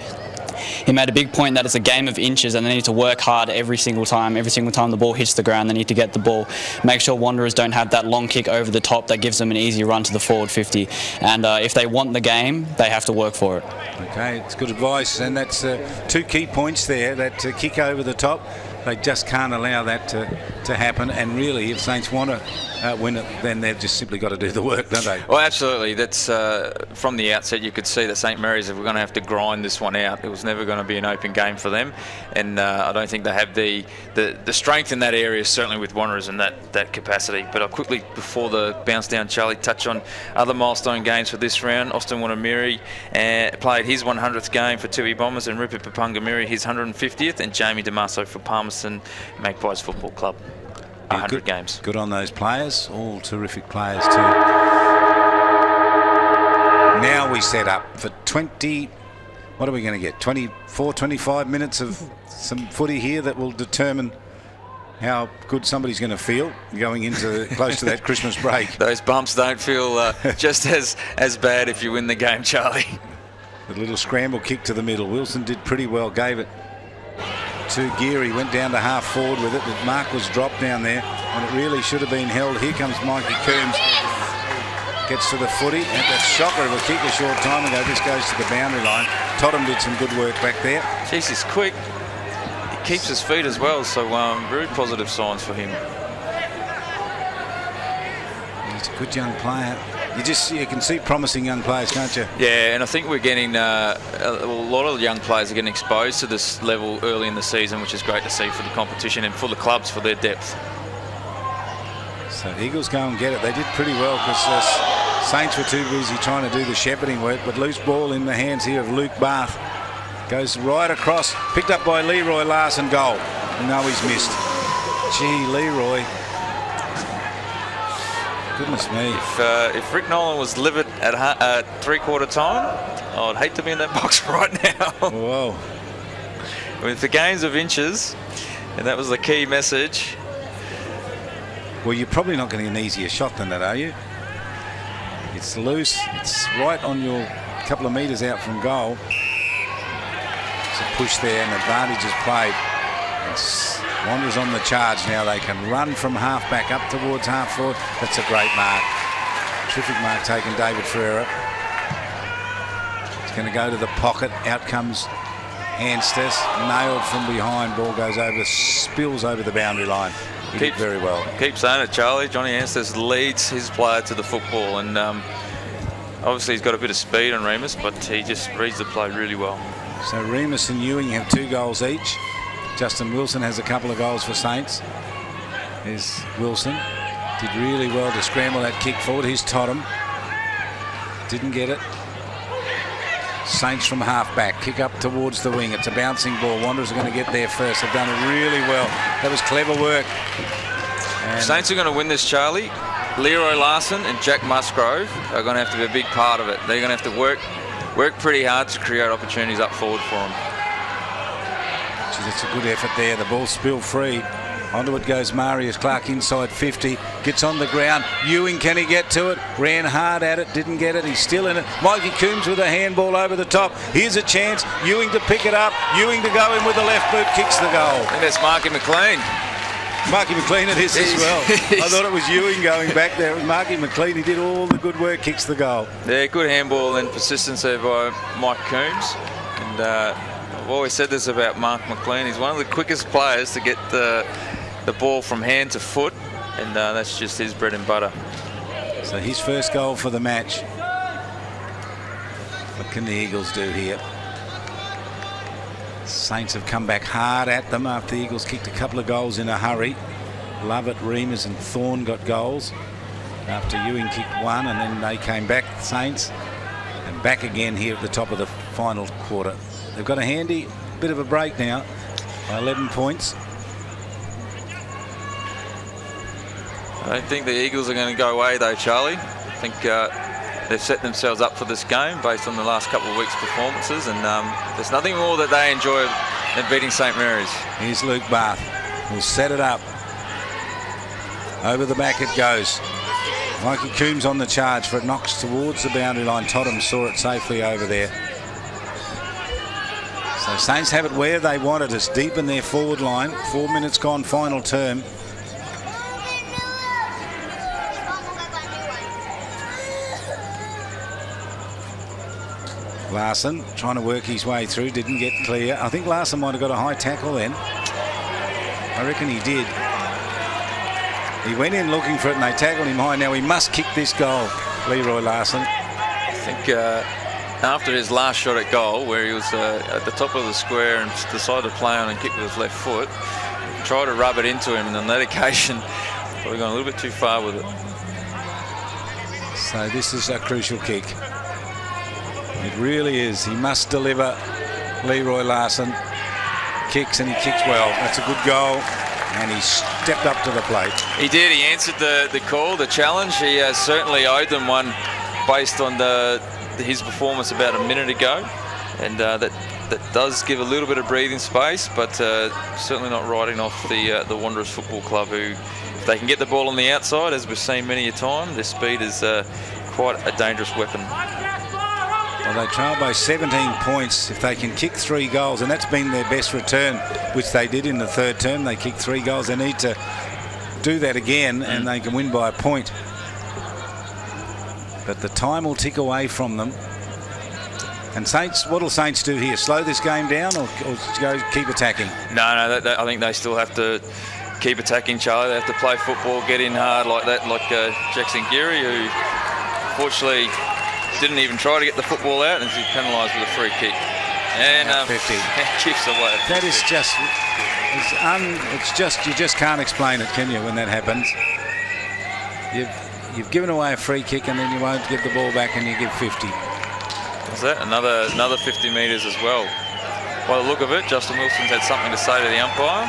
C: he made a big point that it's a game of inches and they need to work hard every single time the ball hits the ground. They need to get the ball, make sure Wanderers don't have that long kick over the top that gives them an easy run to the forward 50, and if they want the game, they have to work for it.
A: Okay, it's good advice, and that's 2 key points there. That kick over the top, they just can't allow that to happen. And really, if Saints want to win it, then they've just simply got to do the work, don't they?
S: Well, absolutely. That's from the outset, you could see that St Mary's were going to have to grind this one out. It was never going to be an open game for them, and I don't think they have the strength in that area, certainly with Wanderers in that capacity. But I'll quickly, before the bounce down, Charlie, touch on other milestone games for this round. Austin Wanamiri played his 100th game for Tui Bombers, and Rupert Papungamiri his 150th, and Jamie Damaso for Palmerston Magpies Football Club. 100 games. Good on those players, all terrific players too.
A: Now we set up for 20, what are we going to get, 24, 25 minutes of some footy here that will determine how good somebody's going to feel going into close to that Christmas break.
S: Those bumps don't feel just as bad if you win the game, Charlie.
A: The little scramble kick to the middle. Wilson did pretty well, gave it to Geary, went down to half forward with it, but Mark was dropped down there and it really should have been held. Here comes Mikey Coombs, gets to the footy, and that shocker of a kick a short time ago. This goes to the boundary line. Totham did some good work back there.
S: Jeez, he's quick. He keeps his feet as well, so very positive signs for him.
A: He's a good young player. You can see promising young players, can't you?
S: Yeah, and I think we're getting a lot of young players are getting exposed to this level early in the season, which is great to see for the competition and for the clubs for their depth.
A: So Eagles go and get it. They did pretty well because Saints were too busy trying to do the shepherding work, but loose ball in the hands here of Luke Bath. Goes right across, picked up by Leroy Larson, goal. No, he's missed. Gee, Leroy. Goodness me.
S: If Rick Nolan was livid at three-quarter time, I'd hate to be in that box right now.
A: Whoa.
S: With the games of inches, and that was the key message.
A: Well, you're probably not getting an easier shot than that, are you? It's loose. It's right on your couple of metres out from goal. It's a push there, and advantage is played. Wanderers on the charge now. They can run from half back up towards half forward. That's a great mark. Terrific mark taken, David Ferreira. It's going to go to the pocket. Out comes Anstis. Nailed from behind. Ball goes over, spills over the boundary line. He did very well.
S: Keep saying it, Charlie. Johnny Anstis leads his player to the football, and obviously he's got a bit of speed on Remus, but he just reads the play really well.
A: So Remus and Ewing have 2 goals each. Justin Wilson has a couple of goals for Saints. There's Wilson. Did really well to scramble that kick forward. Here's Totham. Didn't get it. Saints from half back. Kick up towards the wing. It's a bouncing ball. Wanderers are going to get there first. They've done it really well. That was clever work. And
S: Saints are going to win this, Charlie. Leroy Larson and Jack Musgrove are going to have to be a big part of it. They're going to have to work pretty hard to create opportunities up forward for them.
A: That's a good effort there. The ball spilled free. Onto it goes Marius Clark inside 50. Gets on the ground. Ewing, can he get to it? Ran hard at it. Didn't get it. He's still in it. Mikey Coombs with a handball over the top. Here's a chance. Ewing to pick it up. Ewing to go in with the left boot. Kicks the goal.
S: And that's Marky McLean.
A: Marky McLean it is as well. I thought it was Ewing going back there. It was Marky McLean. He did all the good work. Kicks the goal.
S: Yeah, good handball and persistence there by Mike Coombs. And I've always said this about Mark McLean. He's one of the quickest players to get the ball from hand to foot, and that's just his bread and butter.
A: So his first goal for the match. What can the Eagles do here? Saints have come back hard at them after the Eagles kicked a couple of goals in a hurry. Lovett, Remus and Thorne got goals after Ewing kicked one, and then they came back, Saints, and back again here at the top of the final quarter. They've got a handy bit of a break now by 11 points.
S: I don't think the Eagles are going to go away though, Charlie. I think they've set themselves up for this game based on the last couple of weeks' performances, and there's nothing more that they enjoy than beating St Mary's.
A: Here's Luke Bath. We'll set it up. Over the back it goes. Mikey Coombs on the charge for it. Knocks towards the boundary line. Totham saw it safely over there. So Saints have it where they want it. It's deep in their forward line. 4 minutes gone, final term. Larson trying to work his way through, didn't get clear. I think Larson might have got a high tackle then. I reckon he did. He went in looking for it and they tackled him high. Now he must kick this goal, Leroy Larson.
S: I think after his last shot at goal, where he was at the top of the square and decided to play on and kick with his left foot, tried to rub it into him, and on that occasion, probably gone a little bit too far with it.
A: So this is a crucial kick. It really is. He must deliver. Leroy Larson kicks, and he kicks well. That's a good goal, and he stepped up to the plate.
S: He did. He answered the call, the challenge. He certainly owed them one based on his performance about a minute ago, and that does give a little bit of breathing space, but certainly not writing off the Wanderers Football Club, who, if they can get the ball on the outside, as we've seen many a time, their speed is quite a dangerous weapon.
A: Well, they trail by 17 points if they can kick 3 goals, and that's been their best return, which they did in the third term. They kicked 3 goals. They need to do that again, and they can win by a point. But the time will tick away from them. And Saints, what will Saints do here? Slow this game down, or go keep attacking?
S: No, I think they still have to keep attacking, Charlie. They have to play football, get in hard like that, like Jackson Geary, who fortunately didn't even try to get the football out, and he's penalised with a free kick. And
A: 50.
S: Chips away.
A: That is just, it's just, you just can't explain it, can you, when that happens? You've given away a free kick, and then you won't give the ball back, and you give 50.
S: What's that? Another 50 metres as well. By the look of it, Justin Wilson's had something to say to the umpire.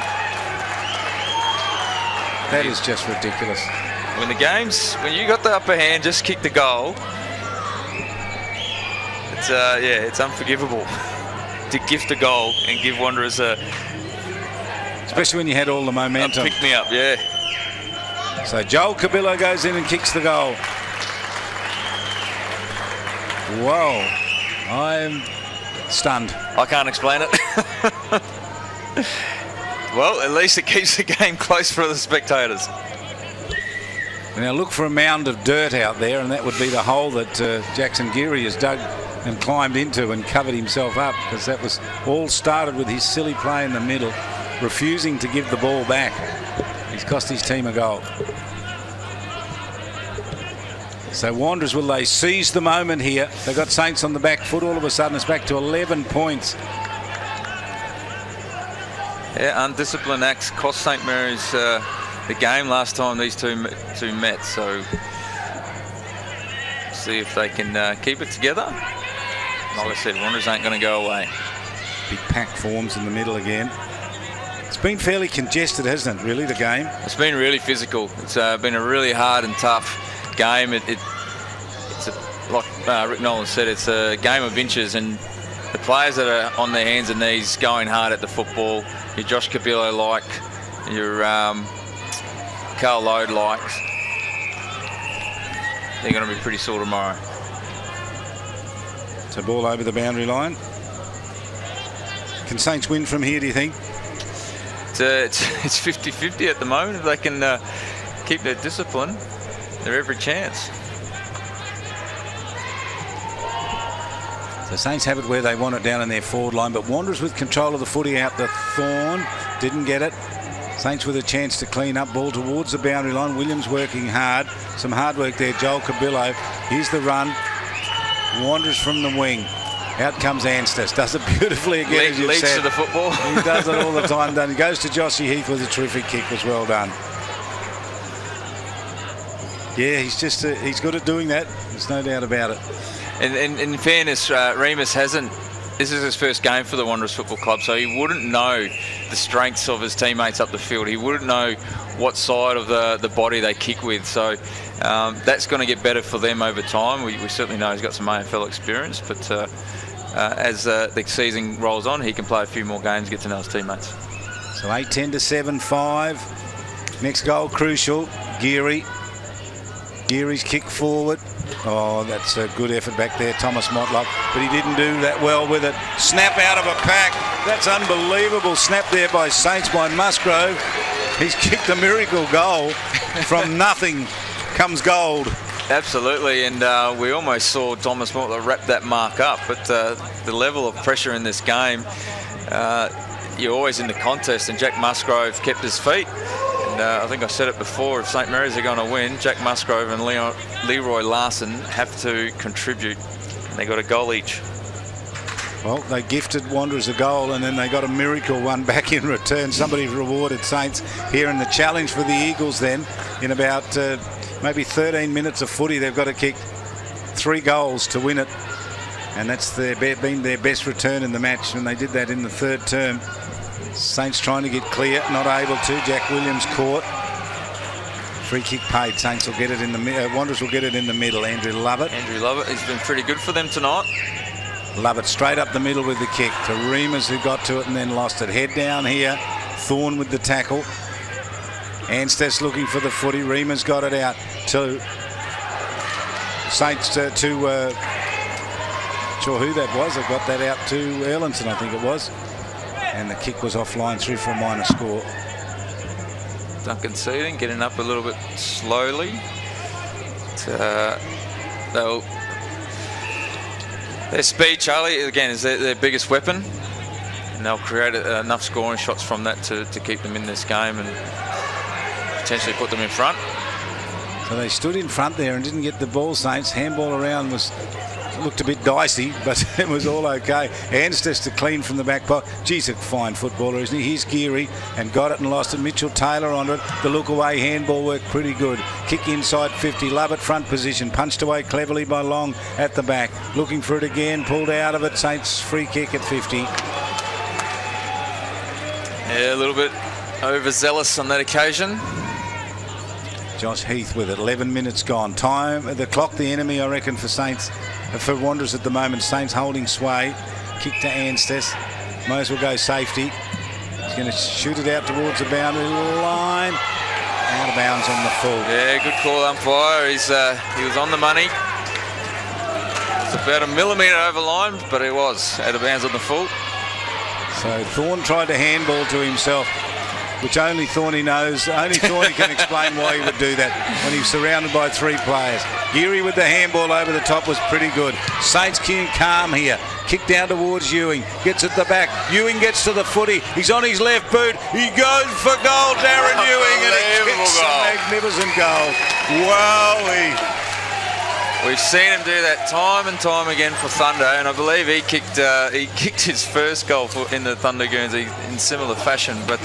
A: That is just ridiculous.
S: When when you got the upper hand, just kick the goal. It's unforgivable to gift a goal and give Wanderers
A: especially when you had all the momentum.
S: Pick me up, yeah.
A: So Joel Cabillo goes in and kicks the goal. Whoa, I'm stunned.
S: I can't explain it. Well, at least it keeps the game close for the spectators.
A: Now look for a mound of dirt out there, and that would be the hole that Jackson Geary has dug and climbed into and covered himself up, because that was all started with his silly play in the middle, refusing to give the ball back. He's cost his team a goal. So Wanderers, will they seize the moment here? They've got Saints on the back foot. All of a sudden it's back to 11 points.
S: Yeah, undisciplined acts cost St Mary's the game last time these two met, so see if they can keep it together. Like I said, Wanderers ain't going to go away.
A: Big pack forms in the middle again. It's been fairly congested, hasn't it, really, the game?
S: It's been really physical. It's been a really hard and tough game. Like Rick Nolan said, it's a game of inches, and the players that are on their hands and knees going hard at the football, your Josh Cabillo-like, your Carl Load-like, they're going to be pretty sore tomorrow.
A: So ball over the boundary line. Can Saints win from here, do you think?
S: It's 50-50 at the moment. If they can keep their discipline, they're every chance.
A: The Saints have it where they want it down in their forward line, but Wanderers with control of the footy out the Thorn. Didn't get it. Saints with a chance to clean up, ball towards the boundary line. Williams working hard. Some hard work there, Joel Cabillo. Here's the run. Wanderers from the wing. Out comes Anstis. Does it beautifully again, as you
S: leads
A: said.
S: to the football.
A: He does it all the time. He goes to Joshy Heath with a terrific kick. Was well done. Yeah, he's good at doing that. There's no doubt about it.
S: And in fairness, Remus hasn't. This is his first game for the Wanderers Football Club, so he wouldn't know the strengths of his teammates up the field. He wouldn't know what side of the body they kick with. So that's going to get better for them over time. We certainly know he's got some AFL experience, but as the season rolls on, he can play a few more games, get to know his teammates.
A: So 8-10 to 7-5. Next goal crucial. Geary. Geary's kick forward. Oh, that's a good effort back there, Thomas Motlop. But he didn't do that well with it. Snap out of a pack. That's unbelievable. Snap there by Saints, by Musgrove. He's kicked a miracle goal. From nothing comes gold.
S: Absolutely, and we almost saw Thomas Motlop wrap that mark up, but the level of pressure in this game, you're always in the contest, and Jack Musgrove kept his feet. And I think I said it before, if St Mary's are going to win, Jack Musgrove and Leroy Larson have to contribute. And they got a goal each.
A: Well, they gifted Wanderers a goal, and then they got a miracle one back in return. Somebody rewarded Saints here in the challenge for the Eagles then. In about maybe 13 minutes of footy, they've got to kick 3 goals to win it. And that's been their best return in the match, and they did that in the third term. Saints trying to get clear, not able to. Jack Williams caught. Free kick paid. Saints will get it in the middle. Wanderers will get it in the middle. Andrew Lovett.
S: Andrew Lovett, he's been pretty good for them tonight.
A: Lovett straight up the middle with the kick to Reimers, who got to it and then lost it. Head down here. Thorne with the tackle. Ansteth's looking for the footy. Reimers got it out to Saints to sure who that was. They got that out to Erlinson, I think it was. And the kick was offline through for a minor score.
S: Duncan Seating getting up a little bit slowly. Their speed, Charlie, again, is their biggest weapon. And they'll create enough scoring shots from that to keep them in this game and potentially put them in front.
A: So they stood in front there and didn't get the ball, Saints. Handball around looked a bit dicey, but it was all okay. Ansteth to clean from the back pocket. Geez, a fine footballer, isn't he? Here's Geary and got it and lost it. Mitchell Taylor onto it. The look away handball worked pretty good. Kick inside 50. Lovett front position. Punched away cleverly by Long at the back. Looking for it again. Pulled out of it. Saints free kick at 50.
S: Yeah, a little bit overzealous on that occasion.
A: Josh Heath with it. 11 minutes gone. Time, the clock, the enemy, I reckon, for Saints. For Wanderers at the moment. Saints holding sway. Kick to Ansteth. May as well go safety. He's going to shoot it out towards the boundary line. Out of bounds on the full.
S: Yeah, good call, umpire. He was on the money. It's about a millimetre over line, but it was out of bounds on the full.
A: So Thorne tried to handball to himself, which only Thorny knows. Only Thorny can explain why he would do that when he's surrounded by 3 players. Geary with the handball over the top was pretty good. Saints calm here. Kick down towards Ewing. Gets at the back. Ewing gets to the footy. He's on his left boot. He goes for goal, Darren Ewing, and he kicks a magnificent goal. Wowee.
S: We've seen him do that time and time again for Thunder, and I believe he kicked his first goal in the Thunder Guernsey in similar fashion. But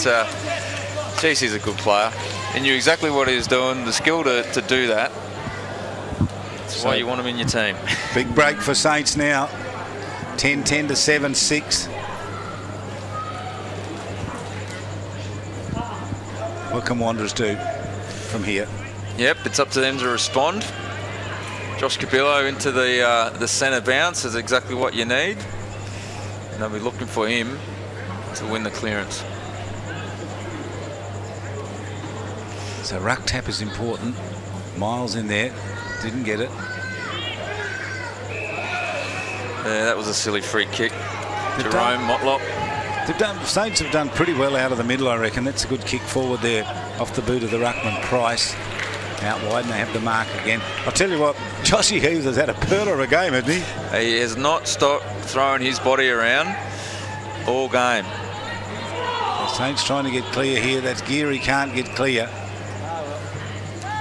S: geez, he's a good player. He knew exactly what he was doing, the skill to do that. That's why you want him in your team.
A: Big break for Saints now. 10-10 to 7-6. What can Wanderers do from here?
S: Yep, it's up to them to respond. Josh Cabillo into the centre bounce is exactly what you need. And they'll be looking for him to win the clearance.
A: So ruck tap is important. Miles in there. Didn't get it.
S: Yeah, that was a silly free kick. Jerome Motlop.
A: Saints have done pretty well out of the middle, I reckon. That's a good kick forward there off the boot of the ruckman Price. Out wide, and they have the mark again. I'll tell you what, Joshy Heath has had a pearler of a game, hasn't he?
S: He has not stopped throwing his body around all game.
A: The Saints trying to get clear here. That's Geary can't get clear.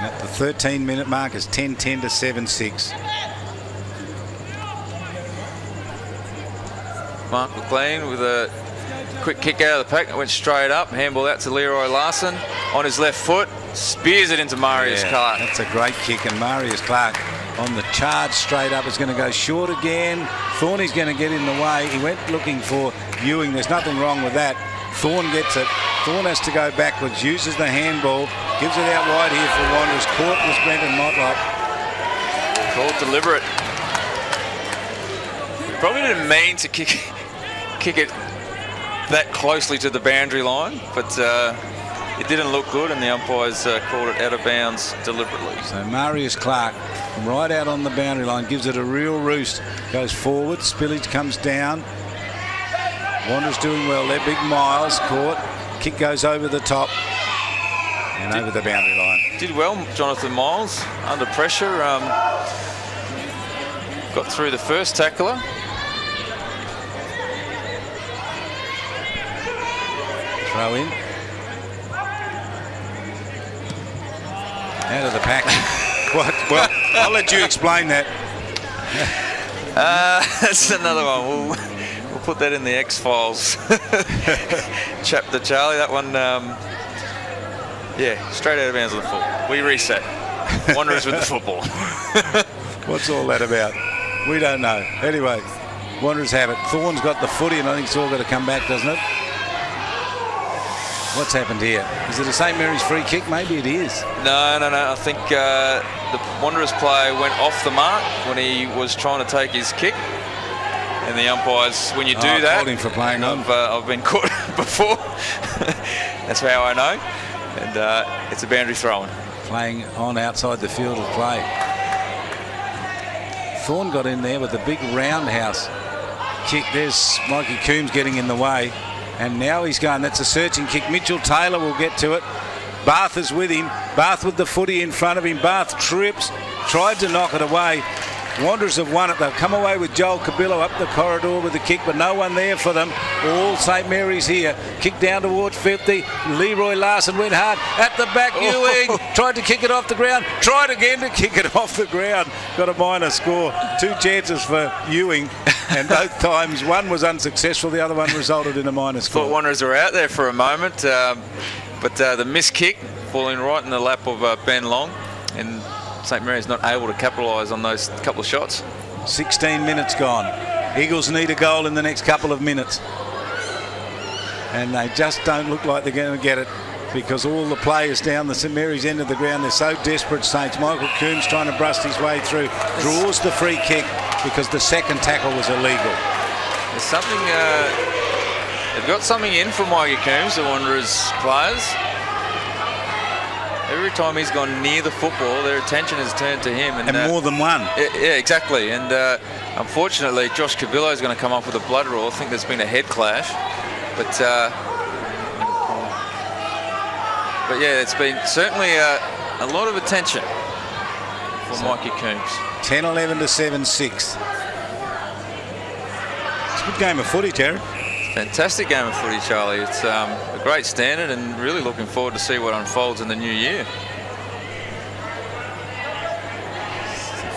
A: At the 13-minute mark is 10-10 to 7-6.
S: Mark McLean with a quick kick out of the pack. It went straight up. Handball out to Leroy Larson on his left foot. Spears it into Marius Clark.
A: That's a great kick, and Marius Clark on the charge straight up is going to go short again. Thorny's going to get in the way. He went looking for Ewing. There's nothing wrong with that. Thorne gets it. Thorne has to go backwards, uses the handball, gives it out wide here for Wanderers. Caught was Brendan Motlop.
S: Called deliberate. Probably didn't mean to kick it that closely to the boundary line, but it didn't look good, and the umpires called it out of bounds deliberately.
A: So Marius Clark right out on the boundary line, gives it a real roost, goes forward, spillage comes down. Wanderers doing well there, big Miles caught, kick goes over the top and over the boundary line.
S: Did well, Jonathan Miles, under pressure. Got through the first tackler.
A: Throw in. Out of the pack. What? Well, I'll let you explain that.
S: That's another one. We'll put that in the X-Files. Chapter Charlie, that one, yeah, straight out of bounds on the full. We reset. Wanderers with the football.
A: What's all that about? We don't know. Anyway, Wanderers have it. Thorne's got the footy, and I think it's all got to come back, doesn't it? What's happened here? Is it a St Mary's free kick? Maybe it is.
S: No. I think the Wanderers player went off the mark when he was trying to take his kick. And the umpires, when you do that,
A: called him for playing on.
S: I've been caught before. That's how I know. And it's a boundary throw-in.
A: Playing on outside the field of play. Thorne got in there with a big roundhouse kick. There's Mikey Coombs getting in the way. And now he's going. That's a searching kick. Mitchell Taylor will get to it. Bath is with him. Bath with the footy in front of him. Bath trips. Tried to knock it away. Wanderers have won it. They've come away with Joel Cabillo up the corridor with the kick, but no one there for them. All St Mary's here. Kick down towards 50. Leroy Larson went hard. At the back, Ewing tried to kick it off the ground. Tried again to kick it off the ground. Got a minor score. 2 chances for Ewing, and both times one was unsuccessful. The other one resulted in a minor score.
S: Thought Wanderers were out there for a moment, but the missed kick falling right in the lap of Ben Long, and St Mary's not able to capitalise on those couple of shots.
A: 16 minutes gone. Eagles need a goal in the next couple of minutes. And they just don't look like they're going to get it, because all the players down the St Mary's end of the ground, they're so desperate, Saints. Michael Coombs trying to brust his way through, draws the free kick because the second tackle was illegal.
S: There's something, they've got something in for Mikey Coombs, the Wanderers players. Every time he's gone near the football, their attention has turned to him.
A: And more than one.
S: Yeah, exactly. And unfortunately, Josh Cabillo is going to come up with a blood roar. I think there's been a head clash. But yeah, it's been certainly a lot of attention for Mikey Coombs.
A: 10-11 to 7-6. It's a good game of footy, Terry.
S: Fantastic game of footy, Charlie. It's a great standard, and really looking forward to see what unfolds in the new year.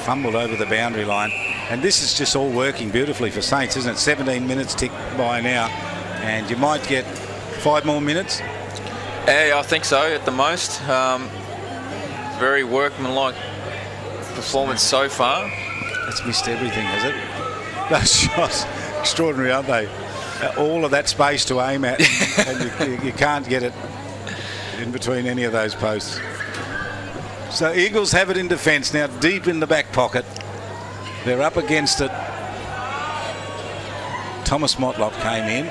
A: Fumbled over the boundary line, and this is just all working beautifully for Saints, isn't it? 17 minutes tick by now, and you might get 5 more minutes.
S: Yeah, I think so at the most. Very workmanlike performance so far.
A: It's missed everything, has it? Those shots, extraordinary, aren't they? All of that space to aim at, and you can't get it in between any of those posts. So Eagles have it in defence now, deep in the back pocket. They're up against it. Thomas Motlop came in.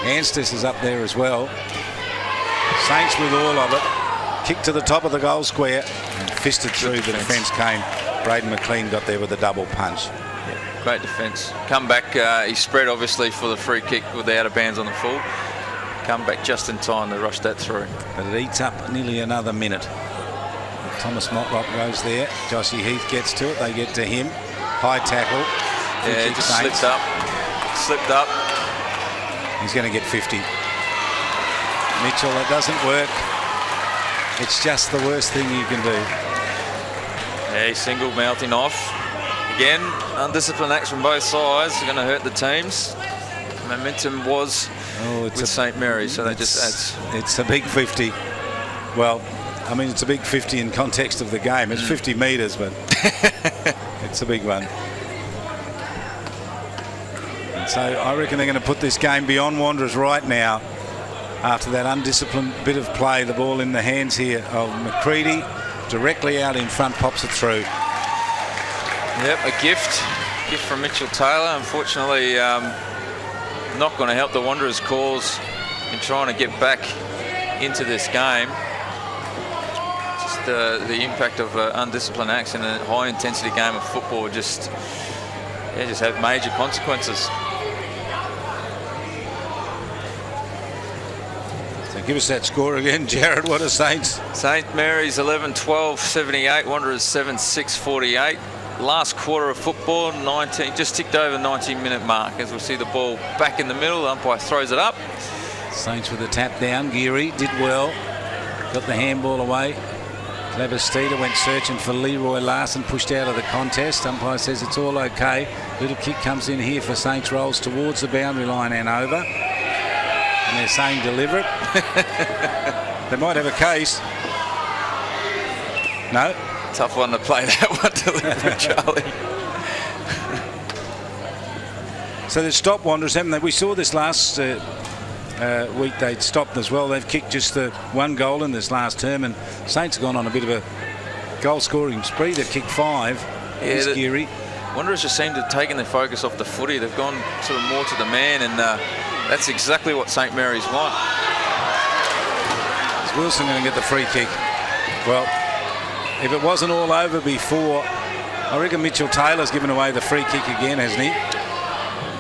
A: Anstis is up there as well. Saints with all of it. Kick to the top of the goal square and fisted through. The defence came. Braden McLean got there with a double punch.
S: Great defence. Come back, he spread obviously for the free kick with the out of bounds on the full. Come back just in time to rush that through.
A: But it eats up nearly another minute. Thomas Motlop goes there. Joshy Heath gets to it. They get to him. High tackle.
S: Yeah, he just slipped up. Slipped up.
A: He's going to get 50. Mitchell, that doesn't work. It's just the worst thing you can do.
S: Yeah, he single mouthing off. Again, undisciplined acts from both sides are going to hurt the teams. Momentum was with St Mary's, so that just adds.
A: It's a big 50. Well, I mean, it's a big 50 in context of the game. It's 50 metres, but it's a big one. And so I reckon they're going to put this game beyond Wanderers right now. After that undisciplined bit of play, the ball in the hands here of McCready, directly out in front, pops it through.
S: Yep, a gift from Mitchell Taylor. Unfortunately, not going to help the Wanderers' cause in trying to get back into this game. Just the impact of undisciplined acts in a high-intensity game of football just have major consequences.
A: So give us that score again, Jared. What are Saints?
S: St Mary's 11-12, 78. Wanderers 7-6, 48. Last quarter of football, 19, just ticked over the 90-minute mark as we see the ball back in the middle. The umpire throws it up.
A: Saints with a tap down. Geary did well. Got the handball away. Labastida went searching for Leroy Larson, pushed out of the contest. Umpire says it's all okay. Little kick comes in here for Saints, rolls towards the boundary line and over. And they're saying deliver it. They might have a case. No.
S: Tough one to play that one, deliver, Charlie.
A: So they've stopped Wanderers, haven't they? We saw this last week they'd stopped as well. They've kicked just the one goal in this last term, and Saints have gone on a bit of a goal-scoring spree. They've kicked 5.
S: Yeah,
A: Geary.
S: Wanderers just seem to have taken their focus off the footy. They've gone sort of more to the man, and that's exactly what St Mary's want.
A: Is Wilson going to get the free kick? Well, if it wasn't all over before, I reckon Mitchell Taylor's given away the free kick again, hasn't he?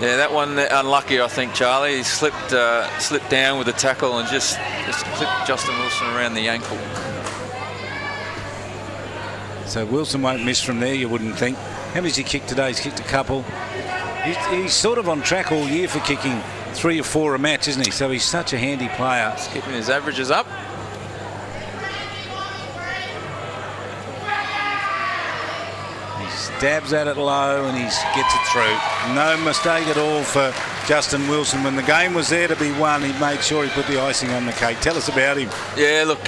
S: Yeah, that one unlucky, I think, Charlie. He slipped down with the tackle and just clipped Justin Wilson around the ankle.
A: So Wilson won't miss from there, you wouldn't think. How many's he kicked today? He's kicked a couple. He's sort of on track all year for kicking 3 or 4 a match, isn't he? So he's such a handy player.
S: He's keeping his averages up.
A: Dabs at it low and he gets it through. No mistake at all for Justin Wilson. When the game was there to be won, he made sure he put the icing on the cake. Tell us about him.
S: Yeah, look,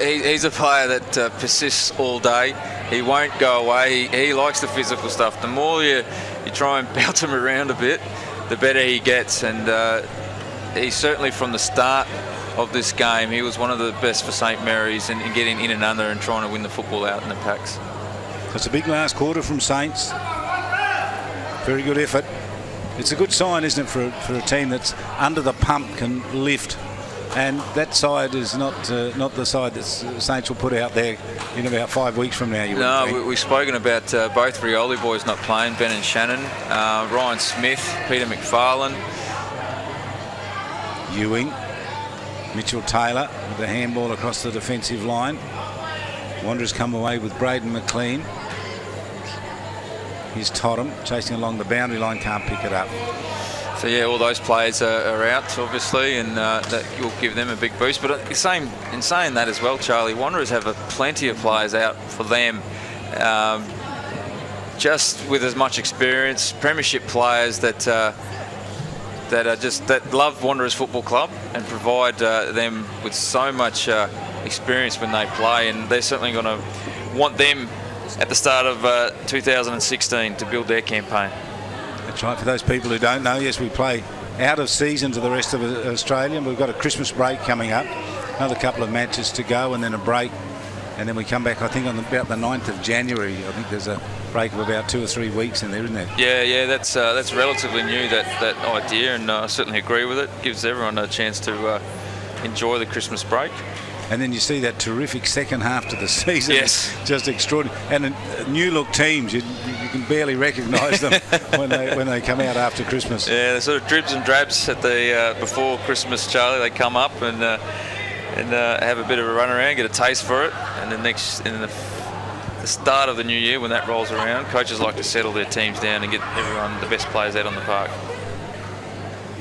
S: he's a player that persists all day. He won't go away. He likes the physical stuff. The more you try and bounce him around a bit, the better he gets. And he's certainly from the start of this game, he was one of the best for St Mary's in getting in and under and trying to win the football out in the packs.
A: It's a big last quarter from Saints. Very good effort. It's a good sign, isn't it, for a team that's under the pump can lift. And that side is not the side that Saints will put out there in about 5 weeks from now.
S: We've spoken about both Rioli boys not playing, Ben and Shannon, Ryan Smith, Peter McFarlane.
A: Ewing, Mitchell Taylor with the handball across the defensive line. Wanderers come away with Braden McLean. Here's Totham chasing along the boundary line, can't pick it up.
S: So yeah, all those players are out, obviously, and that will give them a big boost. But in saying that as well, Charlie, Wanderers have plenty of players out for them, just with as much experience, premiership players that love Wanderers Football Club and provide them with so much experience when they play, and they're certainly going to want them at the start of 2016 to build their campaign.
A: That's right. For those people who don't know, yes, we play out of season to the rest of Australia. We've got a Christmas break coming up, another couple of matches to go, and then a break, and then we come back, I think, on about the 9th of January. I think there's a break of about 2 or 3 weeks in there, isn't there?
S: Yeah, that's relatively new, that idea, and I certainly agree with it. Gives everyone a chance to enjoy the Christmas break.
A: And then you see that terrific second half to the season.
S: Yes.
A: Just extraordinary. And new look teams, you can barely recognise them when they come out after Christmas.
S: Yeah, they're sort of dribs and drabs at the before Christmas, Charlie. They come up and have a bit of a run around, get a taste for it, and then the start of the new year, when that rolls around, coaches like to settle their teams down and get everyone, the best players, out on the park.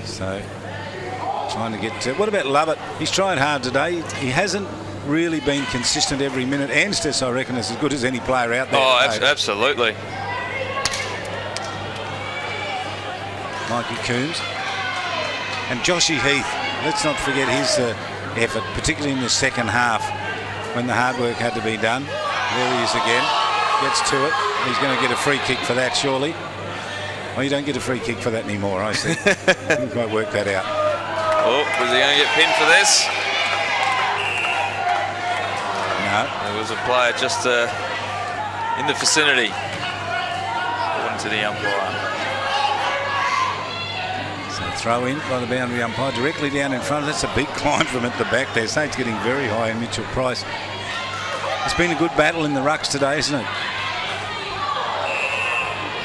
A: So, trying to get what about Lovett? He's tried hard today. He hasn't really been consistent every minute. Anstis, I reckon, is as good as any player out there.
S: Oh, absolutely.
A: Mikey Coombs. And Joshy Heath. Let's not forget his effort, particularly in the second half when the hard work had to be done. There he is again. Gets to it. He's going to get a free kick for that, surely. Well, you don't get a free kick for that anymore, I see. Didn't quite work that out.
S: Oh, was he going to get pinned for this?
A: No.
S: There was a player just in the vicinity, according to the umpire.
A: So Throw in by the boundary umpire directly down in front. That's a big climb from at the back there. Saints getting very high in Mitchell Price. It's been a good battle in the rucks today, isn't it?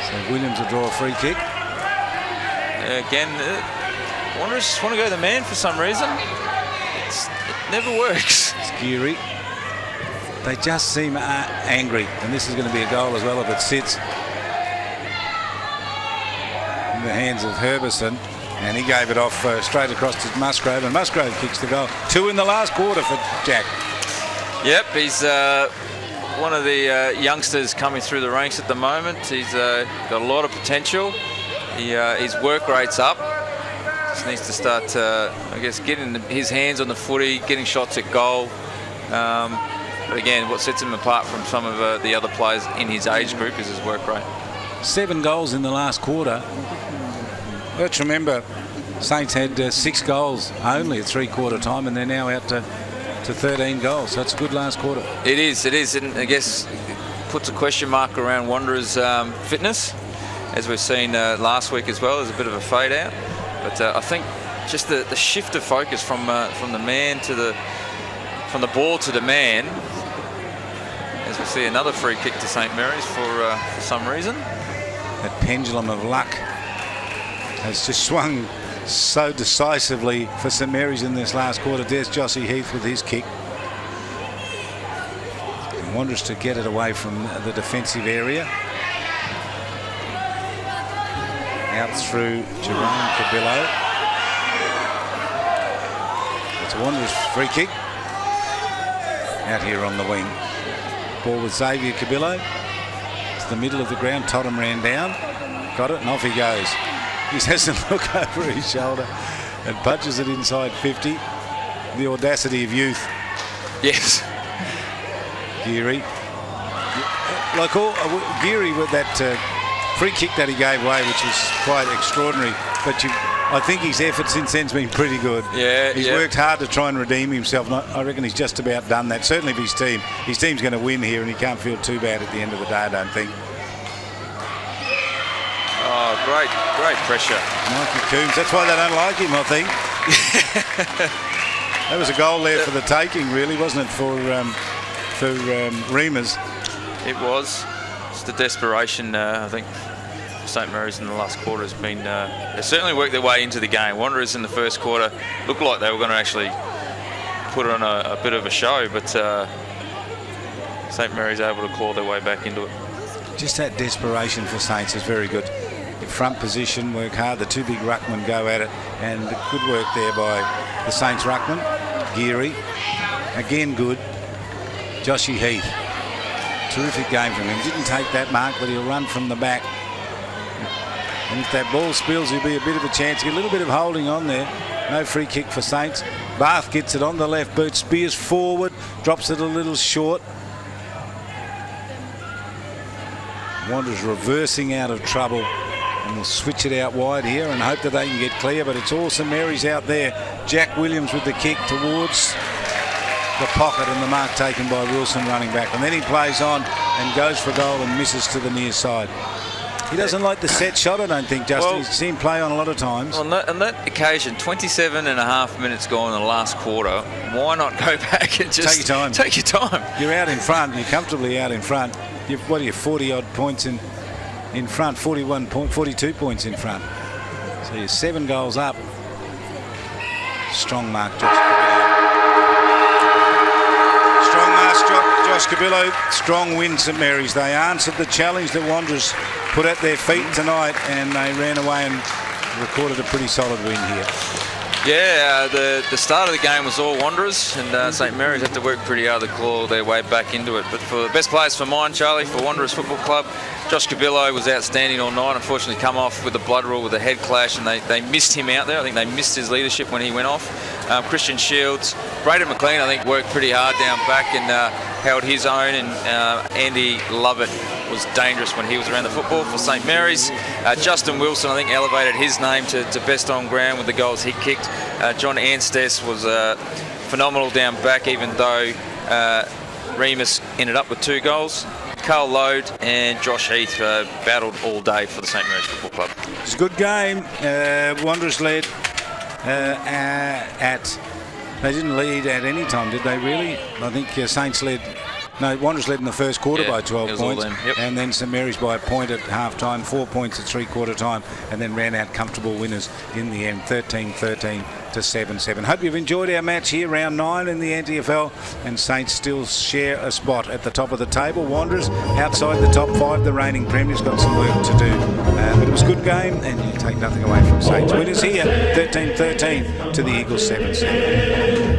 A: So Williams will draw a free kick.
S: Yeah, again, Wanderers just want to go to the man for some reason. It never works.
A: It's Geary. They just seem angry, and this is going to be a goal as well if it sits in the hands of Herbison. And he gave it off straight across to Musgrove, and Musgrove kicks the goal. 2 in the last quarter for Jack.
S: Yep, he's one of the youngsters coming through the ranks at the moment. He's got a lot of potential. His work rate's up. Just needs to start, I guess, getting his hands on the footy, getting shots at goal. But again, what sets him apart from some of the other players in his age group is his work rate.
A: 7 goals in the last quarter. Let's remember, Saints had 6 goals only at 3-quarter time, and they're now out to 13 goals. So it's a good last quarter.
S: It is, and I guess it puts a question mark around Wanderers' fitness, as we've seen last week as well. There's a bit of a fade out, but I think just the shift of focus from the man to from the ball to the man, as we see another free kick to St Mary's for some reason.
A: That pendulum of luck has just swung so decisively for St Mary's in this last quarter. There's Jossie Heath with his kick. And Wanderers to get it away from the defensive area. Out through Jerome Cabillo. It's a Wanderers free kick. Out here on the wing. Ball with Xavier Cabillo. To the middle of the ground. Totham ran down. Got it, and off he goes. He doesn't look over his shoulder and punches it inside 50. The audacity of youth.
S: Yes.
A: Geary. Like Geary with that free kick that he gave away, which was quite extraordinary. But I think his effort since then's been pretty good.
S: Yeah,
A: he's worked hard to try and redeem himself. And I reckon he's just about done that. Certainly for his team. His team's going to win here, and he can't feel too bad at the end of the day, I don't think.
S: Oh, great pressure.
A: Mikey Coombs, that's why they don't like him, I think. That was a goal there for the taking, really, wasn't it, for Reamers?
S: It was. It's the desperation, I think, St Mary's in the last quarter has been... they certainly worked their way into the game. Wanderers in the first quarter looked like they were going to actually put on a bit of a show, but St Mary's able to claw their way back into it.
A: Just that desperation for Saints is very good. In front position, work hard. The 2 big ruckmen go at it, and good work there by the Saints ruckman. Geary, again good. Joshy Heath, terrific game from him. Didn't take that mark, but he'll run from the back. And if that ball spills, he'll be a bit of a chance. Get a little bit of holding on there. No free kick for Saints. Bath gets it on the left boot, spears forward, drops it a little short. Wanderers reversing out of trouble, and will switch it out wide here and hope that they can get clear, but it's all St Mary's out there. Jack Williams with the kick towards the pocket, and the mark taken by Wilson running back, and then he plays on and goes for goal and misses to the near side. He doesn't like the set shot, I don't think, Justin. He's seen him play on a lot of times.
S: On that occasion, 27.5 minutes gone in the last quarter. Why not go back and just...
A: Take your time.
S: Take your time.
A: You're out in front. You're comfortably out in front. What are you, 40-odd points in front, 42 points in front. So you're 7 goals up. Strong mark, Josh Cabillo. Strong mark, Josh Cabillo. Strong win, St Mary's. They answered the challenge that Wanderers put at their feet tonight, and they ran away and recorded a pretty solid win here.
S: Yeah, the start of the game was all Wanderers, and St Mary's had to work pretty hard to claw their way back into it. But for the best players for mine, Charlie, for Wanderers Football Club, Josh Cabillo was outstanding all night. Unfortunately, come off with the blood rule with a head clash, and they missed him out there. I think they missed his leadership when he went off. Christian Shields, Braden McLean, I think, worked pretty hard down back and held his own, and Andy Lovett was dangerous when he was around the football for St Mary's. Justin Wilson, I think, elevated his name to best on ground with the goals he kicked. John Anstess was phenomenal down back, even though Remus ended up with 2 goals. Carl Lode and Josh Heath battled all day for the St Mary's Football Club.
A: It's a good game. Wanderers led they didn't lead at any time, did they really? I think Saints led. No, Wanderers led in the first quarter by 12 points, and then St Mary's by a point at half-time, 4 points at three-quarter time, and then ran out comfortable winners in the end, 13-13 to 7-7. Hope you've enjoyed our match here, round 9 in the NTFL, and Saints still share a spot at the top of the table. Wanderers outside the top 5, the reigning premiers, got some work to do. But it was a good game, and you take nothing away from Saints. Winners here, 13-13 to the Eagles, 7-7.